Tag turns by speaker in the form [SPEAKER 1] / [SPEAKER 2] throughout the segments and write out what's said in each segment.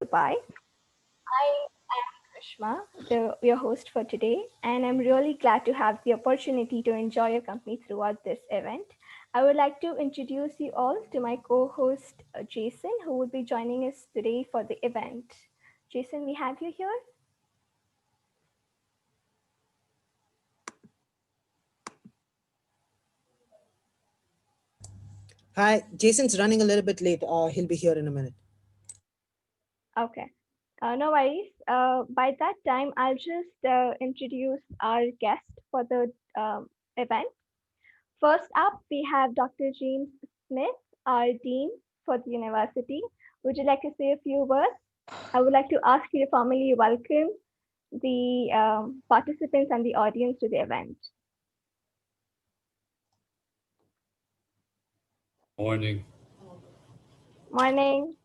[SPEAKER 1] Dubai. I am Krishma, your host for today, and I'm really glad to have the opportunity to enjoy your company throughout this event. I would like to introduce you all to my co-host Jason, who will be joining us today for the event. Jason, we have you here.
[SPEAKER 2] Hi, Jason's running a little bit late. He'll be here in a minute.
[SPEAKER 1] Okay. No worries. By that time, I'll just introduce our guest for the event. First up, we have Dr. James Smith, our Dean for the university. Would you like to say a few words? I would like to ask you to formally welcome the participants and the audience to the event.
[SPEAKER 3] Morning.
[SPEAKER 1] Morning.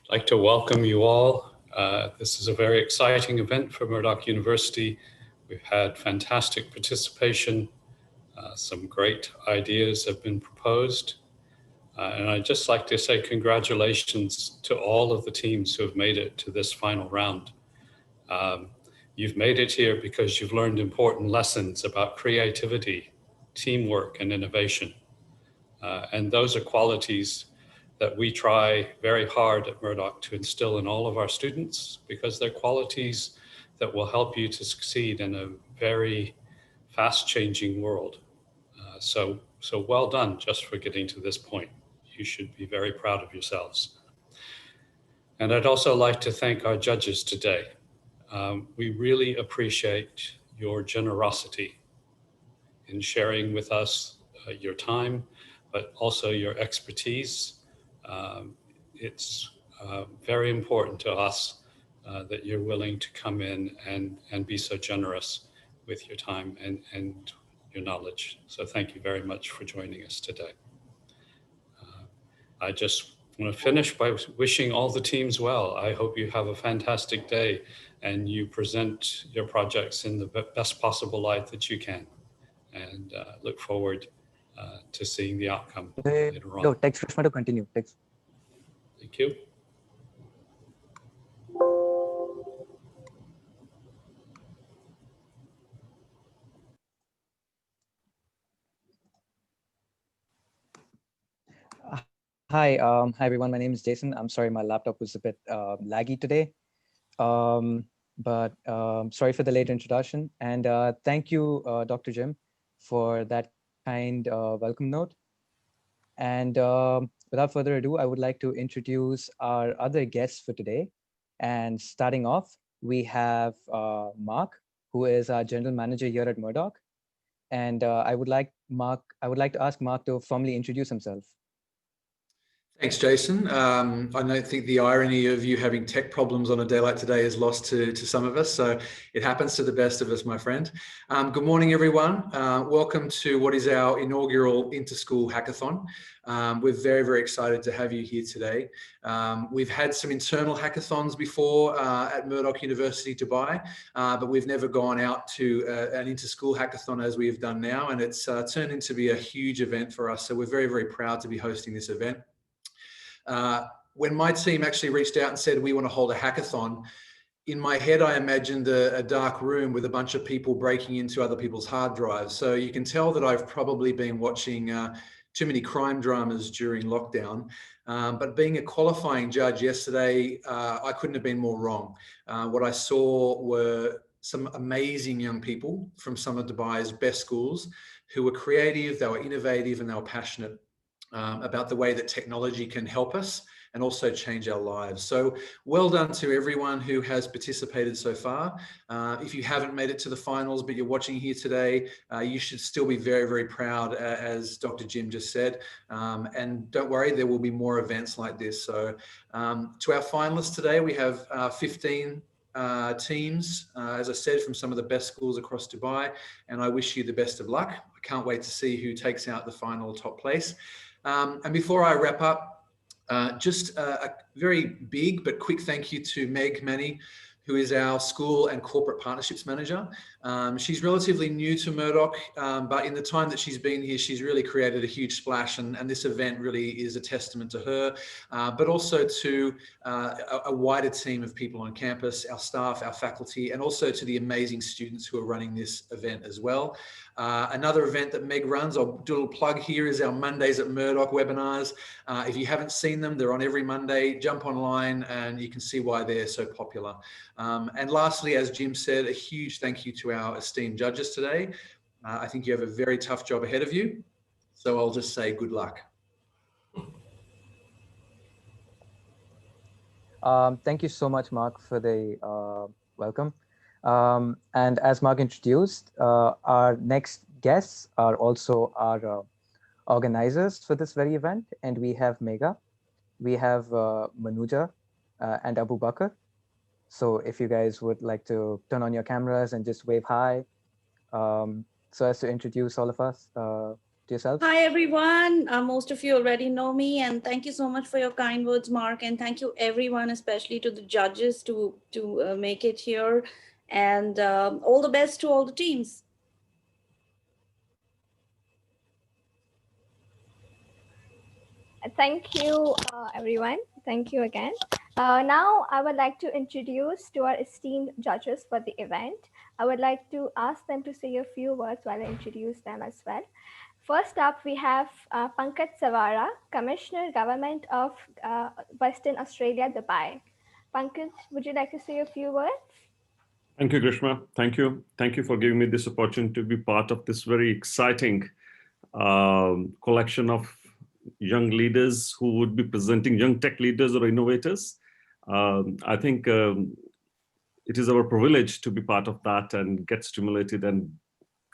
[SPEAKER 3] I'd like to welcome you all. This is a very exciting event for Murdoch University. We've had fantastic participation. Some great ideas have been proposed. And I'd just like to say congratulations to all of the teams who have made it to this final round. You've made it here because you've learned important lessons about creativity, teamwork, and innovation. And those are qualities that we try very hard at Murdoch to instill in all of our students, because they're qualities that will help you to succeed in a very fast-changing world. So well done just for getting to this point. You should be very proud of yourselves. And I'd also like to thank our judges today. We really appreciate your generosity in sharing with us your time, but also your expertise. It's very important to us that you're willing to come in and be so generous with your time and your knowledge. So thank you very much for joining us today. I just want to finish by wishing all the teams well. I hope you have a fantastic day and you present your projects in the best possible light that you can. And look forward to seeing the outcome later on.
[SPEAKER 4] No, text Krishna to continue. Text.
[SPEAKER 3] Thank you.
[SPEAKER 4] Hi everyone. My name is Jason. I'm sorry, my laptop was a bit laggy today, but sorry for the late introduction. And thank you, Dr. Jim, for that kind welcome note. And without further ado, I would like to introduce our other guests for today. And starting off, we have Mark, who is our general manager here at Murdoch. And I would like to ask Mark to formally introduce himself.
[SPEAKER 5] Thanks, Jason. I don't think the irony of you having tech problems on a day like today is lost to some of us. So it happens to the best of us, my friend. Good morning, everyone. Welcome to what is our inaugural Inter-School Hackathon. We're very, very excited to have you here today. We've had some internal hackathons before at Murdoch University Dubai, but we've never gone out to an inter-school hackathon as we have done now. And it's turned into be a huge event for us. So we're very, very proud to be hosting this event. When my team actually reached out and said, we want to hold a hackathon, in my head, I imagined a dark room with a bunch of people breaking into other people's hard drives. So you can tell that I've probably been watching too many crime dramas during lockdown. But being a qualifying judge yesterday, I couldn't have been more wrong. What I saw were some amazing young people from some of Dubai's best schools who were creative, they were innovative, and they were passionate about the way that technology can help us and also change our lives. So well done to everyone who has participated so far. If you haven't made it to the finals, but you're watching here today, you should still be very, very proud, as Dr. Jim just said. And don't worry, there will be more events like this. So to our finalists today, we have 15 teams, as I said, from some of the best schools across Dubai. And I wish you the best of luck. I can't wait to see who takes out the final top place. And before I wrap up, just a very big but quick thank you to Meg Manny, who is our school and corporate partnerships manager. She's relatively new to Murdoch, but in the time that she's been here, she's really created a huge splash, and this event really is a testament to her, but also to a wider team of people on campus, our staff, our faculty, and also to the amazing students who are running this event as well. Another event that Meg runs, I'll do a little plug here, is our Mondays at Murdoch webinars. If you haven't seen them, they're on every Monday. Jump online and you can see why they're so popular. And lastly, as Jim said, a huge thank you to our esteemed judges today. I think you have a very tough job ahead of you. So I'll just say good luck.
[SPEAKER 4] Thank you so much, Mark, for the welcome. And as Mark introduced, our next guests are also our organizers for this very event. And we have Mega, we have Manuja, and Abu Bakr. So if you guys would like to turn on your cameras and just wave hi, so as to introduce all of us to yourselves.
[SPEAKER 6] Hi, everyone. Most of you already know me, and thank you so much for your kind words, Mark. And thank you, everyone, especially to the judges to make it here. And all the best to all the teams.
[SPEAKER 1] Thank you, everyone. Thank you again. Now, I would like to introduce to our esteemed judges for the event. I would like to ask them to say a few words while I introduce them as well. First up, we have Pankaj Savara, Commissioner, Government of Western Australia, Dubai. Pankaj, would you like to say a few words?
[SPEAKER 7] Thank you, Grishma. Thank you. Thank you for giving me this opportunity to be part of this very exciting collection of young leaders who would be presenting, young tech leaders or innovators. I think it is our privilege to be part of that and get stimulated. And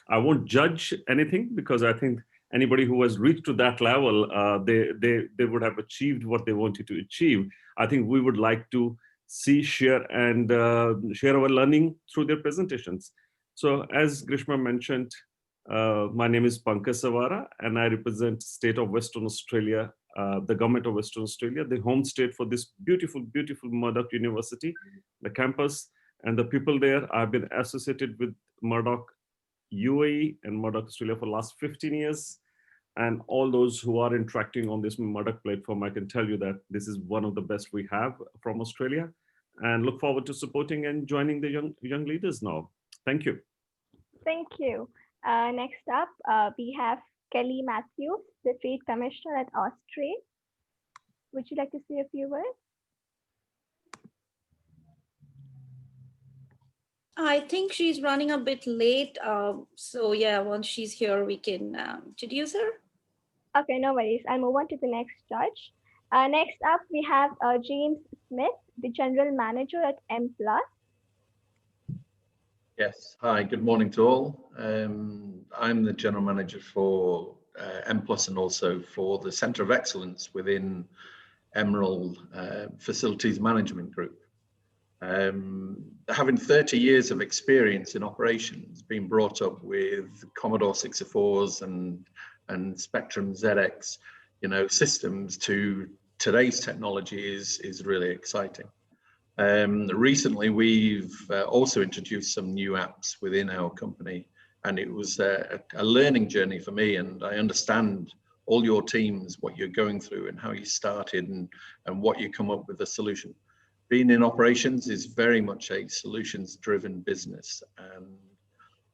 [SPEAKER 7] I won't judge anything, because I think anybody who has reached to that level, they would have achieved what they wanted to achieve. I think we would like to see, share, and share our learning through their presentations. So as Grishma mentioned, my name is Pankaj Savara, and I represent state of Western Australia, the government of Western Australia, the home state for this beautiful, beautiful Murdoch University, the campus, and the people there. I've been associated with Murdoch UAE and Murdoch Australia for the last 15 years. And all those who are interacting on this Murdoch platform, I can tell you that this is one of the best we have from Australia, and look forward to supporting and joining the young leaders now. Thank you.
[SPEAKER 1] Thank you. Next up, we have Kelly Matthews, the Trade Commissioner at Austrade. Would you like to say a few words?
[SPEAKER 6] I think she's running a bit late. So yeah, once she's here, we can introduce her.
[SPEAKER 1] Okay, no worries. I'll move on to the next judge. Next up, we have James Smith, the General Manager at M+.
[SPEAKER 8] Yes, hi, good morning to all. I'm the General Manager for M+ and also for the Centre of Excellence within Emerald Facilities Management Group. Having 30 years of experience in operations, being brought up with Commodore 64s and Spectrum ZX, systems to today's technology is really exciting. Recently, we've also introduced some new apps within our company, and it was a learning journey for me, and I understand all your teams, what you're going through and how you started and what you come up with a solution. Being in operations is very much a solutions driven business,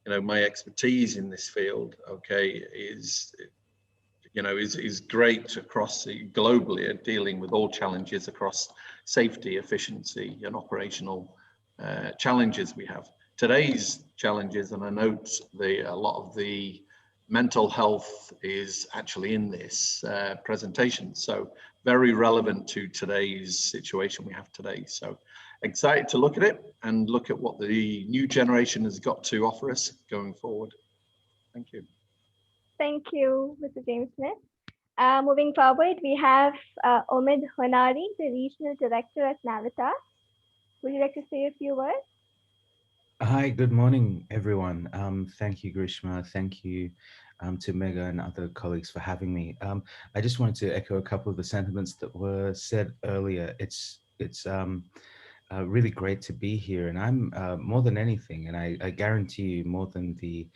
[SPEAKER 8] and my expertise in this field, is great across globally at dealing with all challenges across safety, efficiency, and operational challenges we have. Today's challenges, and I note a lot of the mental health is actually in this presentation, so very relevant to today's situation we have today. So excited to look at it and look at what the new generation has got to offer us going forward. Thank you.
[SPEAKER 1] Thank you, Mr. James Smith. Moving forward, we have Omid Honari, the Regional Director at Navitas. Would you like to say a few words?
[SPEAKER 9] Hi, good morning, everyone. Thank you, Grishma. Thank you to Mega and other colleagues for having me. I just wanted to echo a couple of the sentiments that were said earlier. It's really great to be here. And I'm more than anything, and I guarantee you more than the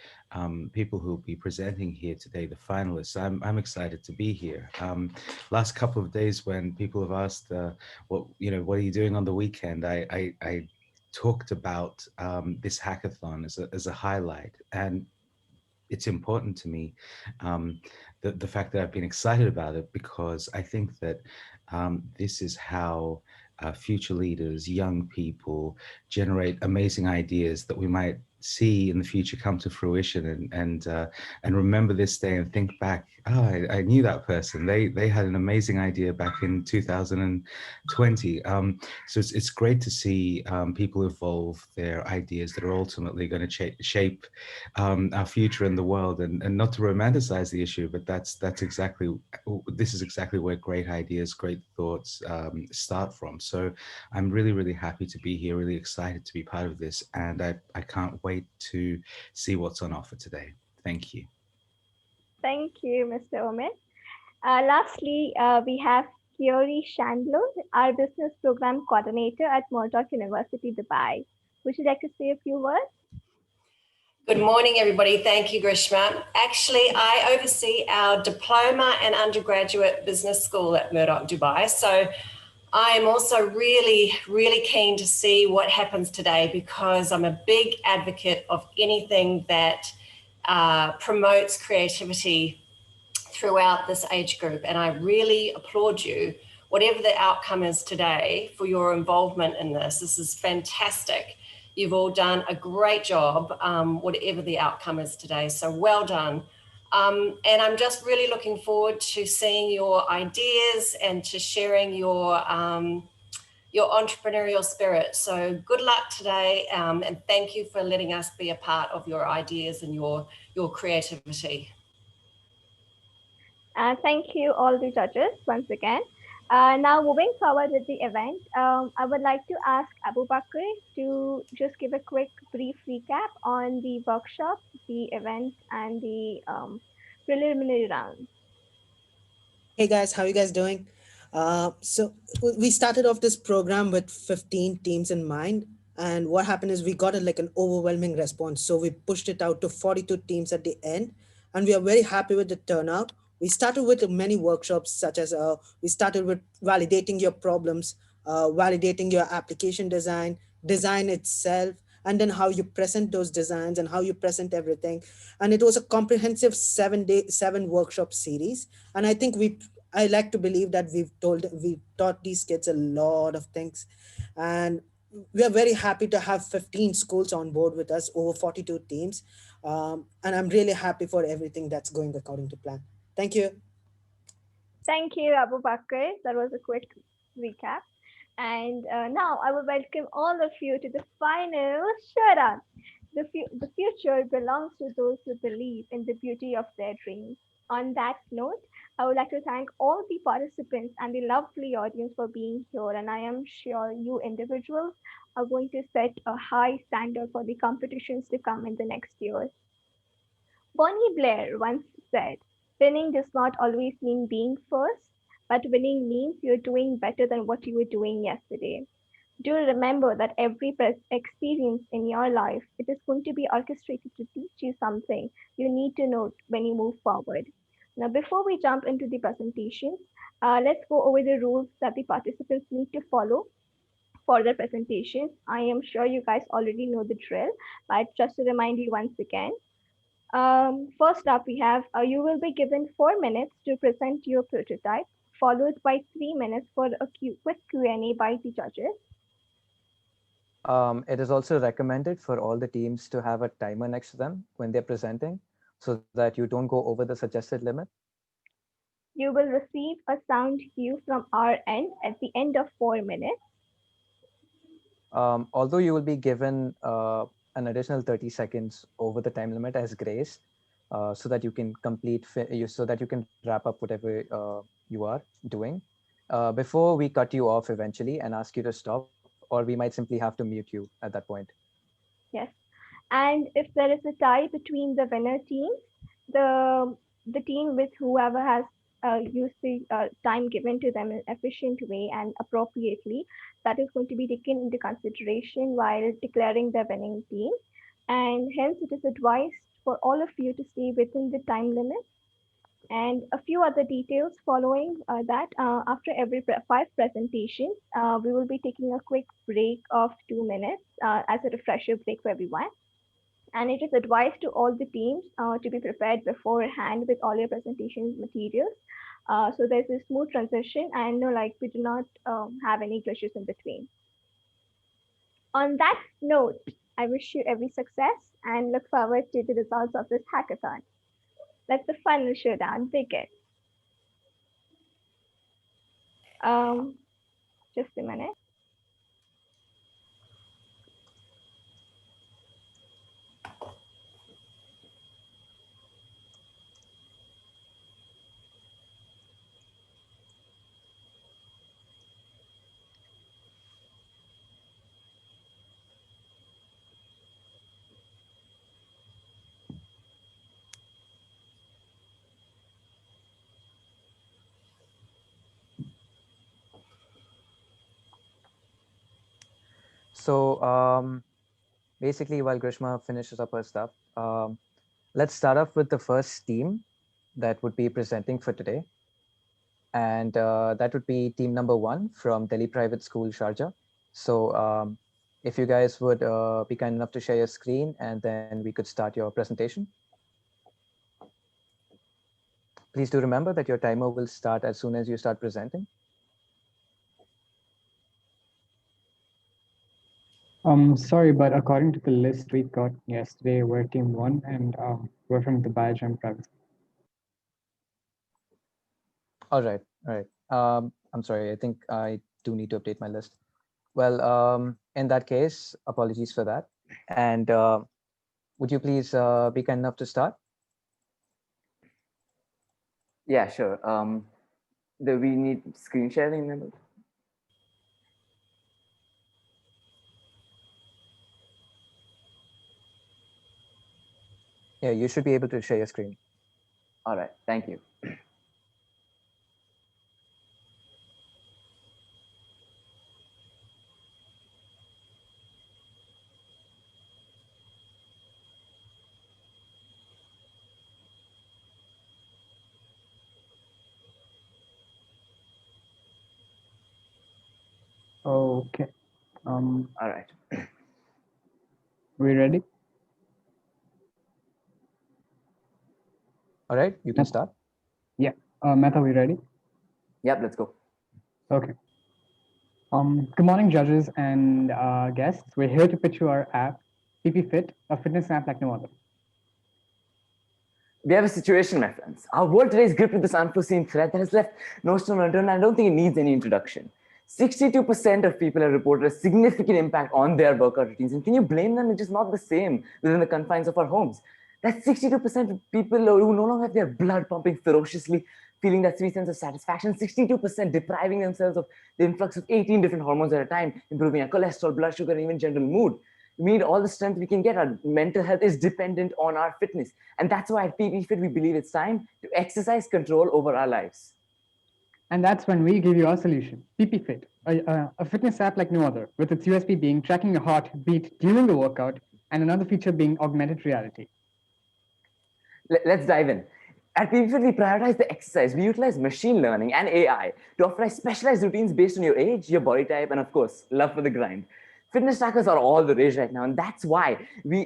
[SPEAKER 9] people who will be presenting here today, the finalists, I'm excited to be here. Last couple of days when people have asked, what are you doing on the weekend? I talked about this hackathon as a highlight. And it's important to me, the fact that I've been excited about it, because I think that this is how future leaders, young people, generate amazing ideas that we might see in the future come to fruition, and remember this day and think back. Oh, I knew that person. They had an amazing idea back in 2020. So it's great to see people evolve their ideas that are ultimately going to shape our future in the world, and not to romanticize the issue, but this is exactly where great ideas, great thoughts start from. So I'm really, really happy to be here, really excited to be part of this, and I can't wait to see what's on offer today. Thank you.
[SPEAKER 1] Thank you, Mr. Omid. Lastly, we have Kiori Chandler, our business program coordinator at Murdoch University, Dubai. Would you like to say a few words?
[SPEAKER 10] Good morning, everybody. Thank you, Grishma. Actually, I oversee our diploma and undergraduate business school at Murdoch, Dubai. So I'm also really, really keen to see what happens today, because I'm a big advocate of anything that promotes creativity throughout this age group. And I really applaud you, whatever the outcome is today, for your involvement in this. This is fantastic. You've all done a great job, whatever the outcome is today. So well done. And I'm just really looking forward to seeing your ideas and to sharing your entrepreneurial spirit. So good luck today, and thank you for letting us be a part of your ideas and your creativity.
[SPEAKER 1] Thank you, all the judges, once again. Now, moving forward with the event, I would like to ask Abu Bakr to just give a quick, brief recap on the workshop, the event, and the preliminary round.
[SPEAKER 2] Hey guys, how you guys doing? So we started off this program with 15 teams in mind, and what happened is we got like an overwhelming response. So we pushed it out to 42 teams at the end, and we are very happy with the turnout. We started with many workshops, such as we started with validating your problems, validating your application design itself, and then how you present those designs and how you present everything. And it was a comprehensive 7 workshop series. And I think I like to believe that we taught these kids a lot of things. And we are very happy to have 15 schools on board with us, over 42 teams. And I'm really happy for everything that's going according to plan. Thank you.
[SPEAKER 1] Thank you, Abu Bakr. That was a quick recap. And now I will welcome all of you to the final showdown. The future belongs to those who believe in the beauty of their dreams. On that note, I would like to thank all the participants and the lovely audience for being here. And I am sure you individuals are going to set a high standard for the competitions to come in the next year. Bonnie Blair once said, winning does not always mean being first, but winning means you're doing better than what you were doing yesterday. Do remember that every experience in your life, it is going to be orchestrated to teach you something you need to know when you move forward. Now, before we jump into the presentations, let's go over the rules that the participants need to follow for their presentations. I am sure you guys already know the drill, but just to remind you once again, first up, we have you will be given 4 minutes to present your prototype, followed by 3 minutes for a quick Q&A by the judges.
[SPEAKER 4] It is also recommended for all the teams to have a timer next to them when they're presenting, so that you don't go over the suggested limit.
[SPEAKER 1] You will receive a sound cue from our end at the end of 4 minutes.
[SPEAKER 4] Although you will be given an additional 30 seconds over the time limit as grace, so that you can so that you can wrap up whatever you are doing before we cut you off eventually and ask you to stop, or we might simply have to mute you at that point.
[SPEAKER 1] Yes, and if there is a tie between the winner teams, the team with whoever has use the time given to them in an efficient way and appropriately, that is going to be taken into consideration while declaring the winning team. And hence, it is advised for all of you to stay within the time limit. And a few other details following that. After every five presentations, we will be taking a quick break of 2 minutes as a refresher break for everyone. And it is advised to all the teams to be prepared beforehand with all your presentation materials. So there's a smooth transition and no, like we do not have any glitches in between. On that note, I wish you every success and look forward to the results of this hackathon. Let the final showdown begin. Um, just a minute.
[SPEAKER 4] So basically, while Grishma finishes up her stuff, let's start off with the first team that would be presenting for today. And that would be team number 1 from Delhi Private School, Sharjah. So if you guys would be kind enough to share your screen, and then we could start your presentation. Please do remember that your timer will start as soon as you start presenting.
[SPEAKER 11] Sorry, but according to the list we got yesterday, we're team 1 and we're from the Biogem Private.
[SPEAKER 4] All right, all right. I'm sorry, I think I do need to update my list. Well, in that case, apologies for that. And would you please be kind enough to start?
[SPEAKER 12] Yeah, sure. Do we need screen sharing enabled?
[SPEAKER 4] Yeah, you should be able to share your screen.
[SPEAKER 12] All right, thank you.
[SPEAKER 11] Okay.
[SPEAKER 12] All right.
[SPEAKER 11] We ready?
[SPEAKER 4] All right, you can start.
[SPEAKER 11] Yeah. Meta, we ready?
[SPEAKER 12] Yep, let's go.
[SPEAKER 11] Okay. Good morning, judges and guests. We're here to pitch you our app, PP Fit, a fitness app like no other.
[SPEAKER 12] We have a situation, my friends. Our world today is gripped with this unforeseen threat that has left no stone unturned, and I don't think it needs any introduction. 62% of people have reported a significant impact on their workout routines. And can you blame them? It's just not the same within the confines of our homes. That's 62% of people who no longer have their blood pumping ferociously, feeling that sweet sense of satisfaction. 62% depriving themselves of the influx of 18 different hormones at a time, improving our cholesterol, blood sugar, and even general mood. We need all the strength we can get. Our mental health is dependent on our fitness. And that's why at PP Fit, we believe it's time to exercise control over our lives.
[SPEAKER 11] And that's when we give you our solution, PP Fit, a fitness app like no other, with its USP being tracking your heartbeat during the workout and another feature being augmented reality.
[SPEAKER 12] Let's dive in. At PPFit, we prioritize the exercise. We utilize machine learning and AI to offer specialized routines based on your age, your body type, and of course, love for the grind. Fitness trackers are all the rage right now, and that's why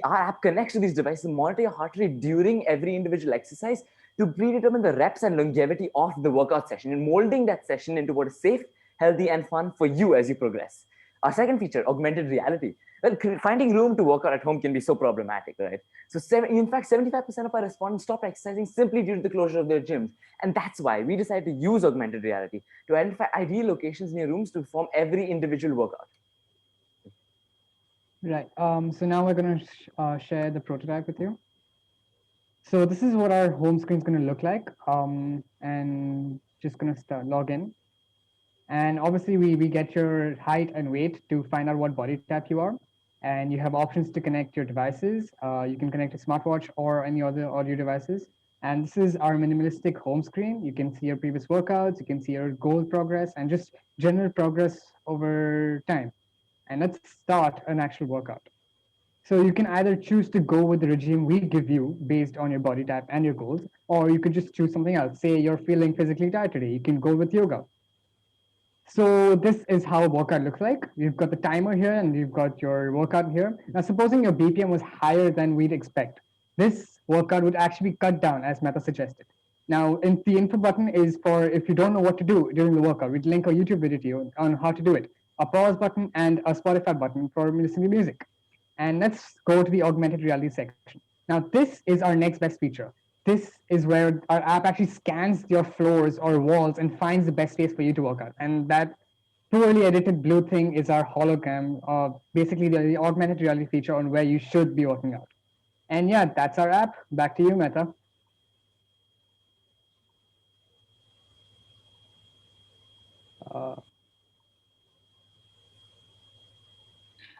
[SPEAKER 12] our app connects to these devices and monitor your heart rate during every individual exercise to predetermine the reps and longevity of the workout session and molding that session into what is safe, healthy, and fun for you as you progress. Our second feature, augmented reality. Well, finding room to work out at home can be so problematic, right? So in fact, 75% of our respondents stopped exercising simply due to the closure of their gyms. And that's why we decided to use augmented reality to identify ideal locations in your rooms to perform every individual workout.
[SPEAKER 11] Right. So now we're going to share the prototype with you. So this is what our home screen is going to look like. And just going to log in. And obviously, we get your height and weight to find out what body type you are. And you have options to connect your devices. You can connect a smartwatch or any other audio devices. And this is our minimalistic home screen. You can see your previous workouts, you can see your goal progress, and just general progress over time. And let's start an actual workout. So you can either choose to go with the regime we give you based on your body type and your goals, or you could just choose something else. Say you're feeling physically tired today, you can go with yoga. So this is how a workout looks like. You've got the timer here and you've got your workout here. Now, supposing your BPM was higher than we'd expect, this workout would actually be cut down as Meta suggested. Now, the info button is for if you don't know what to do during the workout, we'd link a YouTube video on how to do it, a pause button and a Spotify button for listening to music. And let's go to the augmented reality section. Now, this is our next best feature. This is where our app actually scans your floors or walls and finds the best space for you to work out. And that poorly edited blue thing is our hologram, basically the augmented reality feature on where you should be working out. And yeah, that's our app. Back to you, Meta. Uh,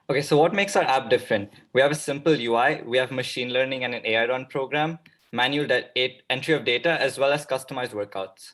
[SPEAKER 13] Okay, so what makes our app different? We have a simple UI, we have machine learning and an AI run program, manual entry of data, as well as customized workouts.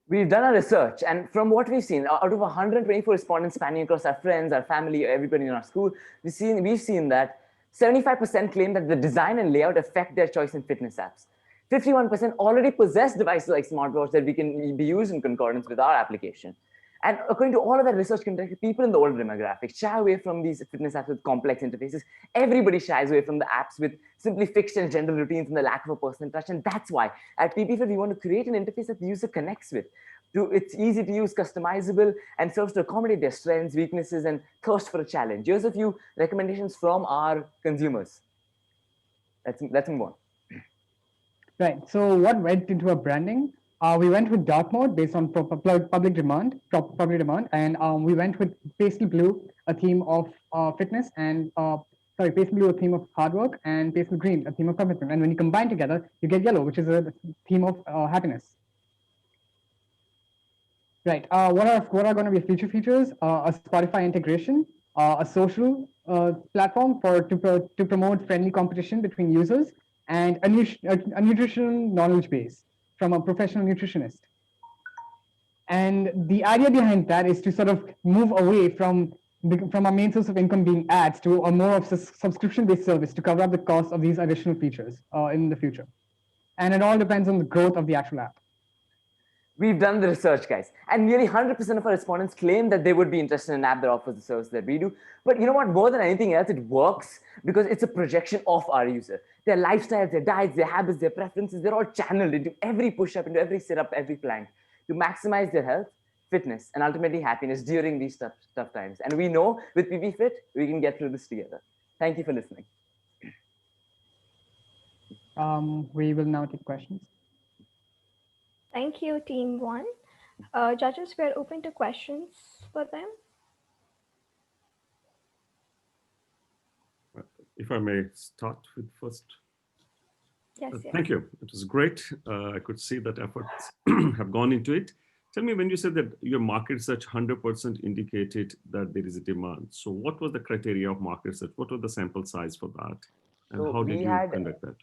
[SPEAKER 12] We've done our research, and from what we've seen, out of 124 respondents spanning across our friends, our family, everybody in our school, we've seen that 75% claim that the design and layout affect their choice in fitness apps. 51% already possess devices like smartwatch that we can be used in concordance with our application. And according to all of that research conducted, people in the older demographic shy away from these fitness apps with complex interfaces. Everybody shies away from the apps with simply fixed and general routines and the lack of a personal touch. And that's why at PPFit, we want to create an interface that the user connects with. It's easy to use, customizable, and serves to accommodate their strengths, weaknesses, and thirst for a challenge. Here's a few recommendations from our consumers. Let's move on.
[SPEAKER 11] Right. So what went into our branding? We went with dark mode based on public demand, and we went with pastel blue, a theme of fitness, and pastel blue, a theme of hard work, and pastel green, a theme of commitment. And when you combine together, you get yellow, which is a theme of happiness. Right. What are going to be future features? A Spotify integration, a social platform to promote friendly competition between users, and a nutritional knowledge base from a professional nutritionist. And the idea behind that is to sort of move away from our main source of income being ads to a more of subscription-based service to cover up the cost of these additional features in the future. And it all depends on the growth of the actual app.
[SPEAKER 12] We've done the research, guys, and nearly 100% of our respondents claim that they would be interested in an app that offers the service that we do. But you know what? More than anything else, it works because it's a projection of our user. Their lifestyles, their diets, their habits, their preferences, they're all channeled into every push-up, into every sit-up, every plank to maximize their health, fitness, and ultimately happiness during these tough times. And we know with PPFit, we can get through this together. Thank you for listening.
[SPEAKER 11] We will now take questions.
[SPEAKER 1] Thank you, Team 1. Judges, we are open to questions for them.
[SPEAKER 7] If I may start with first.
[SPEAKER 1] Yes, yes.
[SPEAKER 7] Thank you. It was great. I could see that efforts have gone into it. Tell me, when you said that your market research 100% indicated that there is a demand. So what was the criteria of market research? What was the sample size for that? And
[SPEAKER 12] So
[SPEAKER 7] how did you conduct that?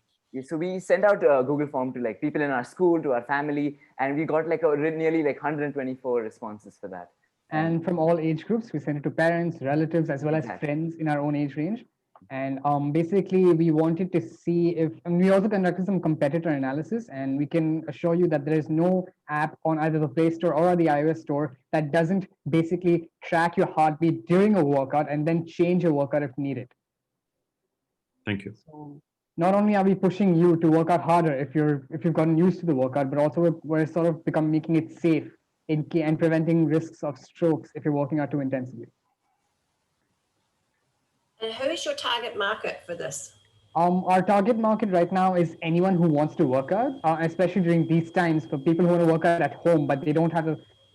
[SPEAKER 12] So we sent out a Google form to like people in our school, to our family, and we got like nearly like 124 responses for that.
[SPEAKER 11] And from all age groups, we sent it to parents, relatives, as well as friends in our own age range. And basically, we wanted to see if, and we also conducted some competitor analysis, and we can assure you that there is no app on either the Play Store or the iOS Store that doesn't basically track your heartbeat during a workout and then change your workout if needed.
[SPEAKER 7] Thank you.
[SPEAKER 11] So not only are we pushing you to work out harder if you've gotten used to the workout, but also we're sort of making it safe and preventing risks of strokes if you're working out too intensively.
[SPEAKER 10] And who is your target market for this?
[SPEAKER 11] Our target market right now is anyone who wants to work out, especially during these times for people who want to work out at home, but they don't have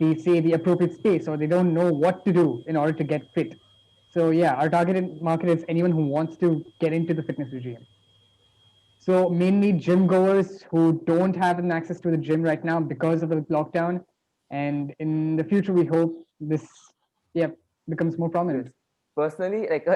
[SPEAKER 11] the appropriate space, or they don't know what to do in order to get fit. So yeah, our targeted market is anyone who wants to get into the fitness regime. So mainly gym goers who don't have an access to the gym right now because of the lockdown. And in the future, we hope this becomes more prominent.
[SPEAKER 12] personally, like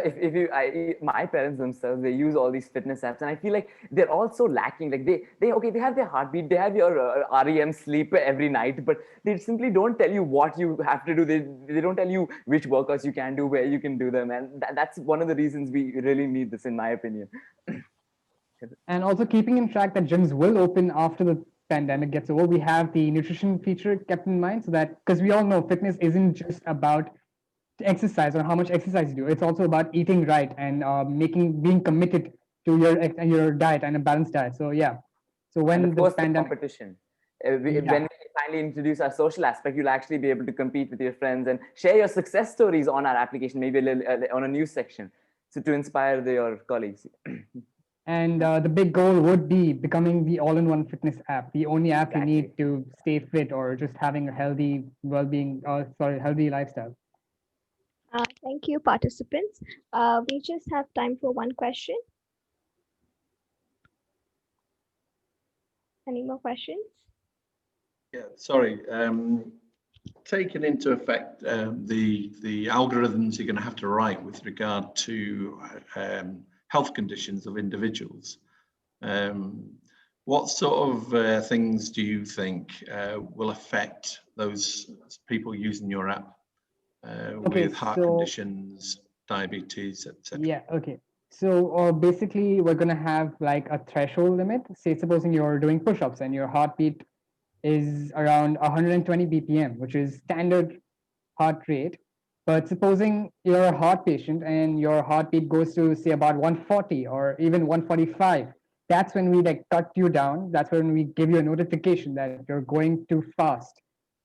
[SPEAKER 12] my parents themselves, they use all these fitness apps, and I feel like they're all so lacking. Like they have their heartbeat, they have your REM sleep every night, but they simply don't tell you what you have to do. They don't tell you which workouts you can do, where you can do them, and that's one of the reasons we really need this, in my opinion.
[SPEAKER 11] And also keeping in track that gyms will open after the pandemic gets over, we have the nutrition feature kept in mind, so that, because we all know fitness isn't just about exercise or how much exercise you do, it's also about eating right and being committed to your diet and a balanced diet. So yeah, so
[SPEAKER 12] And
[SPEAKER 11] when
[SPEAKER 12] of
[SPEAKER 11] the
[SPEAKER 12] course, the
[SPEAKER 11] pandemic,
[SPEAKER 12] competition.
[SPEAKER 11] yeah.
[SPEAKER 12] When we finally introduce our social aspect, you'll actually be able to compete with your friends and share your success stories on our application, maybe a little, on a news section, so to inspire your colleagues.
[SPEAKER 11] And the big goal would be becoming the all-in-one fitness app, the only app you
[SPEAKER 12] Exactly.
[SPEAKER 11] need to stay fit or just having a healthy well-being, healthy lifestyle.
[SPEAKER 1] Thank you, participants. We just have time for one question. Any more questions?
[SPEAKER 8] Yeah, sorry. Taking into effect the algorithms you're going to have to write with regard to health conditions of individuals. What sort of things do you think will affect those people using your app with heart conditions, diabetes, etc.?
[SPEAKER 11] Yeah, okay. So basically, we're going to have like a threshold limit. Say, supposing you're doing push-ups and your heartbeat is around 120 BPM, which is standard heart rate. But supposing you're a heart patient and your heartbeat goes to say about 140 or even 145, that's when we like cut you down. That's when we give you a notification that you're going too fast.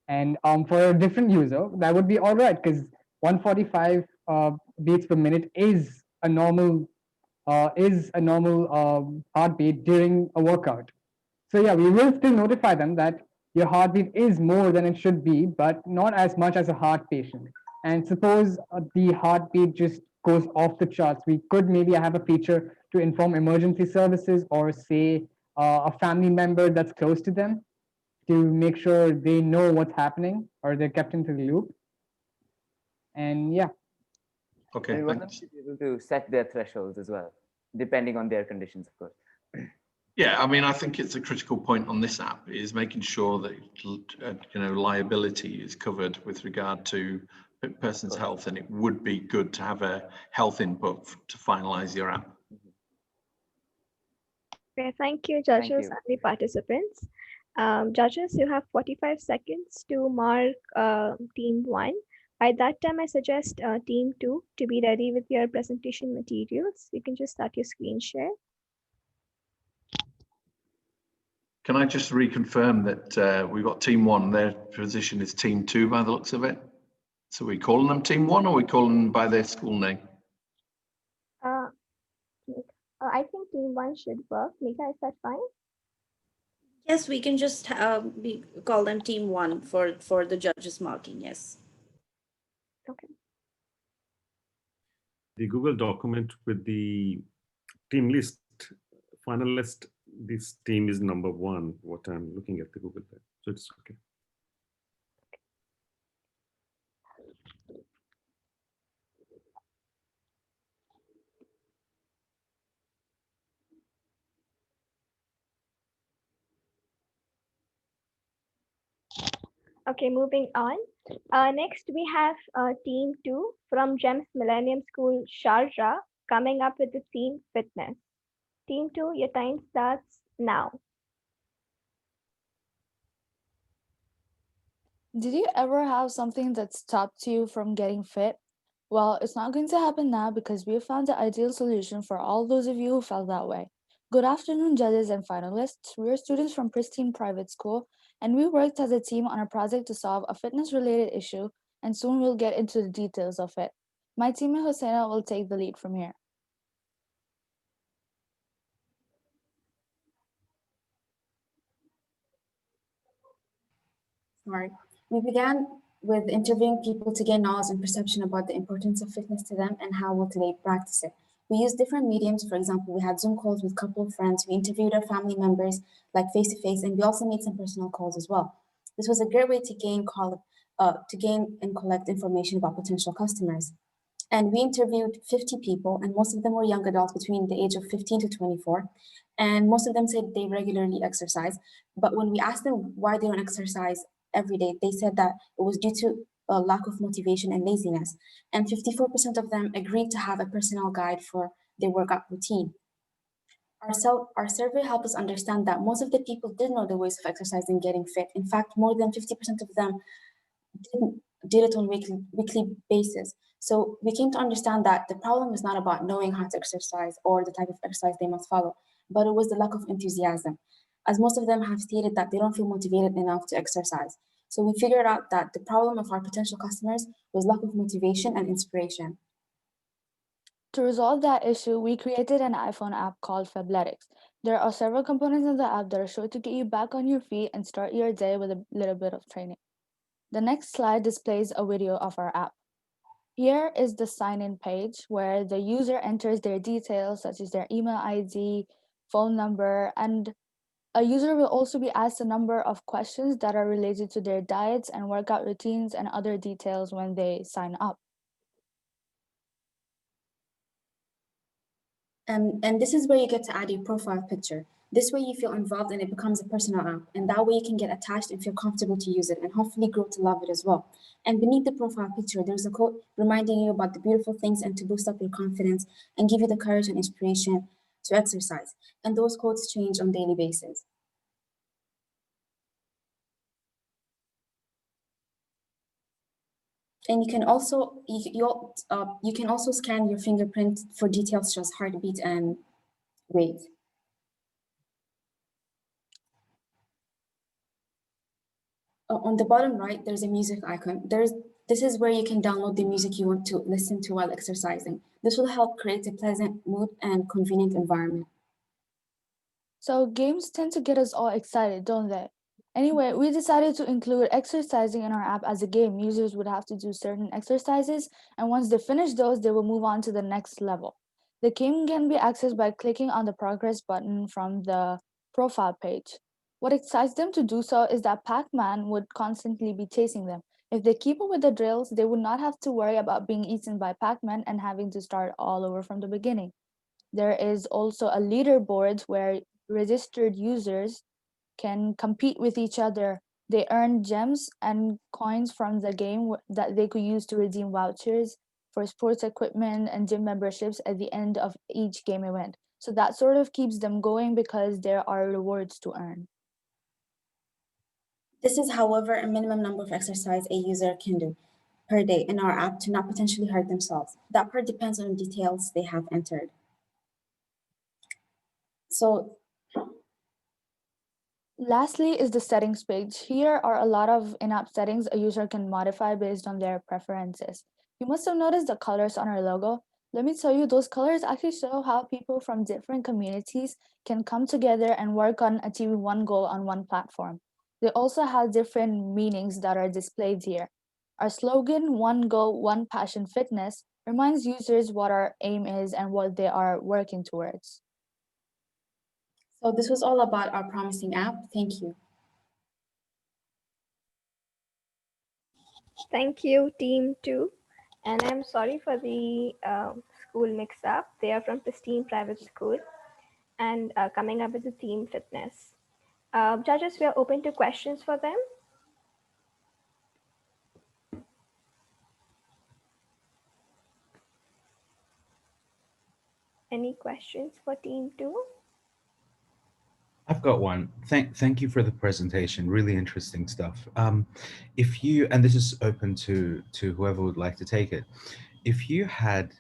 [SPEAKER 11] And for a different user, that would be all right, because 145 beats per minute is a normal heartbeat during a workout. So yeah, we will still notify them that your heartbeat is more than it should be, but not as much as a heart patient. And suppose the heartbeat just goes off the charts, we could maybe have a feature to inform emergency services or say a family member that's close to them to make sure they know what's happening or they're kept into the loop. And yeah.
[SPEAKER 8] Okay,
[SPEAKER 12] we want them to be able to set their thresholds as well, depending on their conditions, of course.
[SPEAKER 8] Yeah, I mean, I think it's a critical point on this app is making sure that liability is covered with regard to a person's health, and it would be good to have a health input to finalize your app.
[SPEAKER 1] Okay, thank you, judges and the participants. Judges, you have 45 seconds to mark team 1. By that time, I suggest team 2 to be ready with your presentation materials. You can just start your screen share.
[SPEAKER 8] Can I just reconfirm that we've got team 1, their position is team 2 by the looks of it? So are we calling them team 1 or are we calling them by their school name?
[SPEAKER 1] I think team 1 should work. Mika, is that fine?
[SPEAKER 6] Yes, we can just call them team 1 for the judges marking, yes.
[SPEAKER 1] Okay.
[SPEAKER 7] The Google document with the team list, finalist, this team is number 1, what I'm looking at the Google there. So it's okay.
[SPEAKER 1] Okay, moving on. Next, we have Team 2 from GEMS Millennium School, Sharjah, coming up with the theme fitness. Team 2, your time starts now.
[SPEAKER 14] Did you ever have something that stopped you from getting fit? Well, it's not going to happen now because we have found the ideal solution for all those of you who felt that way. Good afternoon, judges and finalists. We are students from Pristine Private School, and we worked as a team on a project to solve a fitness-related issue, and soon we'll get into the details of it. My teammate Hosseina will take the lead from here.
[SPEAKER 15] Sorry. We began with interviewing people to gain knowledge and perception about the importance of fitness to them and how will they practice it. We used different mediums. For example, we had Zoom calls with a couple of friends. We interviewed our family members like face to face, and we also made some personal calls as well. This was a great way to gain and collect information about potential customers. And we interviewed 50 people, and most of them were young adults between the age of 15 to 24. And most of them said they regularly exercise. But when we asked them why they don't exercise every day, they said that it was due to a lack of motivation and laziness. And 54% of them agreed to have a personal guide for their workout routine. Our survey helped us understand that most of the people did know the ways of exercising and getting fit. In fact, more than 50% of them did it on weekly basis. So we came to understand that the problem is not about knowing how to exercise or the type of exercise they must follow, but it was the lack of enthusiasm, as most of them have stated that they don't feel motivated enough to exercise. So we figured out that the problem of our potential customers was lack of motivation and inspiration.
[SPEAKER 14] To resolve that issue, we created an iPhone app called Fabletics. There are several components in the app that are sure to get you back on your feet and start your day with a little bit of training. The next slide displays a video of our app. Here is the sign-in page where the user enters their details such as their email ID, phone number, and a user will also be asked a number of questions that are related to their diets and workout routines and other details when they sign up.
[SPEAKER 15] And this is where you get to add your profile picture. This way you feel involved and it becomes a personal app. And that way you can get attached and feel comfortable to use it and hopefully grow to love it as well. And beneath the profile picture, there's a quote reminding you about the beautiful things and to boost up your confidence and give you the courage and inspiration to exercise. And those quotes change on a daily basis. And you can also you can also scan your fingerprint for details such as heartbeat and weight. On the bottom right, there's a music icon. This is where you can download the music you want to listen to while exercising. This will help create a pleasant mood and convenient environment.
[SPEAKER 14] So games tend to get us all excited, don't they? Anyway, we decided to include exercising in our app as a game. Users would have to do certain exercises, and once they finish those, they will move on to the next level. The game can be accessed by clicking on the progress button from the profile page. What excites them to do so is that Pac-Man would constantly be chasing them. If they keep up with the drills, they would not have to worry about being eaten by Pac-Man and having to start all over from the beginning. There is also a leaderboard where registered users can compete with each other. They earn gems and coins from the game that they could use to redeem vouchers for sports equipment and gym memberships at the end of each game event. So that sort of keeps them going because there are rewards to earn.
[SPEAKER 15] This is, however, a minimum number of exercise a user can do per day in our app to not potentially hurt themselves. That part depends on the details they have entered. So
[SPEAKER 14] lastly is the settings page. Here are a lot of in-app settings a user can modify based on their preferences. You must have noticed the colors on our logo. Let me tell you, those colors actually show how people from different communities can come together and work on achieving one goal on one platform. They also have different meanings that are displayed here. Our slogan, One Goal, One Passion Fitness, reminds users what our aim is and what they are working towards.
[SPEAKER 15] So this was all about our promising app. Thank you.
[SPEAKER 1] Thank you, Team 2. And I'm sorry for the school mix-up. They are from Pristine Private School and coming up with the theme fitness. Judges, we are open to questions for them. Any questions for Team 2?
[SPEAKER 9] I've got one. Thank you for the presentation. Really interesting stuff. If you, and this is open to whoever would like to take it, if you had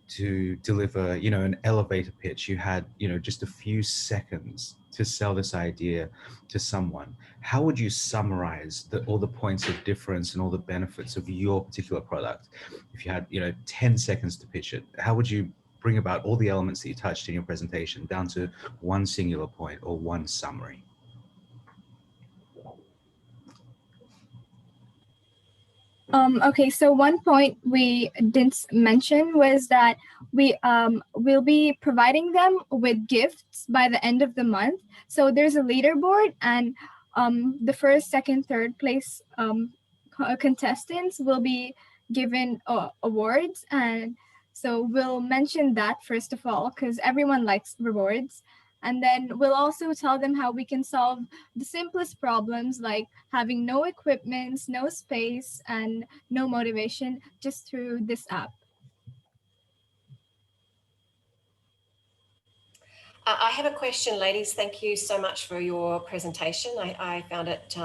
[SPEAKER 9] to deliver, an elevator pitch, you had, just a few seconds to sell this idea to someone, how would you summarize all the points of difference and all the benefits of your particular product? If you had, 10 seconds to pitch it, how would you bring about all the elements that you touched in your presentation down to one singular point or one summary?
[SPEAKER 16] Okay, so one point we didn't mention was that we will be providing them with gifts by the end of the month. So there's a leaderboard, and the first, second, third place contestants will be given awards. And so we'll mention that first of all, because everyone likes rewards. And then we'll also tell them how we can solve the simplest problems like having no equipment, no space, and no motivation just through this app.
[SPEAKER 10] I have a question, ladies. Thank you so much for your presentation. I found it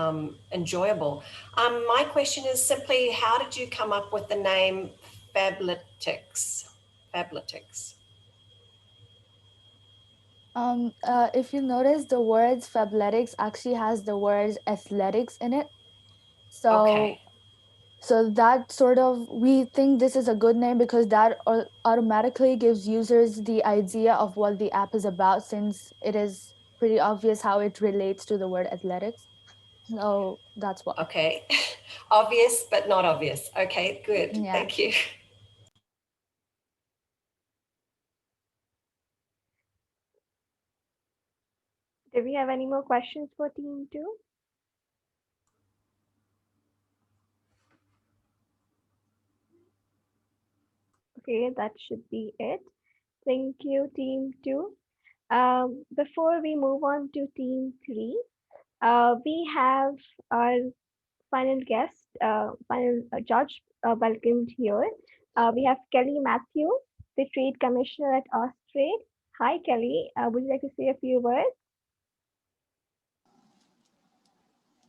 [SPEAKER 10] enjoyable. My question is simply, how did you come up with the name Fabletics? Fabletics.
[SPEAKER 14] If you notice, the words fabletics actually has the words athletics in it. So,
[SPEAKER 10] Okay.
[SPEAKER 14] so that sort of, we think this is a good name because that automatically gives users the idea of what the app is about, since it is pretty obvious how it relates to the word athletics. So that's why.
[SPEAKER 10] Okay. Obvious, but not obvious. Okay, good.
[SPEAKER 14] Yeah.
[SPEAKER 10] Thank you.
[SPEAKER 1] Do we have any more questions for team 2? Okay, that should be it. Thank you, team 2. Before we move on to team 3, we have our final guest, final judge welcomed here. We have Kelly Matthews, the Trade Commissioner at Austrade. Hi, Kelly. Would you like to say a few words?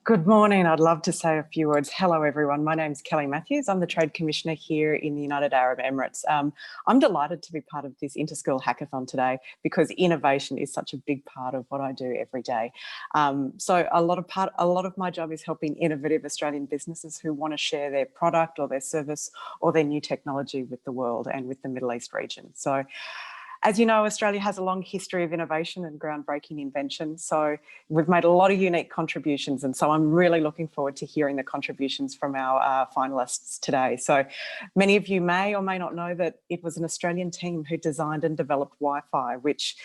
[SPEAKER 17] Good morning. I'd love to say a few words. Hello, everyone. My name is Kelly Matthews. I'm the Trade Commissioner here in the United Arab Emirates. I'm delighted to be part of this inter-school hackathon today because innovation is such a big part of what I do every day. So a lot of my job is helping innovative Australian businesses who want to share their product or their service or their new technology with the world and with the Middle East region. So, as you know, Australia has a long history of innovation and groundbreaking invention. So we've made a lot of unique contributions. And so I'm really looking forward to hearing the contributions from our finalists today. So many of you may or may not know that it was an Australian team who designed and developed Wi-Fi, which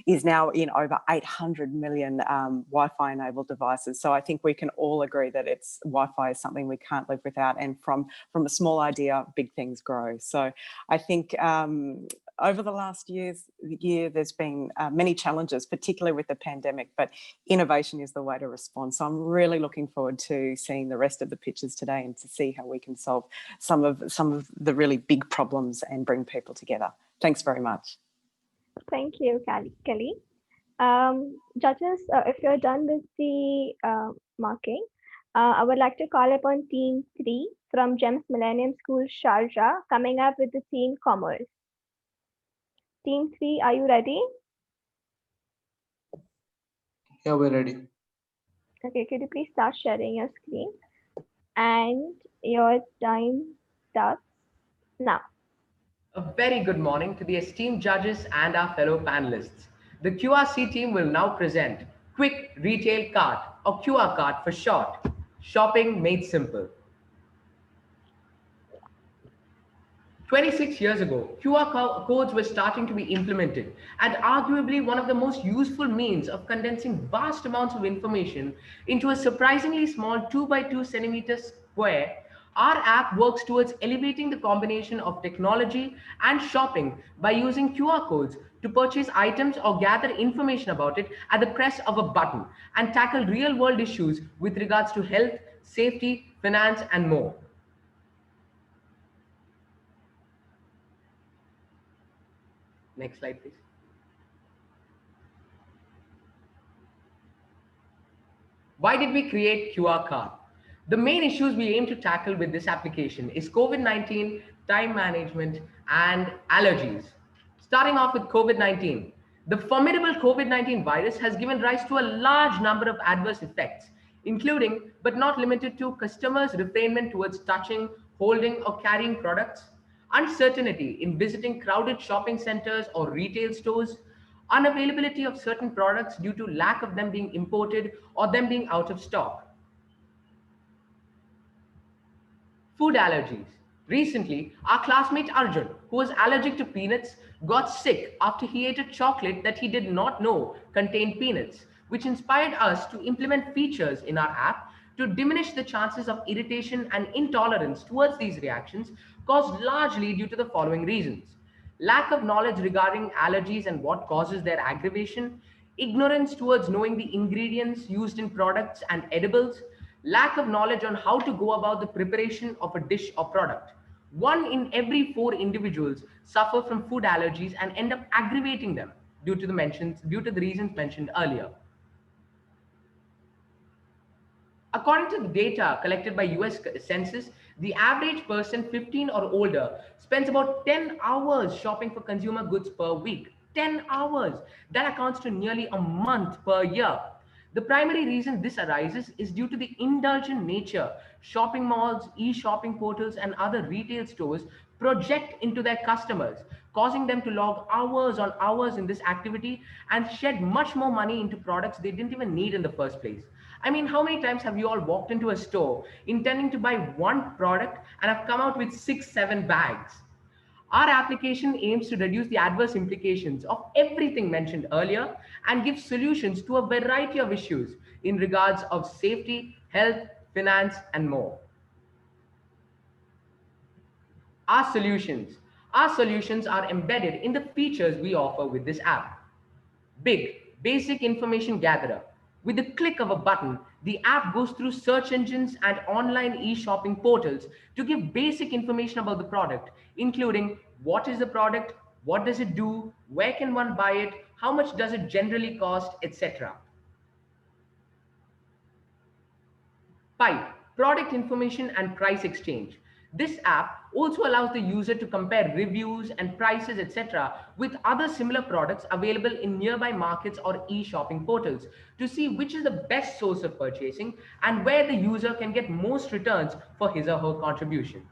[SPEAKER 17] is now in over 800 million Wi-Fi enabled devices. So I think we can all agree that Wi-Fi is something we can't live without. And from a small idea, big things grow. So I think over the last year, there's been many challenges, particularly with the pandemic, but innovation is the way to respond. So I'm really looking forward to seeing the rest of the pitches today and to see how we can solve some of the really big problems and bring people together. Thanks very much.
[SPEAKER 1] Thank you, Kelly. Judges, if you're done with the marking, I would like to call upon Team 3 from GEMS Millennium School, Sharjah, coming up with the theme Commerce. Team 3, are you ready?
[SPEAKER 18] Yeah, we're ready.
[SPEAKER 1] Okay, could you please start sharing your screen? And your time starts now.
[SPEAKER 19] A very good morning to the esteemed judges and our fellow panelists. The QRC team will now present Quick Retail Cart, or QR Cart for short, shopping made simple. 26 years ago, QR codes were starting to be implemented, and arguably one of the most useful means of condensing vast amounts of information into a surprisingly small 2x2 centimeter square. Our app works towards elevating the combination of technology and shopping by using QR codes to purchase items or gather information about it at the press of a button and tackle real-world issues with regards to health, safety, finance, and more. Next slide, please. Why did we create QR card? The main issues we aim to tackle with this application is COVID-19, time management, and allergies. Starting off with COVID-19. The formidable COVID-19 virus has given rise to a large number of adverse effects, including, but not limited to, customers' refrainment towards touching, holding, or carrying products, uncertainty in visiting crowded shopping centers or retail stores, unavailability of certain products due to lack of them being imported or them being out of stock. Food allergies. Recently, our classmate Arjun, who was allergic to peanuts, got sick after he ate a chocolate that he did not know contained peanuts, which inspired us to implement features in our app to diminish the chances of irritation and intolerance towards these reactions caused largely due to the following reasons: lack of knowledge regarding allergies and what causes their aggravation, ignorance towards knowing the ingredients used in products and edibles, lack of knowledge on how to go about the preparation of a dish or product. 1 in every 4 individuals suffer from food allergies and end up aggravating them due to the reasons mentioned earlier. According to the data collected by US Census, the average person 15 or older spends about 10 hours shopping for consumer goods per week. 10 hours. That accounts to nearly a month per year. The primary reason this arises is due to the indulgent nature shopping malls, e-shopping portals, and other retail stores project into their customers, causing them to log hours on hours in this activity and shed much more money into products they didn't even need in the first place. I mean, how many times have you all walked into a store intending to buy one product and have come out with 6, 7 bags? Our application aims to reduce the adverse implications of everything mentioned earlier and give solutions to a variety of issues in regards of safety, health, finance, and more. Our solutions. Our solutions are embedded in the features we offer with this app. Big, basic information gatherer. With the click of a button, the app goes through search engines and online e-shopping portals to give basic information about the product, including what is the product, what does it do, where can one buy it, how much does it generally cost, etc. PIPE, Product Information and Price Exchange. This app also allows the user to compare reviews and prices, etc., with other similar products available in nearby markets or e-shopping portals to see which is the best source of purchasing and where the user can get most returns for his or her contribution.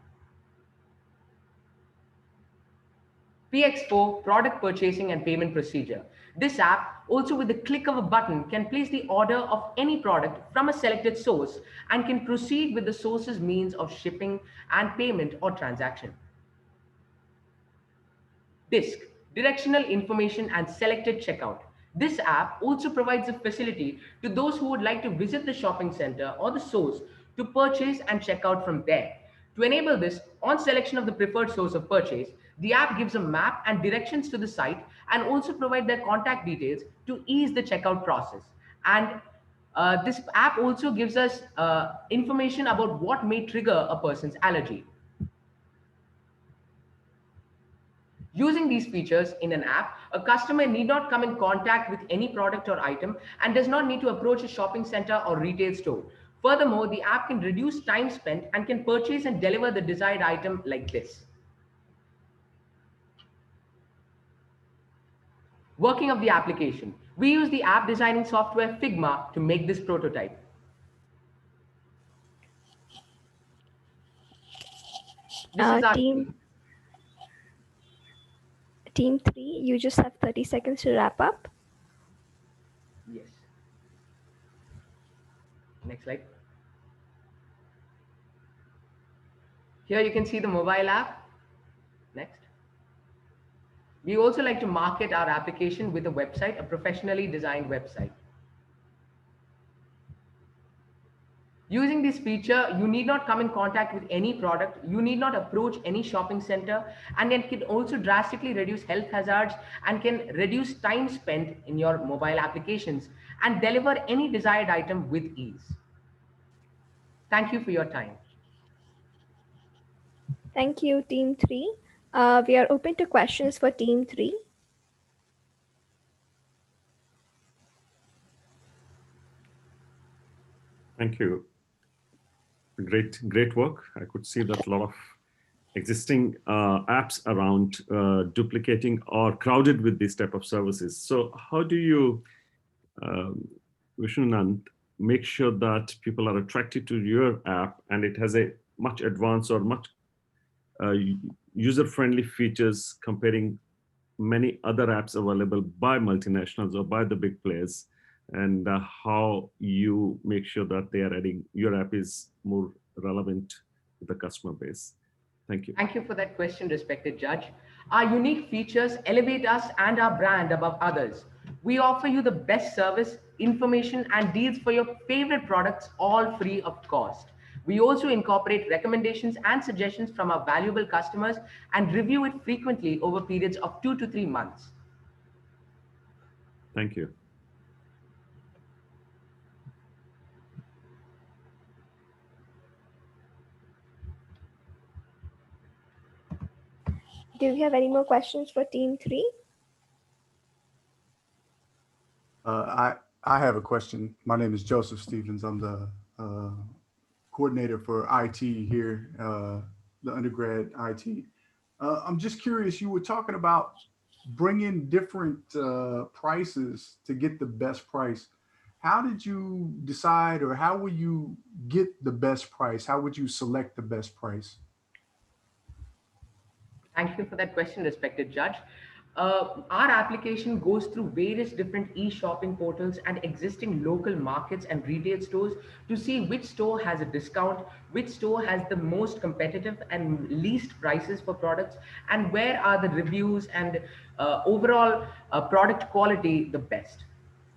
[SPEAKER 19] PX4, Product Purchasing and Payment Procedure. This app, also with the click of a button, can place the order of any product from a selected source and can proceed with the source's means of shipping and payment or transaction. DISC, Directional Information and Selected Checkout. This app also provides a facility to those who would like to visit the shopping center or the source to purchase and check out from there. To enable this, on selection of the preferred source of purchase, the app gives a map and directions to the site and also provide their contact details to ease the checkout process. And this app also gives us information about what may trigger a person's allergy. Using these features in an app, a customer need not come in contact with any product or item and does not need to approach a shopping center or retail store. Furthermore, the app can reduce time spent and can purchase and deliver the desired item like this. Working of the application. We use the app designing software Figma to make this prototype. This is our
[SPEAKER 1] Team 3, you just have 30 seconds to wrap up.
[SPEAKER 19] Yes. Next slide. Here you can see the mobile app. Next. We also like to market our application with a website, a professionally designed website. Using this feature, you need not come in contact with any product, you need not approach any shopping center, and it can also drastically reduce health hazards and can reduce time spent in your mobile applications and deliver any desired item with ease. Thank you for your time.
[SPEAKER 1] Thank you, Team 3. We are open to questions for Team 3.
[SPEAKER 7] Thank you. Great work. I could see that a lot of existing apps around duplicating or crowded with this type of services. So how do you, Vishnunand, make sure that people are attracted to your app and it has a much advanced or much user-friendly features comparing many other apps available by multinationals or by the big players, and how you make sure that they are adding your app is more relevant to the customer base? Thank you.
[SPEAKER 19] Thank you for that question, respected judge. Our unique features elevate us and our brand above others. We offer you the best service, information, and deals for your favorite products, all free of cost. We also incorporate recommendations and suggestions from our valuable customers and review it frequently over periods of 2 to 3 months.
[SPEAKER 7] Thank you.
[SPEAKER 1] Do you have any more questions for team 3?
[SPEAKER 20] I have a question. My name is Joseph Stevens. I'm the coordinator for IT here, the undergrad IT. I'm just curious, you were talking about bringing different prices to get the best price. How did you decide, or how will you get the best price? How would you select the best price?
[SPEAKER 19] Thank you for that question, respected judge. Our application goes through various different e-shopping portals and existing local markets and retail stores to see which store has a discount, which store has the most competitive and least prices for products, and where are the reviews and overall product quality the best.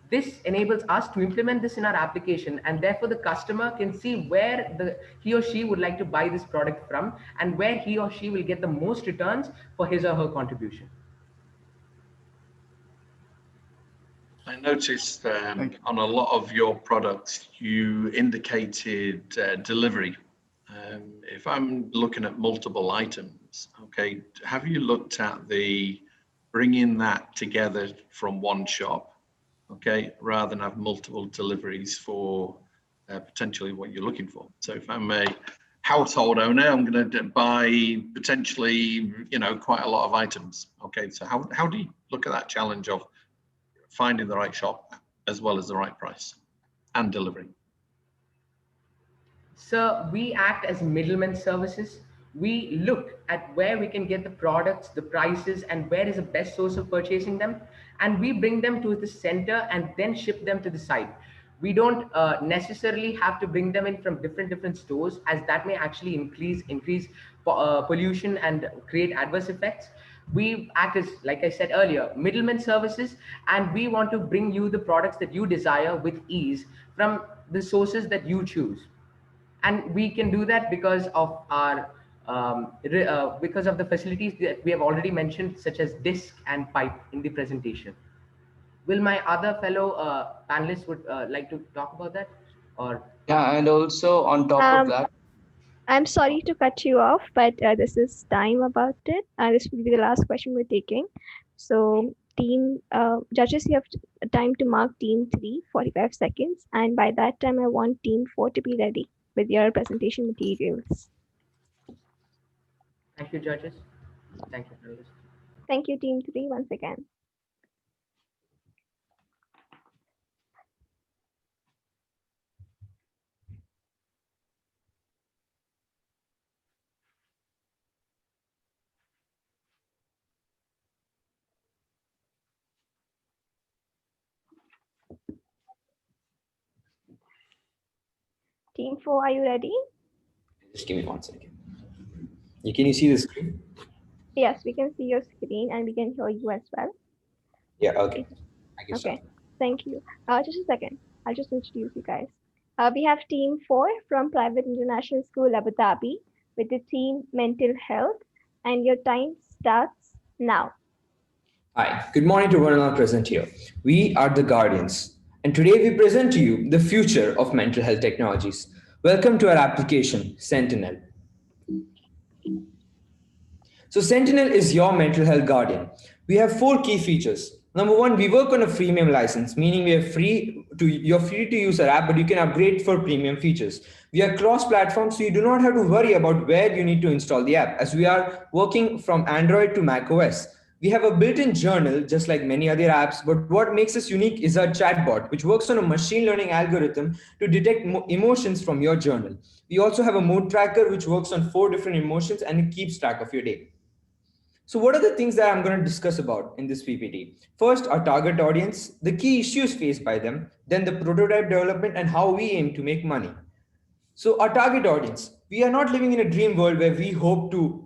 [SPEAKER 19] This enables us to implement this in our application, and therefore the customer can see where he or she would like to buy this product from and where he or she will get the most returns for his or her contribution.
[SPEAKER 8] I noticed on a lot of your products, you indicated delivery. If I'm looking at multiple items, okay, have you looked at the bringing that together from one shop, okay, rather than have multiple deliveries for potentially what you're looking for? So if I'm a household owner, I'm going to buy potentially, quite a lot of items. Okay, so how do you look at that challenge of finding the right shop as well as the right price and delivery?
[SPEAKER 19] So we act as middlemen services. We look at where we can get the products, the prices, and where is the best source of purchasing them. And we bring them to the center and then ship them to the site. We don't necessarily have to bring them in from different stores, as that may actually increase pollution and create adverse effects. We act as, like I said earlier, middlemen services, and we want to bring you the products that you desire with ease from the sources that you choose. And we can do that because of our because of the facilities that we have already mentioned, such as disk and pipe in the presentation. Will my other fellow panelists would like to talk about that? Or Yeah, and also on top of that,
[SPEAKER 1] I'm sorry to cut you off, but this is time about it. This will be the last question we're taking. So team judges, you have time to mark team 3, 45 seconds. And by that time, I want team 4 to be ready with your presentation materials.
[SPEAKER 19] thank you, judges. Thank you, panelists.
[SPEAKER 1] Thank you, team 3, once again. Team 4, are you ready?
[SPEAKER 19] Just give me 1 second. Can you see the screen?
[SPEAKER 1] Yes, we can see your screen and we can hear you as well.
[SPEAKER 19] Yeah, okay. I can
[SPEAKER 1] Okay,
[SPEAKER 19] start.
[SPEAKER 1] thank you. Just a second. I'll just introduce you guys. We have team 4 from Private International School, Abu Dhabi, with the theme Mental Health, and your time starts now.
[SPEAKER 19] Hi, good morning to everyone present here. We are the Guardians, and today we present to you the future of mental health technologies. Welcome to our application, Sentinel. So Sentinel is your mental health guardian. We have 4 key features. Number 1, we work on a freemium license, meaning you're free to use our app, but you can upgrade for premium features. We are cross-platform, so you do not have to worry about where you need to install the app, as we are working from Android to macOS. We have a built-in journal, just like many other apps, but what makes us unique is our chatbot, which works on a machine learning algorithm to detect emotions from your journal. We also have a mood tracker, which works on 4 different emotions and it keeps track of your day. So what are the things that I'm going to discuss about in this PPT? First, our target audience, the key issues faced by them, then the prototype development and how we aim to make money. So our target audience, we are not living in a dream world where we hope to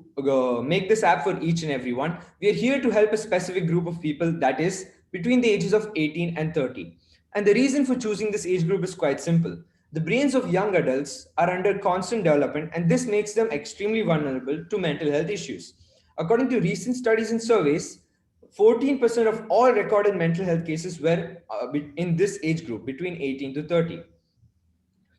[SPEAKER 19] make this app for each and everyone. We are here to help a specific group of people, that is between the ages of 18 and 30. And the reason for choosing this age group is quite simple. The brains of young adults are under constant development, and this makes them extremely vulnerable to mental health issues. According to recent studies and surveys, 14% of all recorded mental health cases were in this age group between 18 to 30.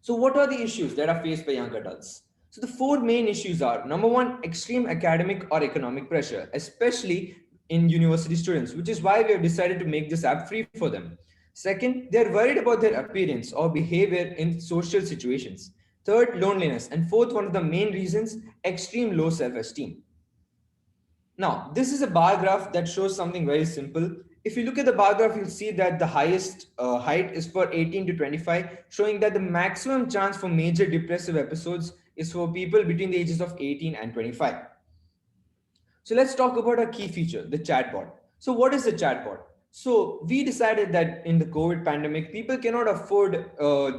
[SPEAKER 19] So, what are the issues that are faced by young adults? So, the four main issues are number one, extreme academic or economic pressure, especially in university students, which is why we have decided to make this app free for them. Second, they are worried about their appearance or behavior in social situations. Third, loneliness. And fourth, one of the main reasons, extreme low self esteem. Now, this is a bar graph that shows something very simple. If you look at the bar graph, you'll see that the highest height is for 18 to 25, showing that the maximum chance for major depressive episodes is for people between the ages of 18 and 25. So let's talk about a key feature, the chatbot. So what is the chatbot? So we decided that in the COVID pandemic, people cannot afford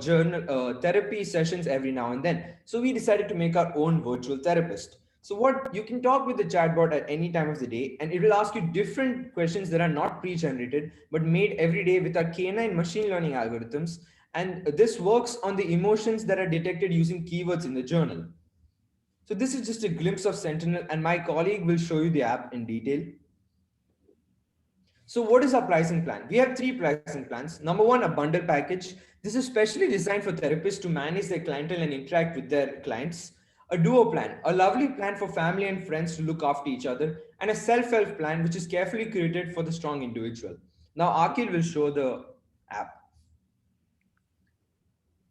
[SPEAKER 19] journal therapy sessions every now and then. So we decided to make our own virtual therapist. So what you can talk with the chatbot at any time of the day, and it will ask you different questions that are not pre-generated, but made every day with our canine machine learning algorithms. And this works on the emotions that are detected using keywords in the journal. So this is just a glimpse of Sentinel, and my colleague will show you the app in detail. So what is our pricing plan? We have three pricing plans. Number one, a bundle package. This is specially designed for therapists to manage their clientele and interact with their clients. A duo plan, a lovely plan for family and friends to look after each other, and a self-help plan which is carefully curated for the strong individual. Now Akil will show the app.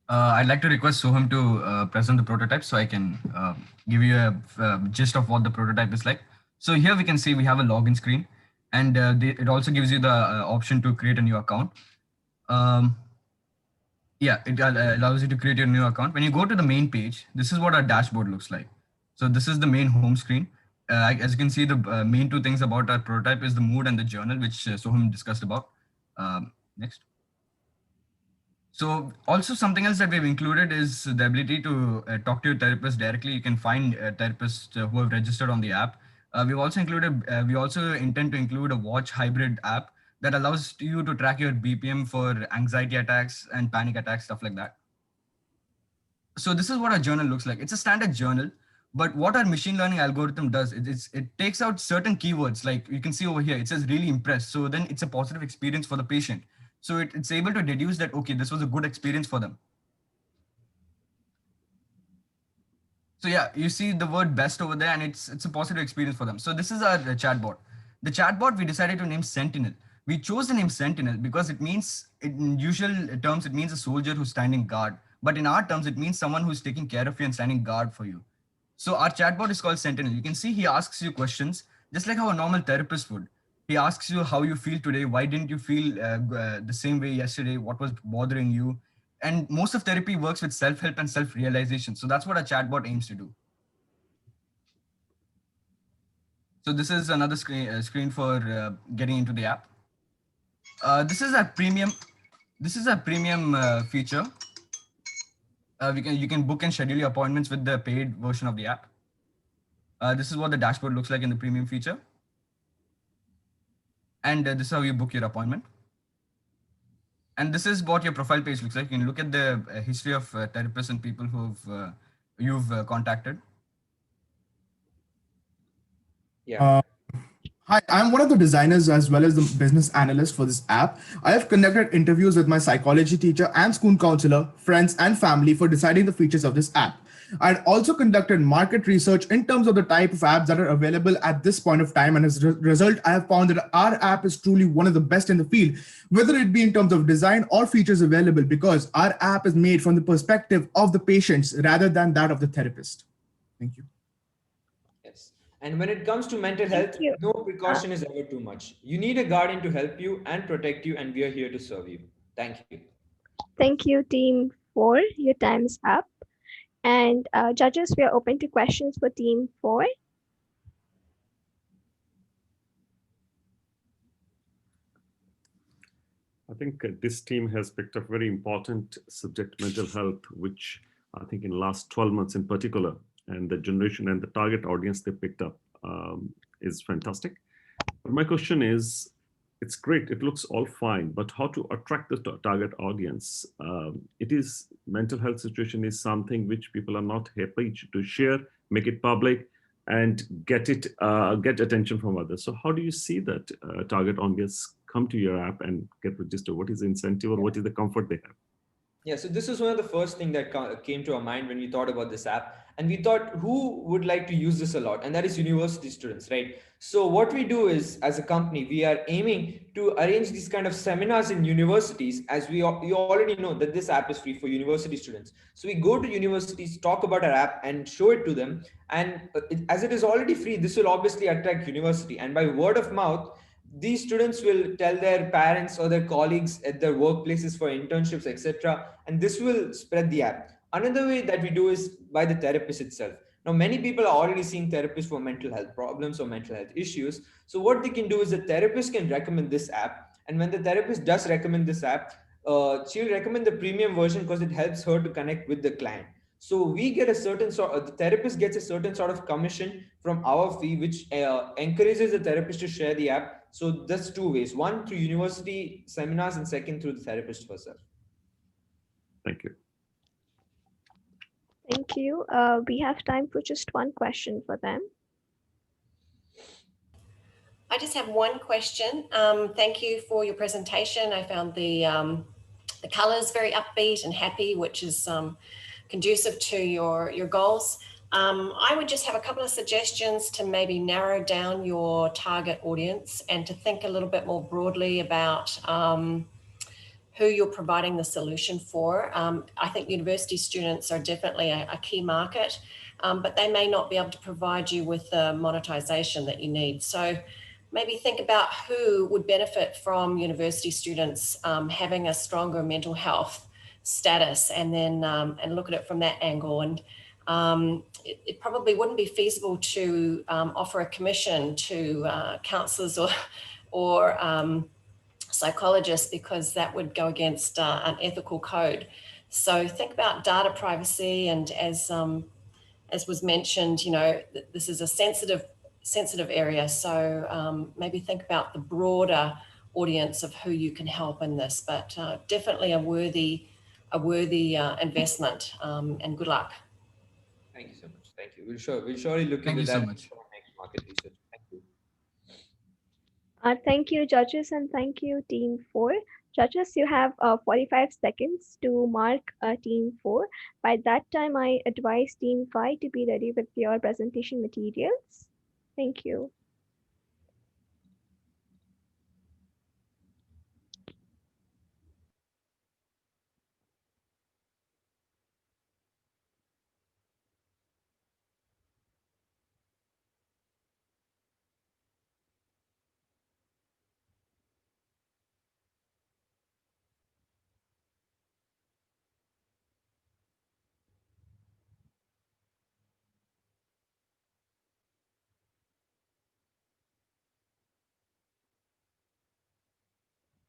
[SPEAKER 21] I'd like to request Soham to present the prototype so I can give you a gist of what the prototype is like. So here we can see we have a login screen, and it also gives you the option to create a new account. Yeah, it allows you to create your new account. When you go to the main page, this is what our dashboard looks like. So this is the main home screen. As you can see, the main two things about our prototype is the mood and the journal, which Soham discussed about. Next. So also something else that we've included is the ability to talk to your therapist directly. You can find therapists who have registered on the app. We also intend to include a watch hybrid app that allows you to track your BPM for anxiety attacks and panic attacks, stuff like that. So this is what our journal looks like. It's a standard journal, but what our machine learning algorithm does is it takes out certain keywords. Like you can see over here, it says really impressed. So then it's a positive experience for the patient. So it's able to deduce that, okay, this was a good experience for them. So yeah, you see the word best over there, and it's a positive experience for them. So this is our chatbot. The chatbot we decided to name Sentinel. We chose the name Sentinel because it means, in usual terms, it means a soldier who's standing guard. But in our terms, it means someone who's taking care of you and standing guard for you. So our chatbot is called Sentinel. You can see he asks you questions just like how a normal therapist would. He asks you how you feel today. Why didn't you feel the same way yesterday? What was bothering you? And most of therapy works with self-help and self-realization. So that's what a chatbot aims to do. So this is another screen for getting into the app. This is a premium. This is a premium feature. You can book and schedule your appointments with the paid version of the app. This is what the dashboard looks like in the premium feature. And this is how you book your appointment. And this is what your profile page looks like. You can look at the history of therapists and people who've you've contacted.
[SPEAKER 19] Yeah.
[SPEAKER 22] Hi, I'm one of the designers as well as the business analyst for this app. I have conducted interviews with my psychology teacher and school counselor, friends, and family for deciding the features of this app. I'd also conducted market research in terms of the type of apps that are available at this point of time. And as a result, I have found that our app is truly one of the best in the field, whether it be in terms of design or features available, because our app is made from the perspective of the patients rather than that of the therapist. Thank you.
[SPEAKER 19] Yes. And when it comes to mental health, no precaution is ever too much. You need a guardian to help you and protect you, and we are here to serve you. Thank you.
[SPEAKER 1] Thank you, team 4. Your time is up. And judges, we are open to questions for team 4.
[SPEAKER 7] I think this team has picked up very important subject, mental health, which I think in the last 12 months in particular, and the generation and the target audience they picked up is fantastic. But my question is, it's great. It looks all fine, but how to attract the target audience? It is mental health situation is something which people are not happy to share, make it public, and get attention from others. So how do you see that target audience come to your app and get registered? What is the incentive or what is the comfort they have?
[SPEAKER 3] Yeah, so this was one of the first thing that came to our mind when we thought about this app. And we thought, who would like to use this a lot? And that is university students, right? So what we do is, as a company, we are aiming to arrange these kind of seminars in universities, as you already know that this app is free for university students. So we go to universities, talk about our app and show it to them. And as it is already free, this will obviously attract university. And by word of mouth, these students will tell their parents or their colleagues at their workplaces for internships, etc. And this will spread the app. Another way that we do is by the therapist itself. Now, many people are already seeing therapists for mental health problems or mental health issues. So what they can do is the therapist can recommend this app. And when the therapist does recommend this app, she'll recommend the premium version because it helps her to connect with the client. So we get a certain sort of, the therapist gets a certain sort of commission from our fee, which encourages the therapist to share the app. So that's two ways: one through university seminars, and second through the therapist herself.
[SPEAKER 7] Thank you.
[SPEAKER 1] Thank you. We have time for just one question for them.
[SPEAKER 10] I just have one question. Thank you for your presentation. I found the colors very upbeat and happy, which is conducive to your goals. I would just have a couple of suggestions to maybe narrow down your target audience and to think a little bit more broadly about who you're providing the solution for. I think university students are definitely a key market, but they may not be able to provide you with the monetization that you need. So maybe think about who would benefit from university students having a stronger mental health status, and then and look at it from that angle. And it probably wouldn't be feasible to offer a commission to counselors or psychologists, because that would go against an ethical code. So think about data privacy, and as was mentioned, you know, this is a sensitive area. So maybe think about the broader audience of who you can help in this, but definitely a worthy investment, and good luck.
[SPEAKER 3] Thank you so much. Thank you. We'll surely look
[SPEAKER 21] Thank
[SPEAKER 3] into
[SPEAKER 21] you so
[SPEAKER 3] that
[SPEAKER 21] much.
[SPEAKER 3] for next market research. Thank you.
[SPEAKER 1] Thank you, judges, and thank you, Team 4. Judges, you have 45 seconds to mark Team 4. By that time, I advise Team 5 to be ready with your presentation materials. Thank you.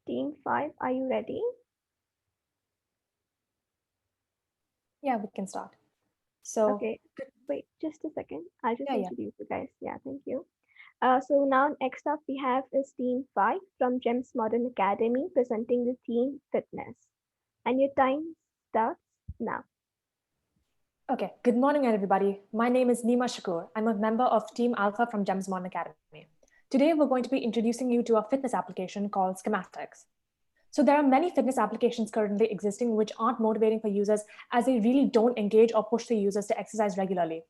[SPEAKER 1] Team 5, are you ready?
[SPEAKER 5] Yeah, we can start. So,
[SPEAKER 1] okay, wait just a second. I'll just
[SPEAKER 5] Yeah.
[SPEAKER 1] introduce you guys. Yeah, thank you. So now next up we have is Team 5 from GEMS Modern Academy presenting the theme fitness. And your time starts now.
[SPEAKER 5] Okay, good morning, everybody. My name is Nima Shakur. I'm a member of Team Alpha from GEMS Modern Academy. Today, we're going to be introducing you to a fitness application called Schematics. So there are many fitness applications currently existing which aren't motivating for users, as they really don't engage or push the users to exercise regularly.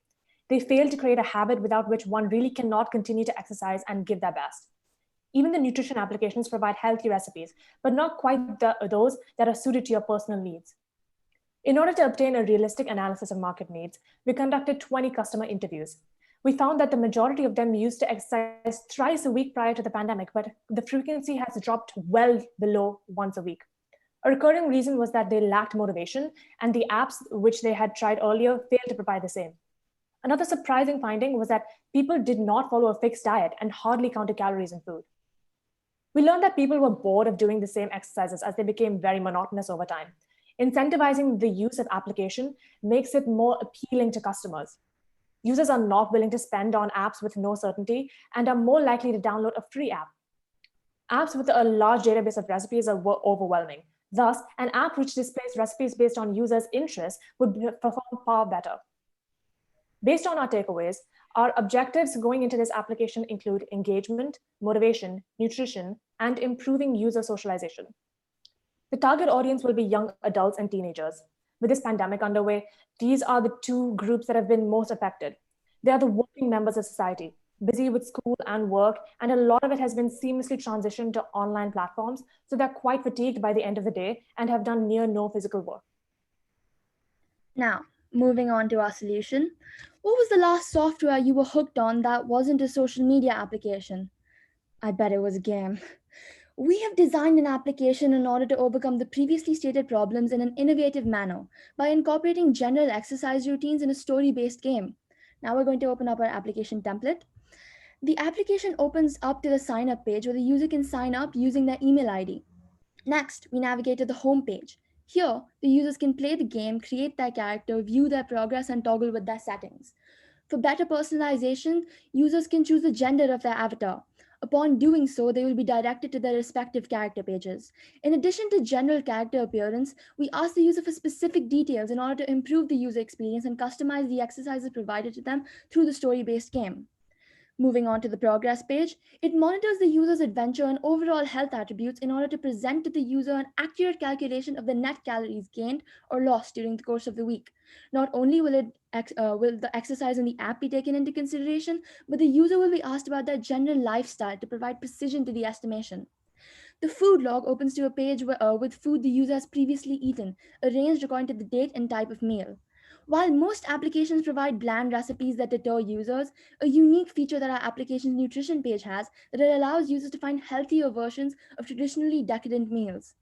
[SPEAKER 5] They fail to create a habit without which one really cannot continue to exercise and give their best. Even the nutrition applications provide healthy recipes, but not quite those that are suited to your personal needs. In order to obtain a realistic analysis of market needs, we conducted 20 customer interviews. We found that the majority of them used to exercise thrice a week prior to the pandemic, but the frequency has dropped well below once a week. A recurring reason was that they lacked motivation, and the apps which they had tried earlier failed to provide the same. Another surprising finding was that people did not follow a fixed diet and hardly counted calories in food. We learned that people were bored of doing the same exercises as they became very monotonous over time. Incentivizing the use of application makes it more appealing to customers. Users are not willing to spend on apps with no certainty and are more likely to download a free app. Apps with a large database of recipes are overwhelming. Thus, an app which displays recipes based on users' interests would perform far better. Based on our takeaways, our objectives going into this application include engagement, motivation, nutrition, and improving user socialization. The target audience will be young adults and teenagers. With this pandemic underway, these are the two groups that have been most affected. They are the working members of society, busy with school and work, and a lot of it has been seamlessly transitioned to online platforms, so they're quite fatigued by the end of the day and have done near no physical work.
[SPEAKER 2] Now, moving on to our solution. What was the last software you were hooked on that wasn't a social media application? I bet it was a game. We have designed an application in order to overcome the previously stated problems in an innovative manner by incorporating general exercise routines in a story-based game. Now we're going to open up our application template. The application opens up to the sign up page where the user can sign up using their email ID. Next, we navigate to the home page. Here, the users can play the game, create their character, view their progress, and toggle with their settings. For better personalization, users can choose the gender of their avatar. Upon doing so, they will be directed to their respective character pages. In addition to general character appearance, we ask the user for specific details in order to improve the user experience and customize the exercises provided to them through the story-based game. Moving on to the progress page, it monitors the user's adventure and overall health attributes in order to present to the user an accurate calculation of the net calories gained or lost during the course of the week. Not only will the exercise in the app be taken into consideration, but the user will be asked about their general lifestyle to provide precision to the estimation. The food log opens to a page with food the user has previously eaten, arranged according to the date and type of meal. While most applications provide bland recipes that deter users, a unique feature that our application's nutrition page has that it allows users to find healthier versions of traditionally decadent meals.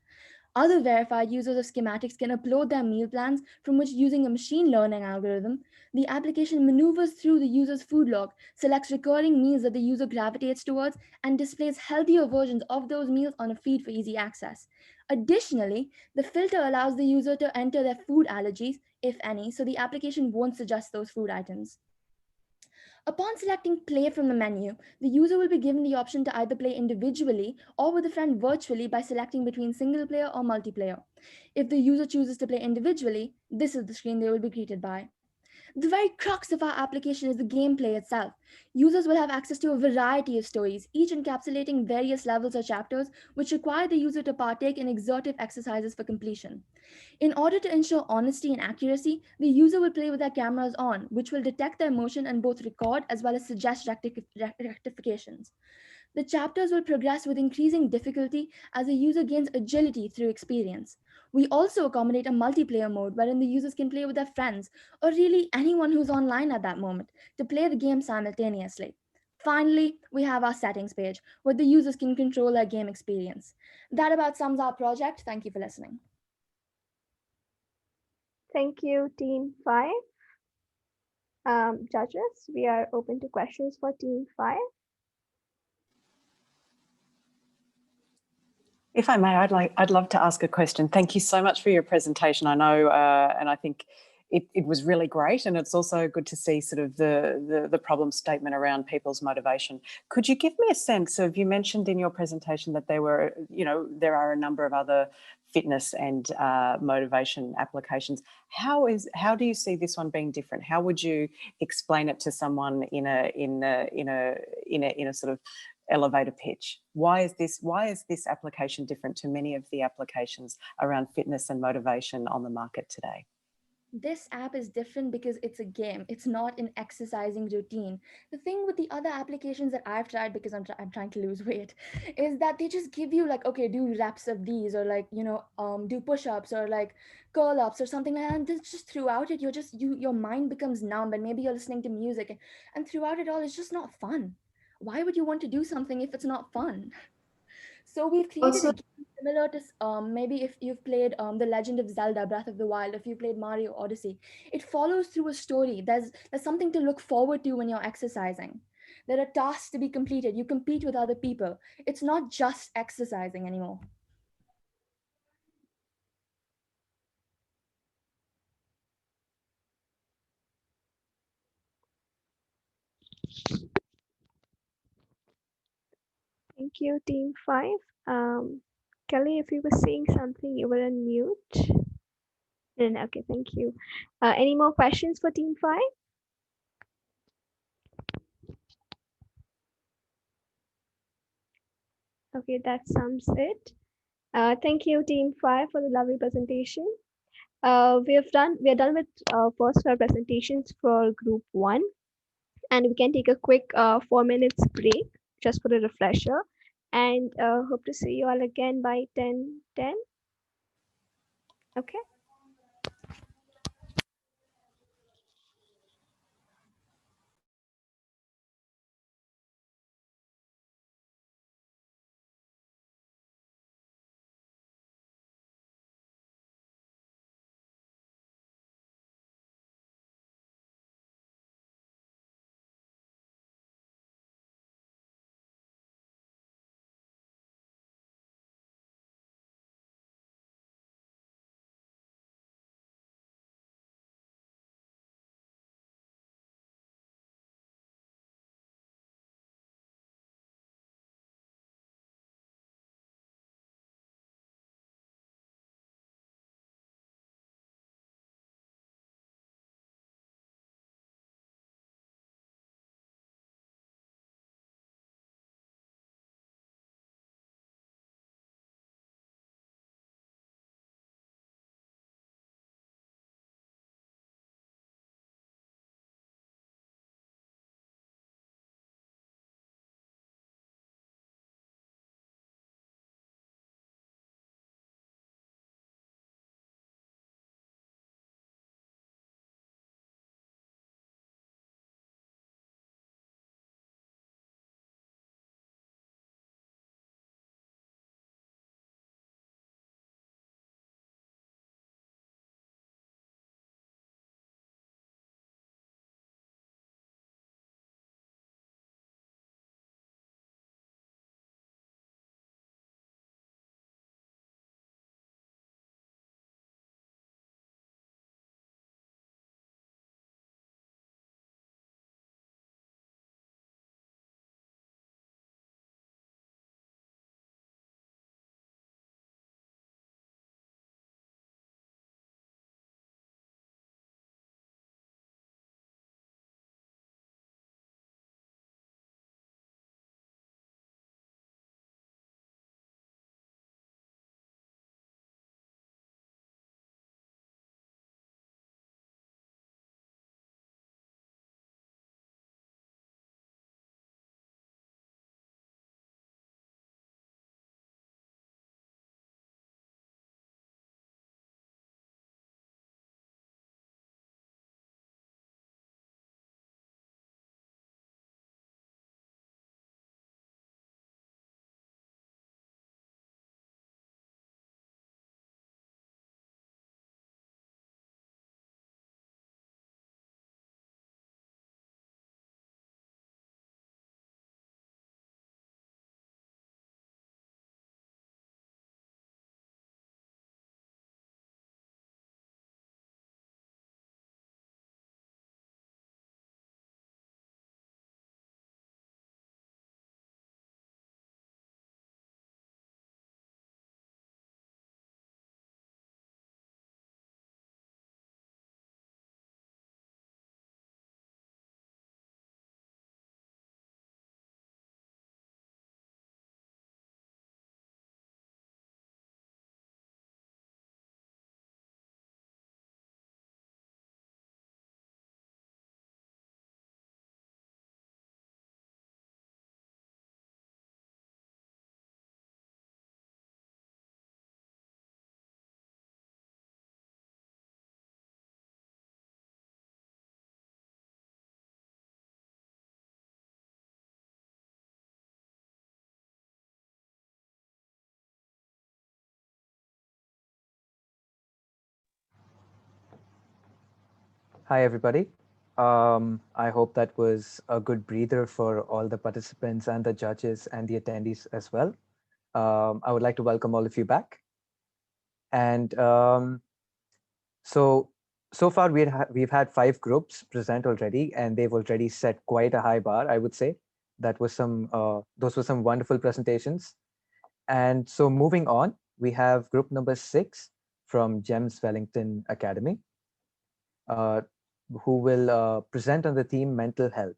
[SPEAKER 2] Other verified users of schematics can upload their meal plans from which, using a machine learning algorithm, the application maneuvers through the user's food log, selects recurring meals that the user gravitates towards, and displays healthier versions of those meals on a feed for easy access. Additionally, the filter allows the user to enter their food allergies, if any, so the application won't suggest those food items. Upon selecting play from the menu, the user will be given the option to either play individually or with a friend virtually by selecting between single player or multiplayer. If the user chooses to play individually, this is the screen they will be greeted by. The very crux of our application is the gameplay itself. Users will have access to a variety of stories, each encapsulating various levels or chapters, which require the user to partake in exertive exercises for completion. In order to ensure honesty and accuracy, the user will play with their cameras on, which will detect their motion and both record as well as suggest rectifications. The chapters will progress with increasing difficulty as the user gains agility through experience. We also accommodate a multiplayer mode wherein the users can play with their friends or really anyone who's online at that moment to play the game simultaneously. Finally, we have our settings page where the users can control their game experience. That about sums our project. Thank you for listening.
[SPEAKER 1] Thank you, Team 5. Judges, we are open to questions for Team 5.
[SPEAKER 17] If I may, I'd love to ask a question. Thank you so much for your presentation. I know, and I think it was really great, and it's also good to see sort of the problem statement around people's motivation. Could you give me a sense of, you mentioned in your presentation that there were, there are a number of other fitness and motivation applications. How do you see this one being different? How would you explain it to someone in a sort of elevator pitch? Why is this application different to many of the applications around fitness and motivation on the market today?
[SPEAKER 2] This app is different because it's a game. It's not an exercising routine. The thing with the other applications that I've tried, because I'm trying to lose weight, is that they just give you like, okay, do reps of these, or like, do push-ups or like curl ups or something like that. And just throughout it, your mind becomes numb, and maybe you're listening to music, and throughout it all, it's just not fun. Why would you want to do something if it's not fun? So we've created a game similar to maybe if you've played The Legend of Zelda Breath of the Wild, if you played Mario Odyssey, it follows through a story. There's something to look forward to when you're exercising. There are tasks to be completed. You compete with other people. It's not just exercising anymore.
[SPEAKER 1] Thank you, Team 5. Kelly, if you were saying something, you were on mute. No, okay, thank you. Any more questions for Team 5? Okay, that sums it. Thank you, Team 5, for the lovely presentation. We're done with first 5 presentations for Group 1. And we can take a quick 4 minutes break just for a refresher. And hope to see you all again by 10:10. Okay.
[SPEAKER 4] Hi, everybody. I hope that was a good breather for all the participants and the judges and the attendees as well. I would like to welcome all of you back. And so far we've had 5 groups present already, and they've already set quite a high bar, I would say. those were some wonderful presentations. And so moving on, we have group number 6 from GEMS Wellington Academy, uh, who will present on the theme mental health.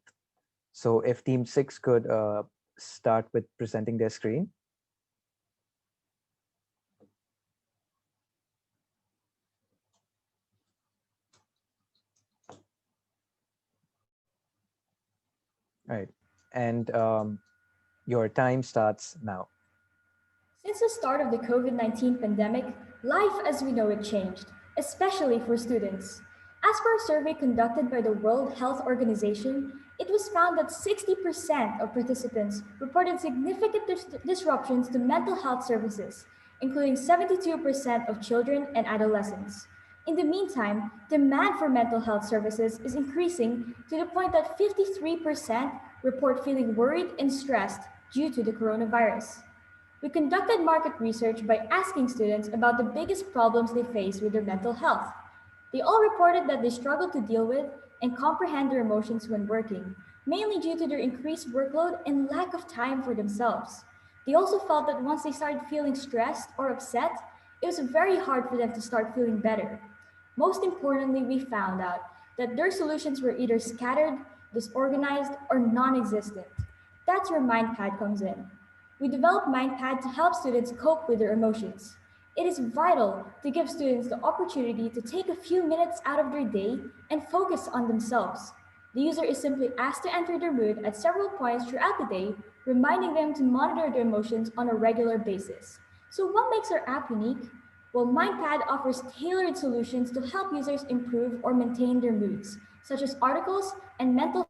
[SPEAKER 4] So if team 6 could start with presenting their screen. Right. And your time starts now.
[SPEAKER 11] Since the start of the COVID-19 pandemic, life as we know it changed, especially for students. As per a survey conducted by the World Health Organization, it was found that 60% of participants reported significant disruptions to mental health services, including 72% of children and adolescents. In the meantime, demand for mental health services is increasing to the point that 53% report feeling worried and stressed due to the coronavirus. We conducted market research by asking students about the biggest problems they face with their mental health. They all reported that they struggle to deal with and comprehend their emotions when working, mainly due to their increased workload and lack of time for themselves. They also felt that once they started feeling stressed or upset, it was very hard for them to start feeling better. Most importantly, we found out that their solutions were either scattered, disorganized, or non existent. That's where MindPad comes in. We developed MindPad to help students cope with their emotions. It is vital to give students the opportunity to take a few minutes out of their day and focus on themselves. The user is simply asked to enter their mood at several points throughout the day, reminding them to monitor their emotions on a regular basis. So, what makes our app unique? Well, MindPad offers tailored solutions to help users improve or maintain their moods, such as articles and mental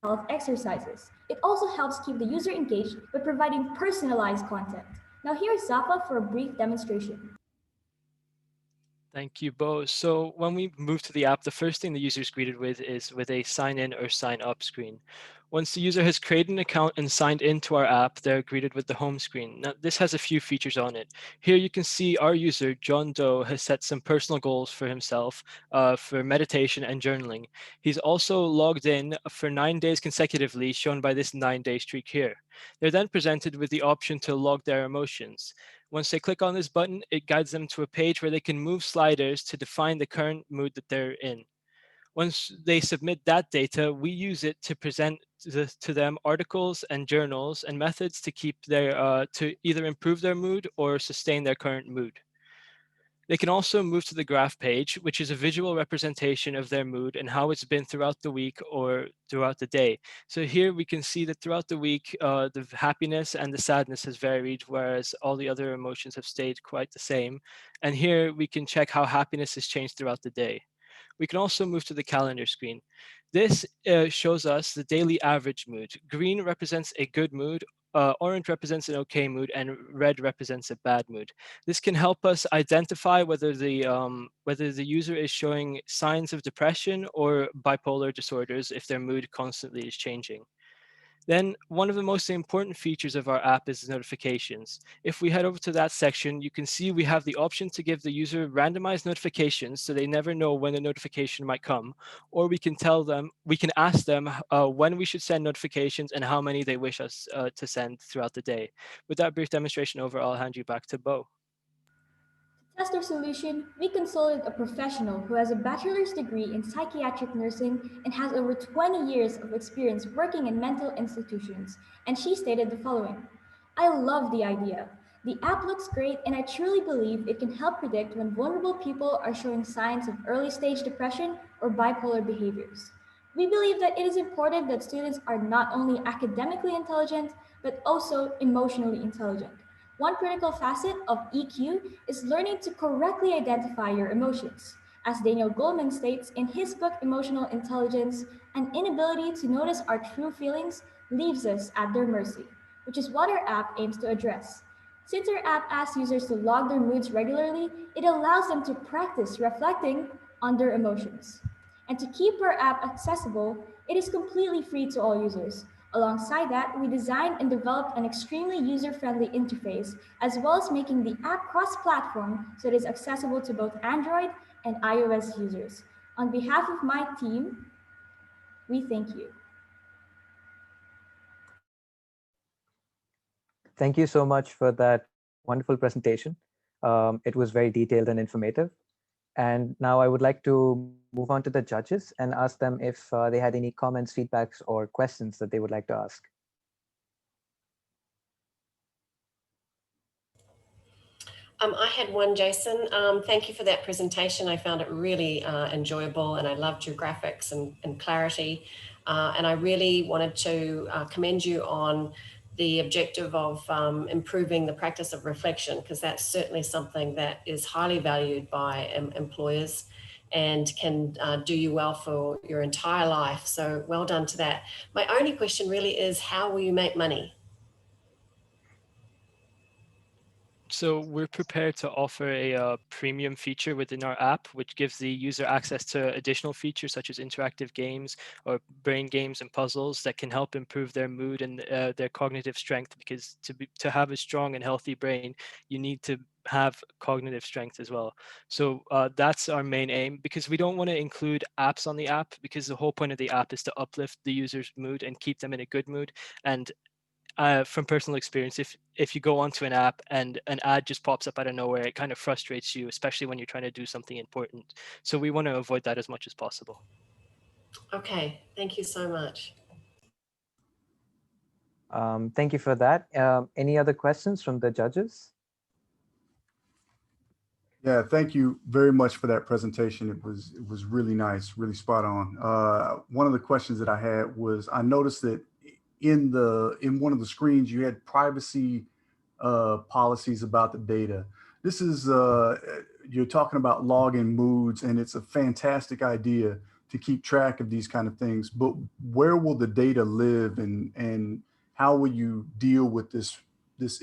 [SPEAKER 11] health exercises. It also helps keep the user engaged by providing personalized content. Now, here's Zafa for a brief demonstration.
[SPEAKER 13] Thank you, Bo. So when we move to the app, the first thing the user is greeted with is with a sign in or sign up screen. Once the user has created an account and signed into our app, they're greeted with the home screen. Now, this has a few features on it. Here you can see our user, John Doe, has set some personal goals for himself for meditation and journaling. He's also logged in for 9 days consecutively, shown by this 9-day streak here. They're then presented with the option to log their emotions. Once they click on this button, it guides them to a page where they can move sliders to define the current mood that they're in. Once they submit that data, we use it to present to them articles and journals and methods to keep to either improve their mood or sustain their current mood. They can also move to the graph page, which is a visual representation of their mood and how it's been throughout the week or throughout the day. So here we can see that throughout the week, the happiness and the sadness has varied, whereas all the other emotions have stayed quite the same. And here we can check how happiness has changed throughout the day. We can also move to the calendar screen. This shows us the daily average mood. Green represents a good mood, orange represents an okay mood, and red represents a bad mood. This can help us identify whether the user is showing signs of depression or bipolar disorders if their mood constantly is changing. Then one of the most important features of our app is notifications. If we head over to that section, you can see we have the option to give the user randomized notifications so they never know when a notification might come, or we can ask them when we should send notifications and how many they wish us to send throughout the day. With that brief demonstration over, I'll hand you back to Bo.
[SPEAKER 11] To test our solution, we consulted a professional who has a bachelor's degree in psychiatric nursing and has over 20 years of experience working in mental institutions, and she stated the following: I love the idea. The app looks great, and I truly believe it can help predict when vulnerable people are showing signs of early stage depression or bipolar behaviors. We believe that it is important that students are not only academically intelligent, but also emotionally intelligent. One critical facet of EQ is learning to correctly identify your emotions. As Daniel Goleman states in his book Emotional Intelligence, an inability to notice our true feelings leaves us at their mercy, which is what our app aims to address. Since our app asks users to log their moods regularly, it allows them to practice reflecting on their emotions. And to keep our app accessible, it is completely free to all users. Alongside that, we designed and developed an extremely user-friendly interface, as well as making the app cross-platform so it is accessible to both Android and iOS users. On behalf of my team, we thank you.
[SPEAKER 4] Thank you so much for that wonderful presentation. It was very detailed and informative. And now I would like to move on to the judges and ask them if they had any comments, feedbacks, or questions that they would like to ask.
[SPEAKER 10] I had one, Jason. Thank you for that presentation. I found it really enjoyable, and I loved your graphics and clarity. And I really wanted to commend you on the objective of improving the practice of reflection, because that's certainly something that is highly valued by employers and can do you well for your entire life. So well done to that. My only question really is, how will you make money?
[SPEAKER 13] So we're prepared to offer a premium feature within our app, which gives the user access to additional features such as interactive games or brain games and puzzles that can help improve their mood and their cognitive strength. Because to have a strong and healthy brain, you need to have cognitive strength as well. So that's our main aim, because we don't want to include apps on the app, because the whole point of the app is to uplift the user's mood and keep them in a good mood. And from personal experience, if you go onto an app and an ad just pops up out of nowhere, it kind of frustrates you, especially when you're trying to do something important. So we want to avoid that as much as possible.
[SPEAKER 10] Okay, thank you so much.
[SPEAKER 4] Thank you for that. Any other questions from the judges?
[SPEAKER 20] Yeah, thank you very much for that presentation. It was really nice, really spot on. One of the questions that I had was, I noticed that in one of the screens you had privacy policies about the data. This is you're talking about logging moods, and it's a fantastic idea to keep track of these kind of things. But where will the data live, and how will you deal with this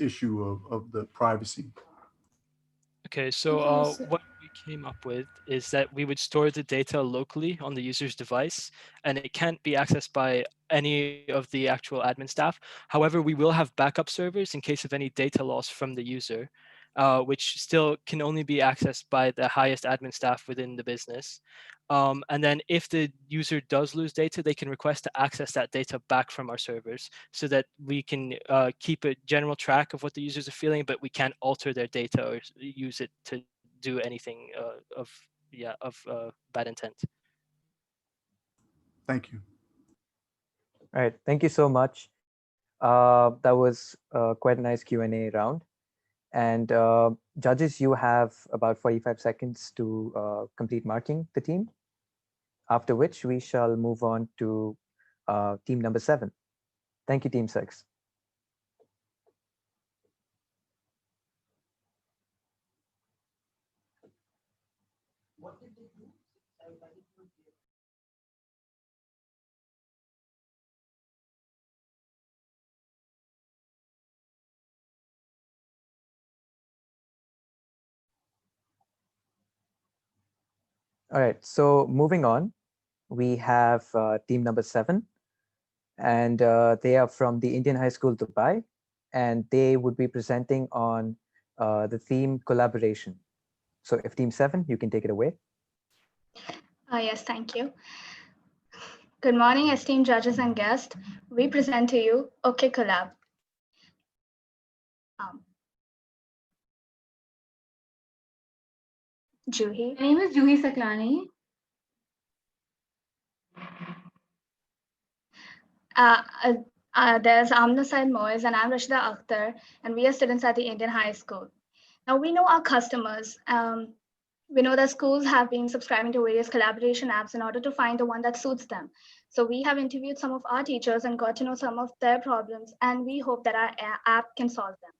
[SPEAKER 20] issue of the privacy?
[SPEAKER 13] Okay, so what we came up with is that we would store the data locally on the user's device, and it can't be accessed by any of the actual admin staff. However, we will have backup servers in case of any data loss from the user, which still can only be accessed by the highest admin staff within the business. And then if the user does lose data, they can request to access that data back from our servers, so that we can keep a general track of what the users are feeling, but we can't alter their data or use it to do anything of bad intent.
[SPEAKER 20] Thank you.
[SPEAKER 4] All right, thank you so much. That was quite a nice Q&A round. And judges, you have about 45 seconds to complete marking the team, after which we shall move on to team number 7. Thank you, team 6. All right, so moving on, we have team number 7, and they are from the Indian High School, Dubai, and they would be presenting on the theme collaboration. So if team 7, you can take it away.
[SPEAKER 6] Yes, thank you. Good morning, esteemed judges and guests. We present to you OK Collab. Juhi.
[SPEAKER 12] My name is Juhi Saklani.
[SPEAKER 6] There's Amna Said Moiz, and I'm Rashida Akhtar, and we are students at the Indian High School. Now, we know our customers. We know that schools have been subscribing to various collaboration apps in order to find the one that suits them. So we have interviewed some of our teachers and got to know some of their problems, and we hope that our app can solve them.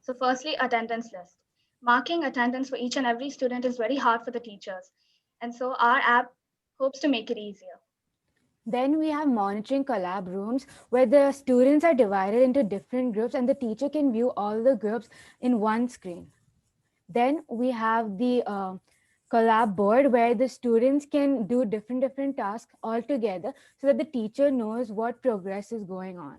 [SPEAKER 6] So firstly, attendance list. Marking attendance for each and every student is very hard for the teachers. And so our app hopes to make it easier.
[SPEAKER 23] Then we have monitoring collab rooms where the students are divided into different groups and the teacher can view all the groups in one screen. Then we have the collab board where the students can do different tasks all together so that the teacher knows what progress is going on.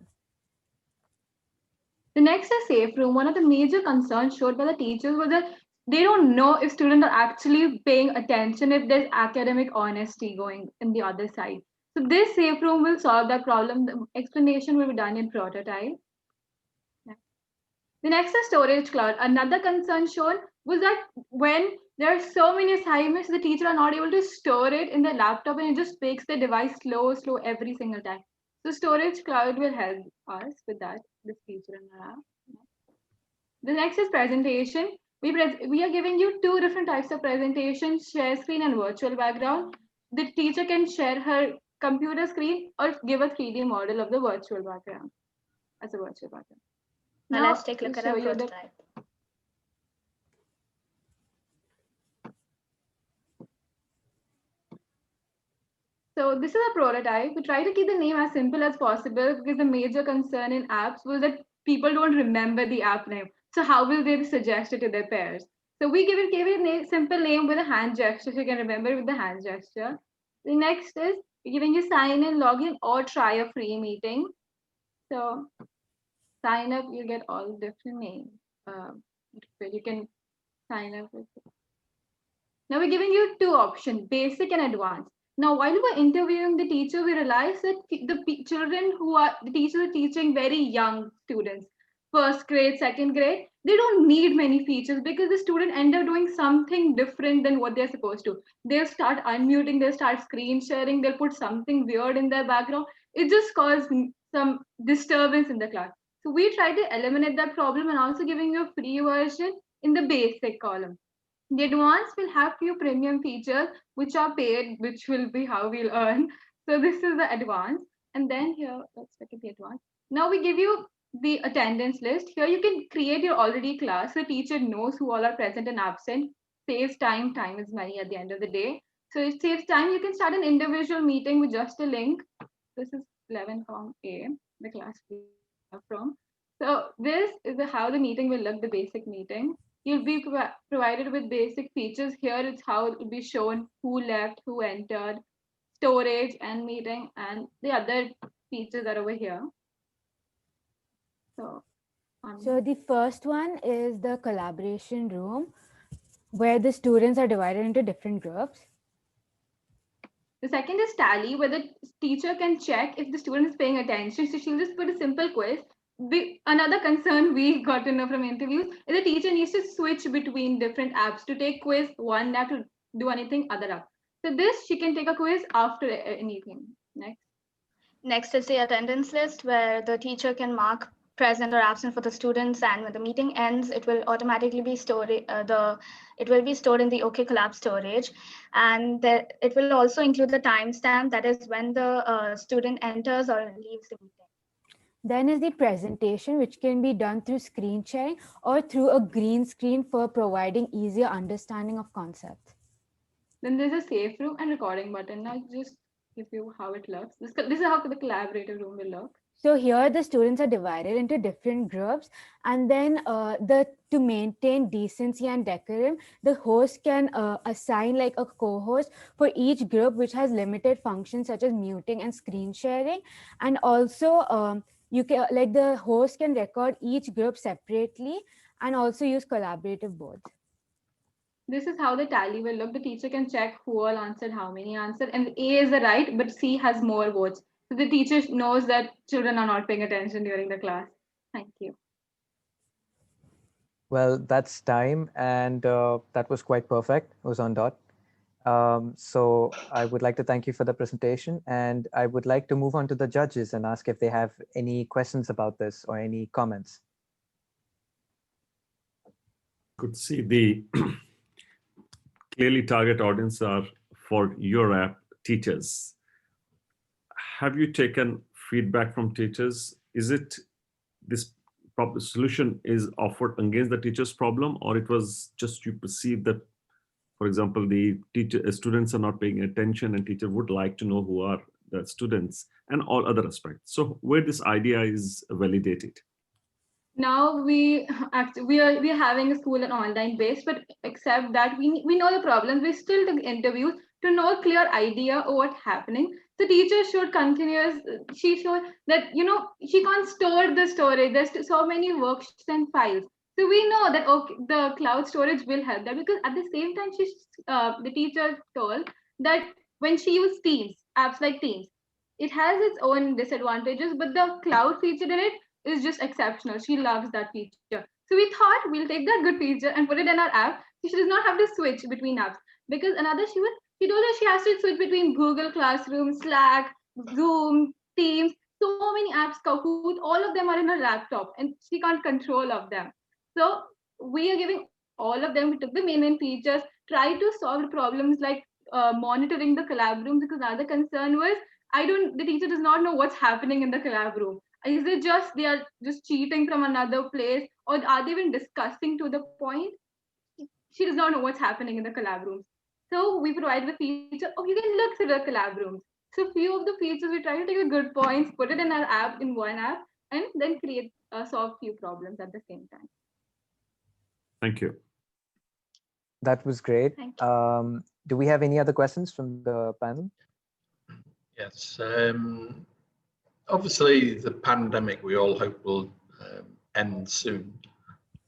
[SPEAKER 12] The next is safe room. One of the major concerns showed by the teachers was that they don't know if students are actually paying attention, if there's academic honesty going in the other side. So this safe room will solve that problem. The explanation will be done in prototype. The next is storage cloud. Another concern shown was that when there are so many assignments, the teacher are not able to store it in the laptop and it just makes the device slow every single time. So storage cloud will help us with that, this feature in our app. The next is presentation. We are giving you two different types of presentation, share screen and virtual background. The teacher can share her computer screen or give a 3D model of the virtual background as a virtual background.
[SPEAKER 6] Now let's take a look at our
[SPEAKER 12] show you
[SPEAKER 6] prototype.
[SPEAKER 12] So this is a prototype. We try to keep the name as simple as possible because the major concern in apps was that people don't remember the app name. So how will they suggest it to their peers? So we gave it a simple name with a hand gesture so you can remember it with the hand gesture. The next is we're giving you sign in, login, or try a free meeting. So sign up, you get all different names. You can sign up with it. Now we're giving you two options, basic and advanced. Now, while we were interviewing the teacher, we realized that children who are, the teachers are teaching very young students, first grade, second grade, they don't need many features because the student end up doing something different than what they're supposed to. They'll start unmuting, they'll start screen sharing, they'll put something weird in their background. It just caused some disturbance in the class. So we try to eliminate that problem and also giving you a free version in the basic column. The advanced will have few premium features which are paid, which will be how we'll earn. So this is the advanced. And then here, let's look at the advanced. Now we give you the attendance list. Here you can create your already class. The teacher knows who all are present and absent. Saves time. Time is money at the end of the day. So it saves time. You can start an individual meeting with just a link. This is 11 form A, the class we have from. So this is how the meeting will look, the basic meeting. You'll be provided with basic features. Here it's how it will be shown who left, who entered, storage and meeting, and the other features are over here.
[SPEAKER 23] So the first one is the collaboration room where the students are divided into different groups.
[SPEAKER 12] The second is tally, where the teacher can check if the student is paying attention. So she'll just put a simple quiz. Another concern we got to know from interviews is the teacher needs to switch between different apps to take quiz, one app to do anything, other app. So this, she can take a quiz after anything.
[SPEAKER 6] Next is the attendance list where the teacher can mark present or absent for the students, and when the meeting ends, it will automatically be stored. It will be stored in the OK Collab storage, and it will also include the timestamp, that is when the student enters or leaves the meeting.
[SPEAKER 23] Then is the presentation, which can be done through screen sharing or through a green screen for providing easier understanding of concepts.
[SPEAKER 12] Then there's a safe room and recording button. Now just give you how it looks. This is how the collaborative room will look.
[SPEAKER 23] So here the students are divided into different groups, and then to maintain decency and decorum, the host can assign like a co-host for each group, which has limited functions such as muting and screen sharing. And also you can, like, the host can record each group separately and also use collaborative boards.
[SPEAKER 12] This is how the tally will look. The teacher can check who all answered, how many answered, and A is the right, but C has more votes. So the teacher knows that children are not paying attention during the class. Thank you.
[SPEAKER 4] Well, that's time, and that was quite perfect. It was on dot. So I would like to thank you for the presentation, and I would like to move on to the judges and ask if they have any questions about this or any comments.
[SPEAKER 7] Could see the clearly target audience are for your app teachers. Have you taken feedback from teachers? Is it this proper solution is offered against the teacher's problem, or it was just you perceive that, for example, the students are not paying attention and teacher would like to know who are the students and all other aspects? So where this idea is validated?
[SPEAKER 12] Now we are having a school and online based, but except that we know the problems, we still took interviews to know a clear idea of what's happening. So teachers should she showed that she can't store the storage. There's so many worksheets and files. So we know that the cloud storage will help that, because at the same time the teacher told that when she used Teams, apps like Teams, it has its own disadvantages, but the cloud feature in it is just exceptional. She loves that feature. So we thought we'll take that good feature and put it in our app. So she does not have to switch between apps. Because she told us she has to switch between Google Classroom, Slack, Zoom, Teams, so many apps, Kahoot, all of them are in her laptop and she can't control of them. So we are giving all of them. We took the main features, tried to solve problems like monitoring the collab room, because another concern was the teacher does not know what's happening in the collab room. Is it just they are just cheating from another place, or are they even discussing to the point? She does not know what's happening in the collab rooms. So we provide the feature, oh, you can look through the collab rooms. So few of the features we try to take the good points, put it in our app, in one app, and then solve few problems at the same time.
[SPEAKER 7] Thank you.
[SPEAKER 4] That was great.
[SPEAKER 12] Thank
[SPEAKER 4] Do we have any other questions from the panel?
[SPEAKER 8] Yes. Obviously, the pandemic we all hope will end soon.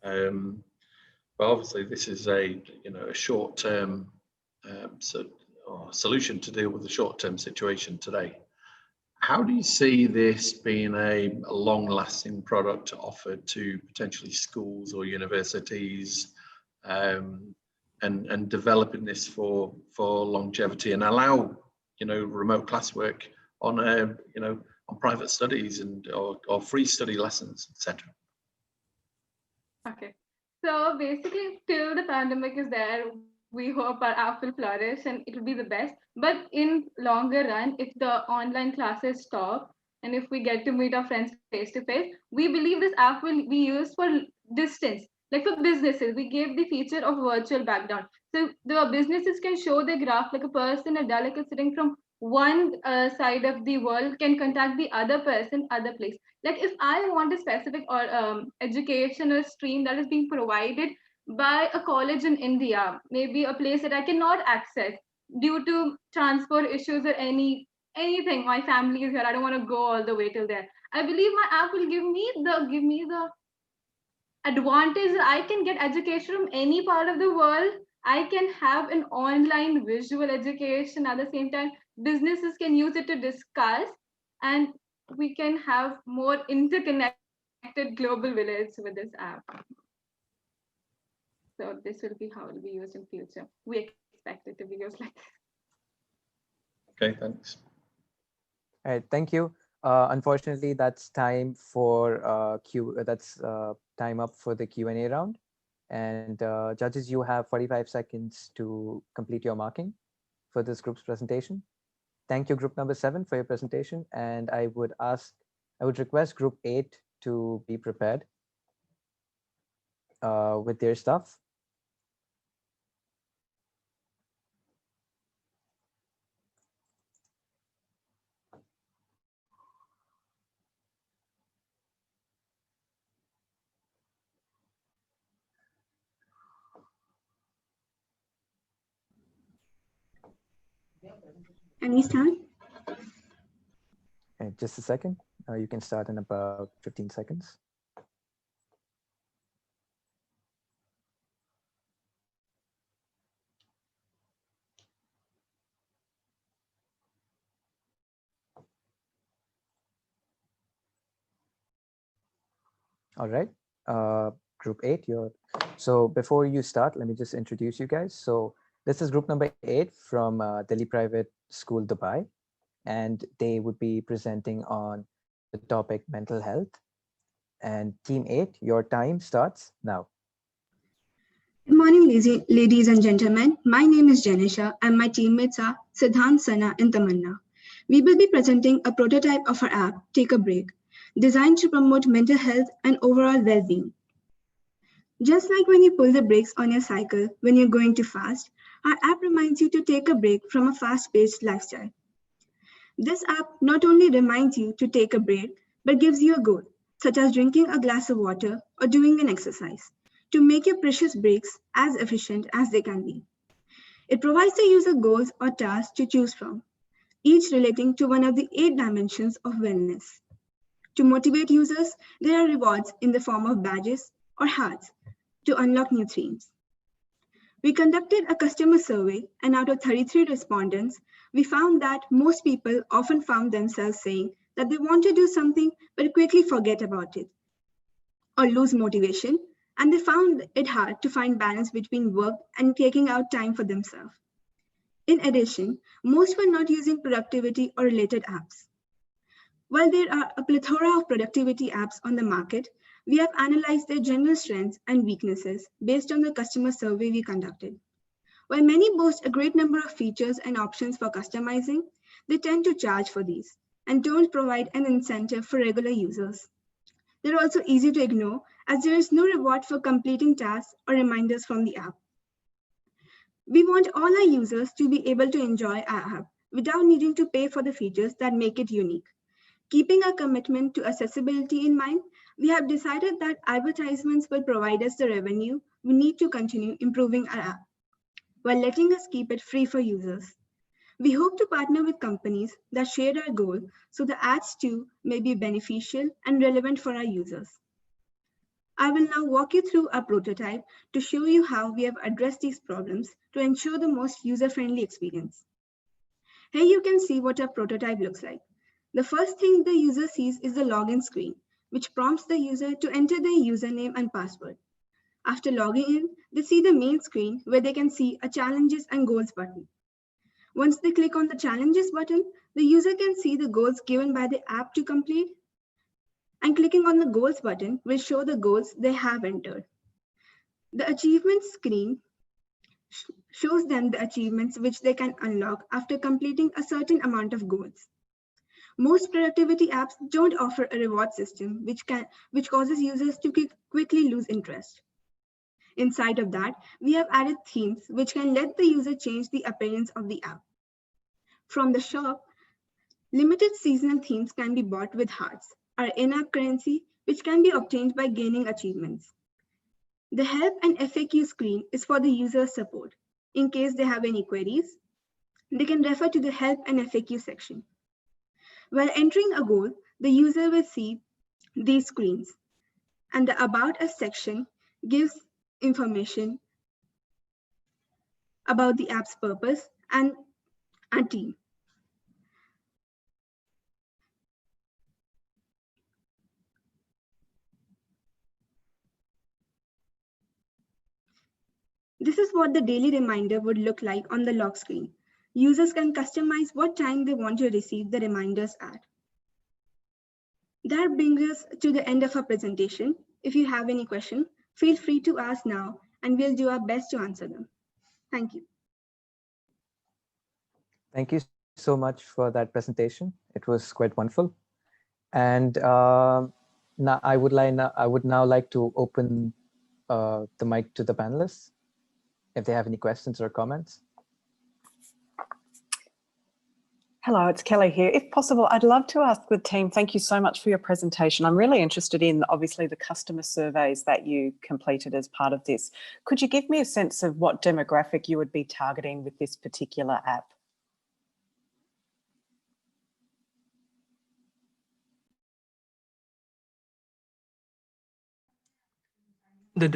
[SPEAKER 8] But obviously, this is a short-term solution to deal with the short-term situation today. How do you see this being a long-lasting product offered to potentially schools or universities, and developing this for longevity and allow remote classwork on on private studies and or free study lessons, etc.?
[SPEAKER 12] Okay. So basically, till the pandemic is there, we hope our app will flourish and it will be the best. But in longer run, if the online classes stop and if we get to meet our friends face to face, we believe this app will be used for distance. Like for businesses, we gave the feature of virtual background. So the businesses can show the graph like a person, a delegate sitting from one side of the world can contact the other person, other place. Like if I want a specific or educational stream that is being provided by a college in India, maybe a place that I cannot access due to transport issues or anything. My family is here. I don't want to go all the way till there. I believe my app will give me the advantage that I can get education from any part of the world. I can have an online visual education at the same time. Businesses can use it to discuss, and we can have more interconnected global village with this app. So this will be how it will be used in future. We expect it to be used like this.
[SPEAKER 8] Okay, thanks.
[SPEAKER 4] All right, thank you. Unfortunately, that's time for time up for the Q&A round. And judges, you have 45 seconds to complete your marking for this group's presentation. Thank you, group number 7, for your presentation. And I would request group 8 to be prepared with their stuff.
[SPEAKER 9] Can we start?
[SPEAKER 4] Okay, just a second. You can start in about 15 seconds. All right, group 8, so before you start, let me just introduce you guys. So this is group number 8 from Delhi Private School, Dubai, and they would be presenting on the topic mental health. And team 8, your time starts now.
[SPEAKER 9] Good morning, ladies and gentlemen. My name is Janisha and my teammates are Siddhant, Sana and Tamanna. We will be presenting a prototype of our app, Take a Break, designed to promote mental health and overall well-being. Just like when you pull the brakes on your cycle when you're going too fast, our app reminds you to take a break from a fast-paced lifestyle. This app not only reminds you to take a break, but gives you a goal, such as drinking a glass of water or doing an exercise, to make your precious breaks as efficient as they can be. It provides the user goals or tasks to choose from, each relating to one of the 8 dimensions of wellness. To motivate users, there are rewards in the form of badges or hearts to unlock new themes. We conducted a customer survey, and out of 33 respondents, we found that most people often found themselves saying that they want to do something but quickly forget about it, or lose motivation and they found it hard to find balance between work and taking out time for themselves. In addition, most were not using productivity or related apps. While there are a plethora of productivity apps on the market, we have analyzed their general strengths and weaknesses based on the customer survey we conducted. While many boast a great number of features and options for customizing, they tend to charge for these and don't provide an incentive for regular users. They're also easy to ignore as there is no reward for completing tasks or reminders from the app. We want all our users to be able to enjoy our app without needing to pay for the features that make it unique. Keeping our commitment to accessibility in mind, we have decided that advertisements will provide us the revenue we need to continue improving our app, while letting us keep it free for users. We hope to partner with companies that share our goal so the ads too may be beneficial and relevant for our users. I will now walk you through our prototype to show you how we have addressed these problems to ensure the most user-friendly experience. Here you can see what our prototype looks like. The first thing the user sees is the login screen, which prompts the user to enter their username and password. After logging in, they see the main screen where they can see a challenges and goals button. Once they click on the challenges button, the user can see the goals given by the app to complete, and clicking on the goals button will show the goals they have entered. The achievements screen shows them the achievements which they can unlock after completing a certain amount of goals. Most productivity apps don't offer a reward system, which causes users to quickly lose interest. Inside of that, we have added themes which can let the user change the appearance of the app. From the shop, limited seasonal themes can be bought with hearts, our in-app currency, which can be obtained by gaining achievements. The help and FAQ screen is for the user support. In case they have any queries, they can refer to the help and FAQ section. While entering a goal, the user will see these screens, and the About Us section gives information about the app's purpose and our team. This is what the daily reminder would look like on the lock screen. Users can customize what time they want to receive the reminders at. That brings us to the end of our presentation. If you have any question, feel free to ask now, and we'll do our best to answer them. Thank you.
[SPEAKER 4] Thank you so much for that presentation. It was quite wonderful. And now I would now like to open the mic to the panelists if they have any questions or comments.
[SPEAKER 17] Hello, it's Kelly here. If possible, I'd love to ask the team, thank you so much for your presentation. I'm really interested in, obviously, the customer surveys that you completed as part of this. Could you give me a sense of what demographic you would be targeting with this particular app?
[SPEAKER 13] The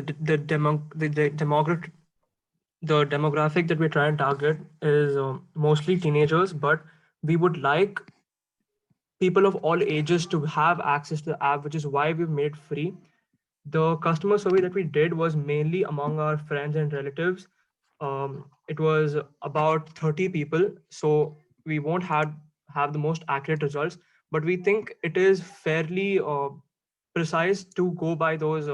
[SPEAKER 13] demographic that we're trying to target is mostly teenagers, but we would like people of all ages to have access to the app, which is why we've made it free. The customer survey that we did was mainly among our friends and relatives. It was about 30 people, so we won't have the most accurate results, but we think it is fairly precise to go by those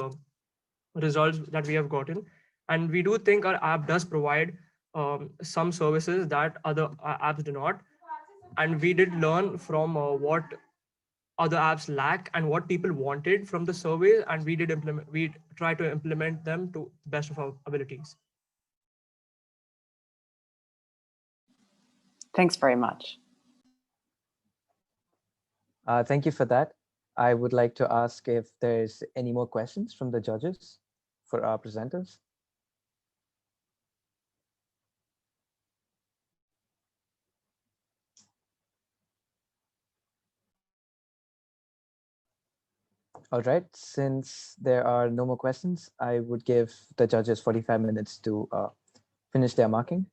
[SPEAKER 13] results that we have gotten. And we do think our app does provide some services that other apps do not. And we did learn from what other apps lack and what people wanted from the survey, and we try to implement them to the best of our abilities.
[SPEAKER 17] Thanks very much.
[SPEAKER 4] Thank you for that. I would like to ask if there's any more questions from the judges for our presenters. All right, since there are no more questions, I would give the judges 45 minutes to finish their marking.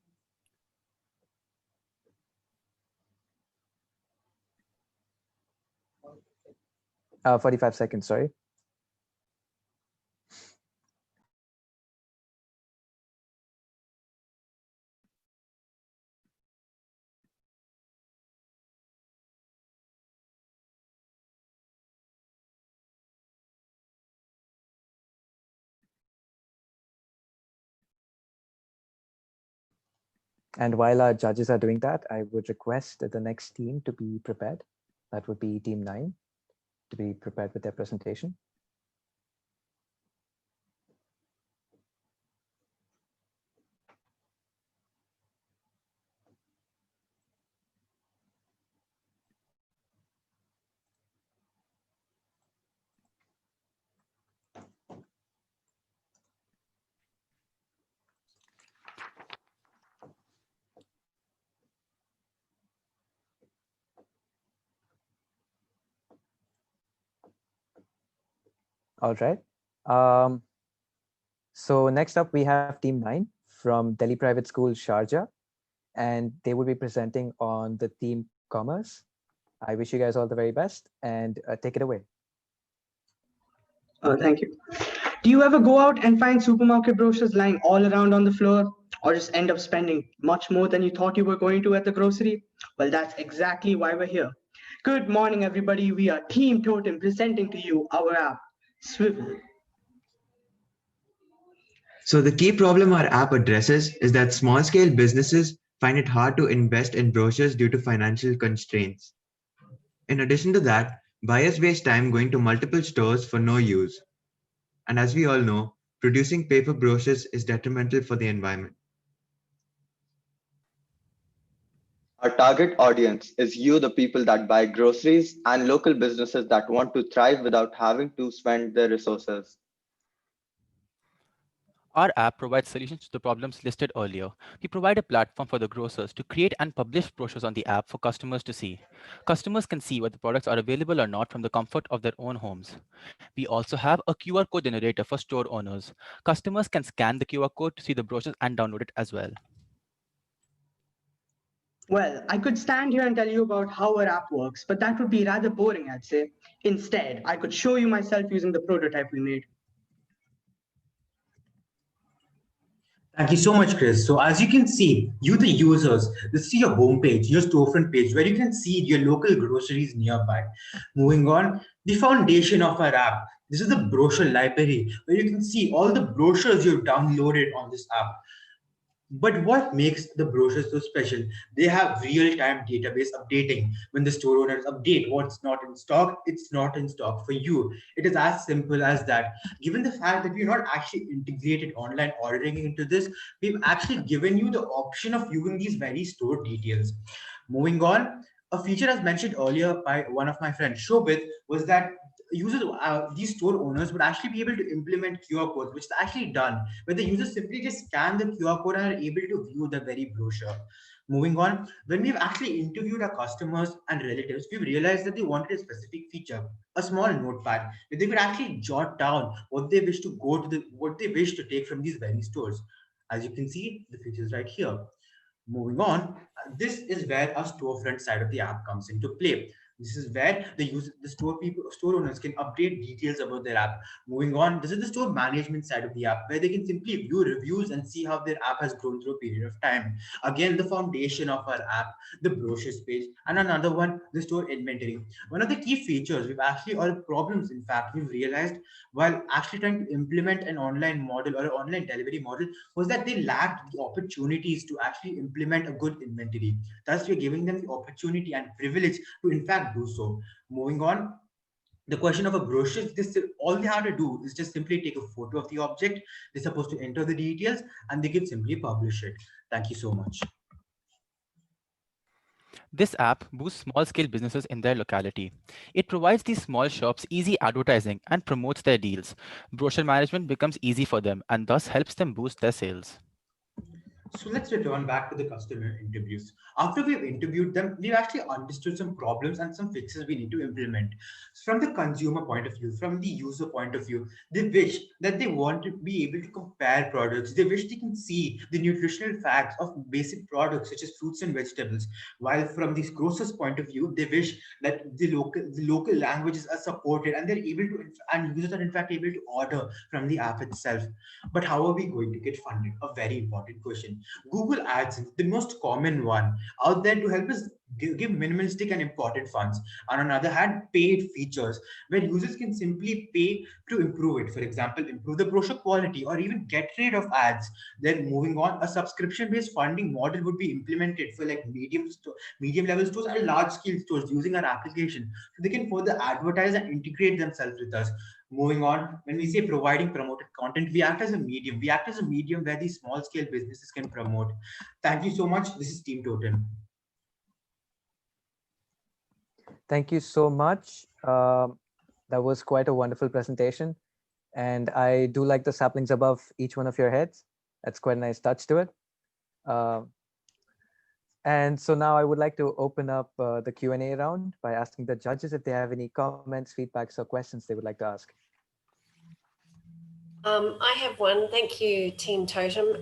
[SPEAKER 4] 45 seconds, sorry. And while our judges are doing that, I would request the next team to be prepared. That would be Team 9, to be prepared with their presentation. All right. Um, so next up, we have Team 9 from Delhi Private School, Sharjah, and they will be presenting on the theme commerce. I wish you guys all the very best, and take it away.
[SPEAKER 14] Thank you. Do you ever go out and find supermarket brochures lying all around on the floor, or just end up spending much more than you thought you were going to at the grocery? Well, that's exactly why we're here. Good morning, everybody. We are Team Totem presenting to you our app, Swivel.
[SPEAKER 15] So the key problem our app addresses is that small-scale businesses find it hard to invest in brochures due to financial constraints. In addition to that, buyers waste time going to multiple stores for no use. And as we all know, producing paper brochures is detrimental for the environment.
[SPEAKER 16] Our target audience is you, the people that buy groceries, and local businesses that want to thrive without having to spend their resources.
[SPEAKER 24] Our app provides solutions to the problems listed earlier. We provide a platform for the grocers to create and publish brochures on the app for customers to see. Customers can see whether products are available or not from the comfort of their own homes. We also have a QR code generator for store owners. Customers can scan the QR code to see the brochures and download it as well.
[SPEAKER 14] Well, I could stand here and tell you about how our app works, but that would be rather boring, I'd say. Instead, I could show you myself using the prototype we made.
[SPEAKER 25] Thank you so much, Chris. So as you can see, you the users, this is your homepage, your storefront page, where you can see your local groceries nearby. Moving on, the foundation of our app. This is the brochure library, where you can see all the brochures you've downloaded on this app. But what makes the brochures so special? They have real-time database updating. When the store owners update what's not in stock, it's not in stock for you. It is as simple as that. Given the fact that we're not actually integrated online ordering into this, we've actually given you the option of viewing these very store details. Moving on, a feature as mentioned earlier by one of my friends, Shobit, was that users, these store owners would actually be able to implement QR codes, which is actually done, where the users simply just scan the QR code and are able to view the very brochure. Moving on, when we've actually interviewed our customers and relatives, we've realized that they wanted a specific feature, a small notepad, where they could actually jot down what they wish to what they wish to take from these very stores. As you can see, the feature is right here. Moving on, this is where our storefront side of the app comes into play. This is where the store owners can update details about their app. Moving on, this is the store management side of the app, where they can simply view reviews and see how their app has grown through a period of time. Again, the foundation of our app, the brochures page, and another one, the store inventory. One of the key features we've actually, or problems in fact, we've realized while actually trying to implement an online model or an online delivery model was that they lacked the opportunities to actually implement a good inventory. Thus, we're giving them the opportunity and privilege to in fact do so. Moving on, the question of a brochure, this all they have to do is just simply take a photo of the object. They're supposed to enter the details and they can simply publish it. Thank you so much.
[SPEAKER 24] This app boosts small-scale businesses in their locality. It provides these small shops easy advertising and promotes their deals. Brochure management becomes easy for them and thus helps them boost their sales.
[SPEAKER 25] So let's return back to the customer interviews. After we've interviewed them, we've actually understood some problems and some fixes we need to implement. From the consumer point of view, from the user point of view, they wish that they want to be able to compare products. They wish they can see the nutritional facts of basic products such as fruits and vegetables. While from the grocer's point of view, they wish that the local languages are supported and they're able to, and users are in fact able to order from the app itself. But how are we going to get funded? A very important question. Google Ads is the most common one out there to help us give minimalistic and important funds. And on the other hand, paid features where users can simply pay to improve it. For example, improve the brochure quality or even get rid of ads. Then moving on, a subscription-based funding model would be implemented for like medium level stores and large scale stores using our application, so they can further advertise and integrate themselves with us. Moving on, when we say providing promoted content, we act as a medium. We act as a medium where these small scale businesses can promote. Thank you so much. This is Team Totem.
[SPEAKER 4] Thank you so much. That was quite a wonderful presentation. And I do like the saplings above each one of your heads. That's quite a nice touch to it. And so now I would like to open up the Q&A round by asking the judges if they have any comments, feedbacks, or questions they would like to ask.
[SPEAKER 10] I have one. Thank you, Team Totem.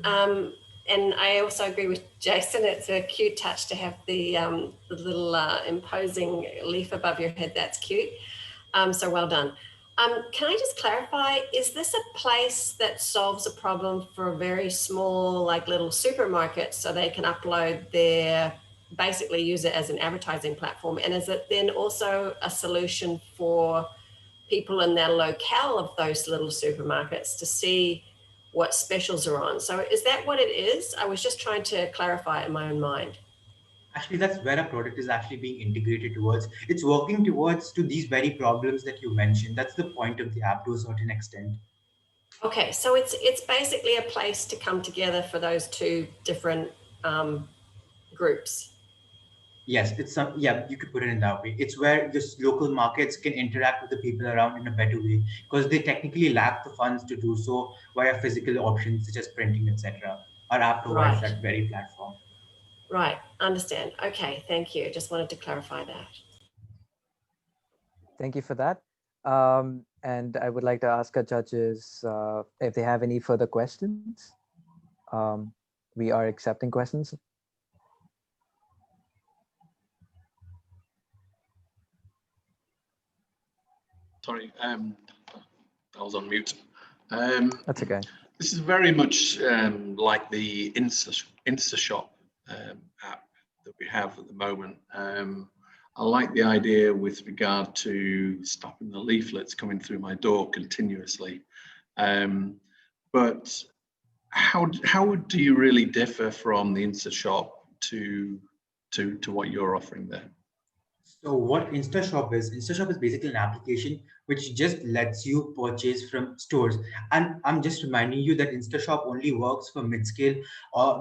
[SPEAKER 10] And I also agree with Jason. It's a cute touch to have the little imposing leaf above your head. That's cute. So well done. Can I just clarify, is this a place that solves a problem for very small, like little supermarkets, so they can upload their, basically use it as an advertising platform? And is it then also a solution for people in their locale of those little supermarkets to see what specials are on? So is that what it is? I was just trying to clarify it in my own mind.
[SPEAKER 25] Actually, that's where a product is actually being integrated towards. It's working towards to these very problems that you mentioned. That's the point of the app to a certain extent.
[SPEAKER 10] Okay, so it's basically a place to come together for those two different groups.
[SPEAKER 25] Yes, it's some, yeah, you could put it in that way. It's where just local markets can interact with the people around in a better way, because they technically lack the funds to do so via physical options such as printing, etc. Our app provides that very platform.
[SPEAKER 10] Right, understand. Okay, thank you. Just wanted to clarify that.
[SPEAKER 4] Thank you for that. And I would like to ask our judges if they have any further questions. We are accepting questions.
[SPEAKER 8] Sorry, I was on mute.
[SPEAKER 4] That's okay.
[SPEAKER 8] This is very much like the InstaShop app that we have at the moment. I like the idea with regard to stopping the leaflets coming through my door continuously. But how do you really differ from the InstaShop to what you're offering there?
[SPEAKER 25] So what InstaShop is basically an application which just lets you purchase from stores. And I'm just reminding you that InstaShop only works for mid-scale